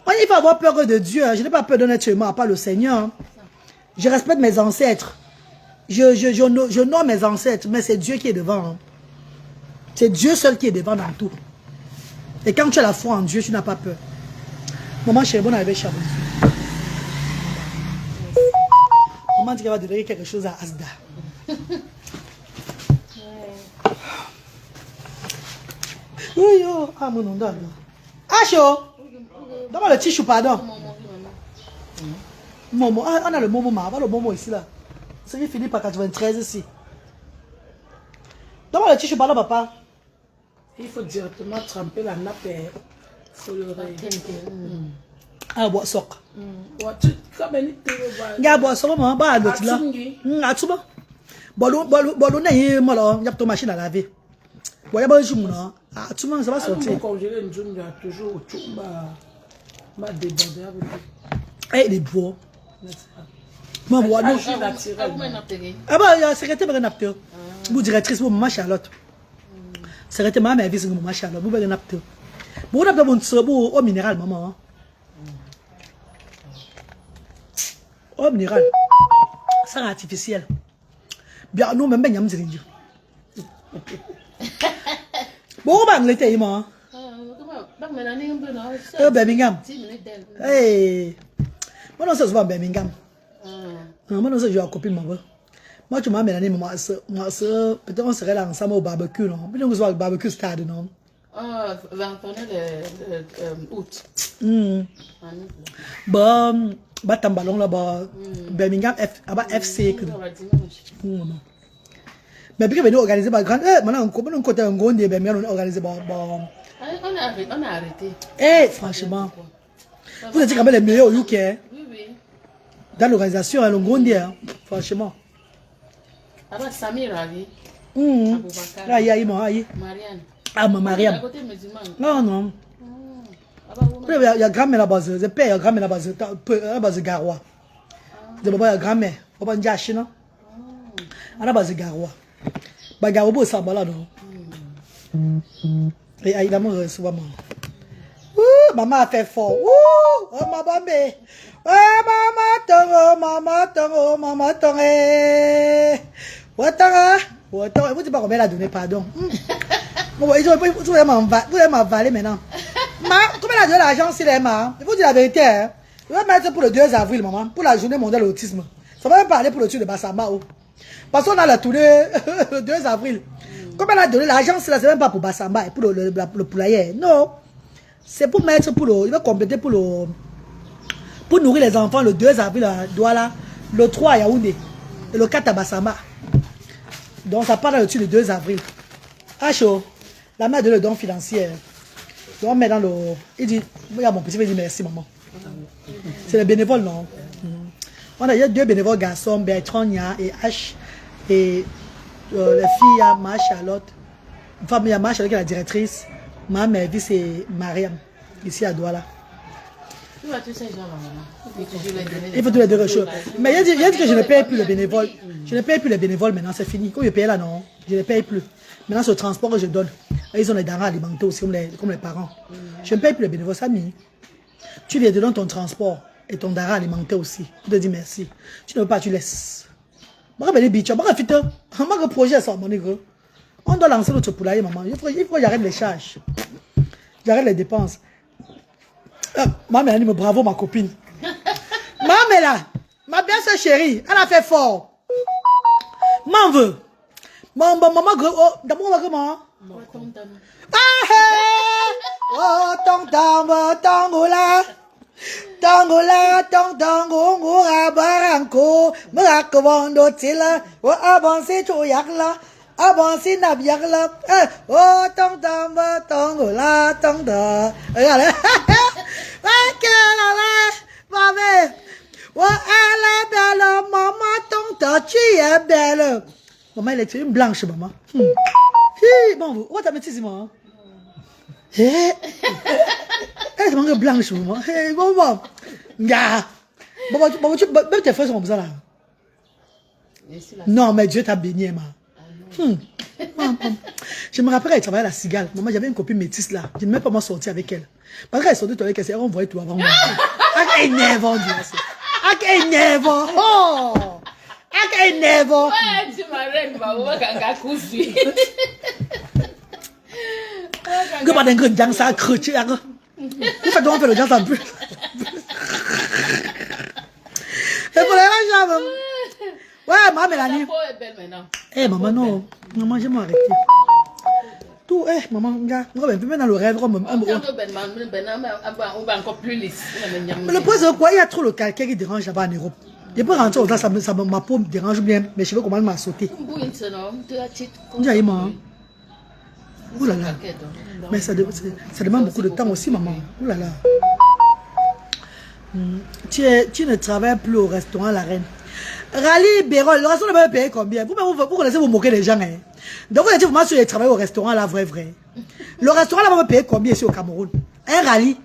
Il faut avoir peur de Dieu. Je n'ai pas peur d'un être humain à part le Seigneur. Je respecte mes ancêtres. Je nomme mes ancêtres, mais c'est Dieu qui est devant. C'est Dieu seul qui est devant dans tout. Et quand tu as la foi en Dieu, tu n'as pas peur. Maman chérie, bon arrivée chez vous. Maman dit qu'elle va donner quelque chose à Asda. Oui, yo. Ah, mon nom, ah, chaud. Donne-moi le tichou, pardon. Momo. Ah, on a le Momo, ma. On a le Momo ici, là. C'est qui finit par 93 ici. Donne-moi le tichou, pardon, papa. Il faut directement tremper la nappe et faut le régler. Ah, bois soc. Regarde, bois soc, maman. Bah, l'autre là. Ah, tu vois. Bon, n'est pas là. Ton machine à laver. Bon, il y a pas de jour, non. Ah, tu vois, ça va sortir. Congeler une journée, il y a toujours au chumba. Va déborder avec lui. Eh, les bois. Moi, bois, non. Ah, bah, il y a secrétaire, mais un acteur. Vous directrice, vous, maman Charlotte. Secrétaire, maman, mais vous, maman Charlotte. Vous, un acteur. Vous, on a besoin de au minéral, maman. Au minéral. C'est artificiel. Bien, nous, même, il y a un petit bon, on va l'Angleterre, moi. Birmingham. Hey. Moi, non, ça se voit à Birmingham. Moi, non, ça, je vais à copine, moi. Moi, tu m'as amené, moi, peut-être on serait là ensemble au barbecue, non? Puis, on se voit au barbecue stade, non? Ah, va retourner le août. Bon, t'as un ballon là-bas. Birmingham, FC. Mais puis, on organiser ma grande. Maintenant, on côté un gros début, mais on organise bon. On a arrêté. Eh, franchement. Vous êtes quand même les meilleurs au UK. Oui, oui. Dans l'organisation, le gros début, franchement. Avec Samir Ali. Aïe, aïe, aïe. Marianne. Ah, ma Mariam. À côté musulman. Non, non. Il y a grand-mère là-bas, je paye, il y a grand-mère là-bas, là-bas, de Garoua. Il y a grand-mère, il y a un chien, là-bas, de Garoua. Bah, Garoua, c'est ça, là, non. Et il a mangé souvent. Maman a fait fort. Oh, ma bambé. Oh, maman, tongo, maman, tongo. Attends, vous dites pas combien elle a donné, pardon. Vous allez m'avaler maintenant. Comment elle a donné l'argent si elle est marre? Il faut dire la vérité. Hein? Je vais mettre pour le 2 avril, maman, pour la journée mondiale de l'autisme. Ça va même parler pour le truc de Bassamba. Parce qu'on a la tournée le 2 avril. Comme elle a donné l'argent, c'est même pas pour Bassamba et pour le poulailler. Non. C'est pour mettre pour le. Il va compléter pour le. Pour nourrir les enfants le 2 avril à Douala, le 3 à Yaoundé et le 4 à Bassamba. Donc ça part dans le truc le 2 avril. Ah chaud. La mère de le don financier. Donc on met dans le. Il dit, regarde mon petit, il dit merci maman. C'est les bénévoles, non? Il y a 2 bénévoles garçons, Bertrand Nia et H. Et les filles, il y a Ma Charlotte. Enfin, il y a Ma Charlotte qui est la directrice. Ma mère, c'est Mariam, ici à Douala. Il faut tous les deux choses. Mais il a dit que je ne paye plus les bénévoles. Je ne paye plus les bénévoles maintenant, c'est fini. Quand je paye là, non, je ne paye plus. Maintenant, c'est le transport que je donne. Et ils ont les denrées alimentaires aussi, comme les parents. Je ne paye plus les bénévoles, Samy. Tu viens de donner ton transport et ton denrée alimentaire aussi. Je te dis merci. Tu ne veux pas, tu laisses. On projet ça, mon nègre. On doit lancer notre poulailler, maman. Il faut que j'arrête les charges. J'arrête les dépenses. Maman, elle dit bravo, ma copine. Maman, là, ma belle-sœur chérie, elle a fait fort. Maman veut. Maman, d'abord, comment? Oh, tangola. Tangola, tangola, baranko, marakondo, tila, oh, avancez, choyakla. Avancez, nabiakla. Oh, tangola, tangola. Regardez. Maman. Oh, elle est belle, maman, tonton, tu es belle. Maman, elle est une blanche, maman. Bon, où t'as mis ici, maman? Elle est blanche, maman. Maman. Maman, même tes frères sont comme ça, là. Non, mais Dieu t'a béni, maman. Je me rappelle, elle travaillait à la Cigale. Maman, j'avais une copine métisse là. Je ne même pas moi sortir avec elle. Parce qu'elle sortait avec elle, elle renvoyait tout avant moi. Elle never. Elle never. Oh! Elle never. Ouais, tu m'arrêtes, maman, quand cousu. Que pas d'un grand ça creux, là. Vous faites donc faire le jazz en plus. C'est pour les gens, ouais, maman, Mélanie. La peau est belle maintenant. Eh, maman, non. Maman, je m'ai arrêté. Tout, maman, regarde. On va même dans le rêve. On va encore plus lisse. Mais le point, c'est quoi? Il y a trop le calcaire qui dérange là-bas en Europe. Je peux rentrer au temps, ma peau me dérange bien. Mais je sais pas comment elle m'a sauté. J'ai maman. Oh là là. Mais ça demande beaucoup de temps aussi, maman. Oh là là. Tu ne travailles plus au restaurant La Reine. Rally Bérol, le restaurant va payer combien? Vous connaissez, vous moquez les gens. Hein? Donc vous êtes vraiment sur les travailleurs au restaurant là, vrai. Le restaurant là va payer combien ici au Cameroun? Un rallye.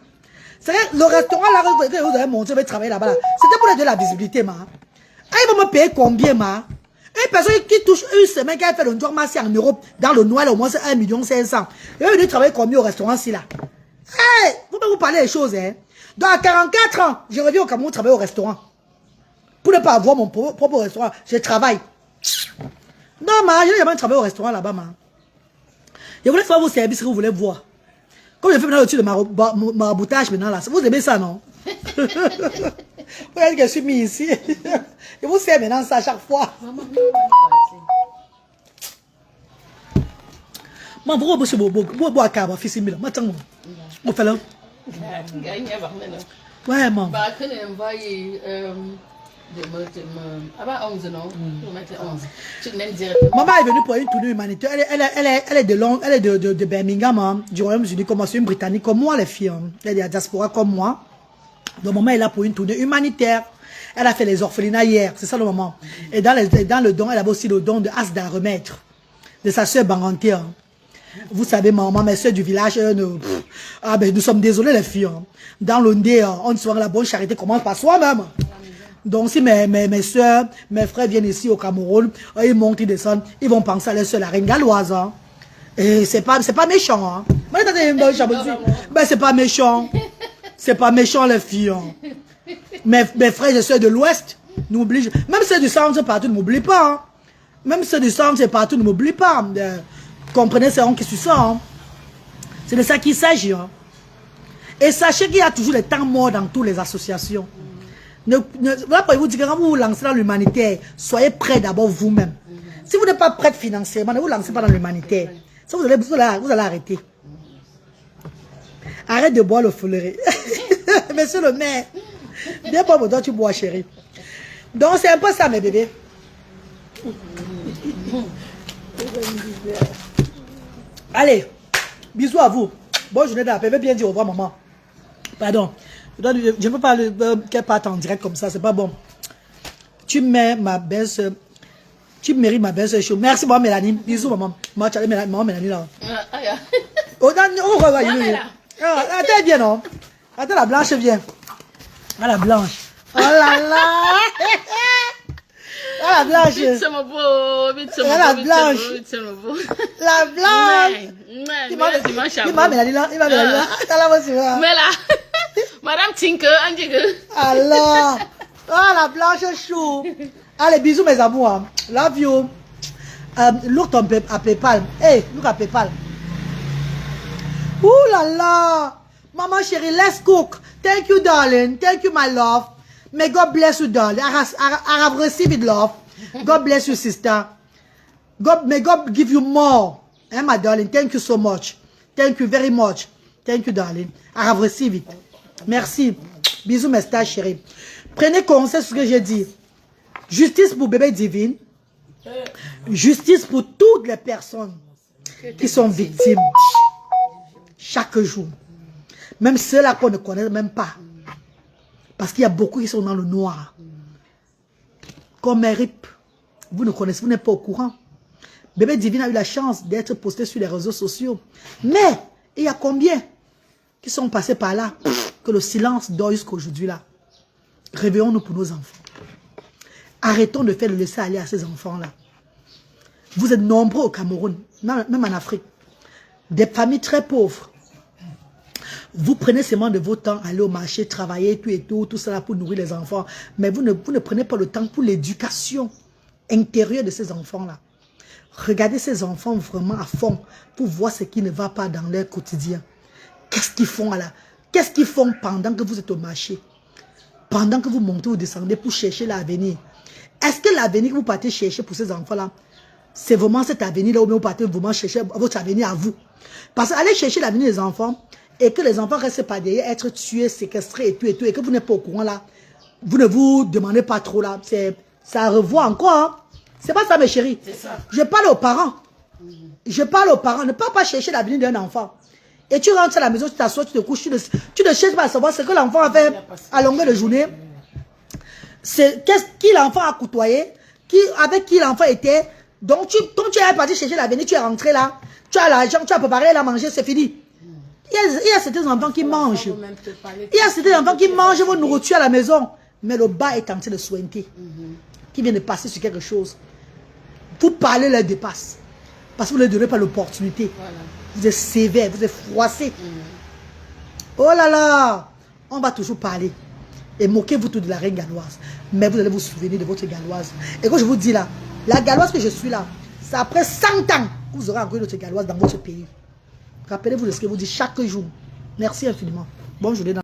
C'est vrai, le restaurant là, vous avez monté, vous allez travailler là-bas. Là. C'était pour donner de la visibilité, ma. Ils vont me payer combien, ma? Une personne qui touche une semaine, qui a fait le jour massi en Europe, dans le Noël, au moins c'est 1 500 000. Il va venir travailler combien au restaurant-ci là? Hey, vous pouvez vous parler des choses, hein? Donc à 44 ans, je reviens au Cameroun travailler au restaurant. Pour ne pas avoir mon propre restaurant, je travaille. Non, ma, je n'ai jamais travaillé au restaurant là-bas, ma. Je voulais faire vos services que vous voulez voir. Comme je fais maintenant le truc de maraboutage maintenant là. Vous aimez ça, non? Vous voyez que je suis mis ici. Je vous sers maintenant ça à chaque fois. Maman, pourquoi vous boire boire à fils de Attends, vous faites là. Ouais, maman. Avant 11, non? On mettre 11. Tu n'es directement. Maman est venue pour une tournée humanitaire. Elle est de Londres, elle est de Birmingham, hein, du Royaume-Uni, comme moi, c'est une Britannique comme moi, les filles. Hein. Elle est de la diaspora comme moi. Donc, maman est là pour une tournée humanitaire. Elle a fait les orphelinats hier, c'est ça le moment. Et dans le don, elle avait aussi le don de Asda à remettre, de sa soeur Banganté. Hein. Vous savez, maman, mes soeurs du village, nous sommes désolés les filles. Hein. Dans l'Ondé, on dit souvent la bonne charité commence par soi-même. Donc si mes soeurs, mes frères viennent ici au Cameroun, ils montent, ils descendent, ils vont penser à leur soeur, la reine galloise. Hein. Et c'est pas méchant. Hein. Ben, c'est pas méchant. C'est pas méchant les filles. Hein. Mes frères et soeurs de l'Ouest n'oublient. Même ceux du centre partout ne m'oublient pas. Hein. Même ceux du centre partout ne m'oublient pas. Comprenez, c'est on qui suit ça. Hein. C'est de ça qu'il s'agit. Hein. Et sachez qu'il y a toujours les temps morts dans toutes les associations. Voilà pourquoi je vous dis que quand vous vous lancez dans l'humanitaire, soyez prêts d'abord vous-même. Si vous n'êtes pas prêt financièrement, ne vous lancez pas dans l'humanitaire. Ça, vous allez arrêter. Arrête de boire le foléré. Monsieur le maire, viens pas toi tu bois, chérie. Donc, c'est un peu ça, mes bébés. Allez, bisous à vous. Bonne journée d'appel. Je vais bien dire au revoir, maman. Pardon. Je ne peux pas qu'elle parte en direct comme ça, c'est pas bon. Tu mets ma belle-soeur. Tu mérites ma belle-soeur chaud. Merci, maman Mélanie. Bisous, maman. Maman Mélanie là. Oh, attends, viens, non? Attends, la blanche vient. Ah, la blanche. Oh là là! Ah, la blanche. La blanche. La blanche. Il m'a Mélanie là. Il m'a Mélanie là. Mais là, Madame Tinker, alors, ah, la blanche chou. Allez, bisous mes amours. Love you. Look à PayPal. Hey, look à PayPal. Ouh là là. Maman chérie, let's cook. Thank you, darling. Thank you, my love. May God bless you, darling. I have received love. God bless you, sister. May God give you more. Eh, my darling. Thank you so much. Thank you very much. Thank you, darling. I have received it. Merci. Bisous, mes stars chérie. Prenez conscience de ce que j'ai dit. Justice pour bébé divine. Justice pour toutes les personnes qui sont victimes. Chaque jour. Même ceux-là qu'on ne connaît même pas. Parce qu'il y a beaucoup qui sont dans le noir. Comme Rip. Vous ne connaissez, vous n'êtes pas au courant. Bébé divine a eu la chance d'être posté sur les réseaux sociaux. Mais, il y a combien qui sont passés par là, que le silence dort jusqu'aujourd'hui là. Réveillons-nous pour nos enfants. Arrêtons de faire le laisser aller à ces enfants-là. Vous êtes nombreux au Cameroun, même en Afrique. Des familles très pauvres. Vous prenez seulement de vos temps, aller au marché, travailler, tout ça là pour nourrir les enfants. Mais vous ne prenez pas le temps pour l'éducation intérieure de ces enfants-là. Regardez ces enfants vraiment à fond pour voir ce qui ne va pas dans leur quotidien. Qu'est-ce qu'ils font là? Qu'est-ce qu'ils font pendant que vous êtes au marché? Pendant que vous montez ou descendez pour chercher l'avenir. Est-ce que l'avenir que vous partez chercher pour ces enfants-là, c'est vraiment cet avenir-là où vous partez vraiment chercher votre avenir à vous? Parce qu'aller chercher l'avenir des enfants et que les enfants restent pas derrière, être tués, séquestrés et que vous n'êtes pas au courant là, vous ne vous demandez pas trop là. Ça revoit encore. Hein? C'est pas ça mes chéris. Je parle aux parents. Je parle aux parents. Ne pas chercher l'avenir d'un enfant. Et tu rentres à la maison, tu t'assois, tu te couches, tu ne cherches pas à savoir ce que l'enfant a fait à longueur de journée. C'est qui l'enfant a côtoyé, avec qui l'enfant était. Donc, quand tu es parti chercher l'avenir, tu es rentré là, tu as l'argent, tu as préparé la manger, c'est fini. Il y a certains enfants qui mangent. Il y a certains enfants qui mangent vos nourritures à la maison. Mais le bas est en train de sointer. Qui vient de passer sur quelque chose. Pour parler leur dépasse. Parce que vous ne leur donnez pas l'opportunité. Voilà. Vous êtes sévère, vous êtes froissé. Oh là là, on va toujours parler. Et moquez-vous tout de la reine galloise. Mais vous allez vous souvenir de votre galloise. Et quand je vous dis là, la galloise que je suis là, c'est après 100 ans que vous aurez encore une autre galloise dans votre pays. Rappelez-vous de ce que je vous dis chaque jour. Merci infiniment. Bonne journée.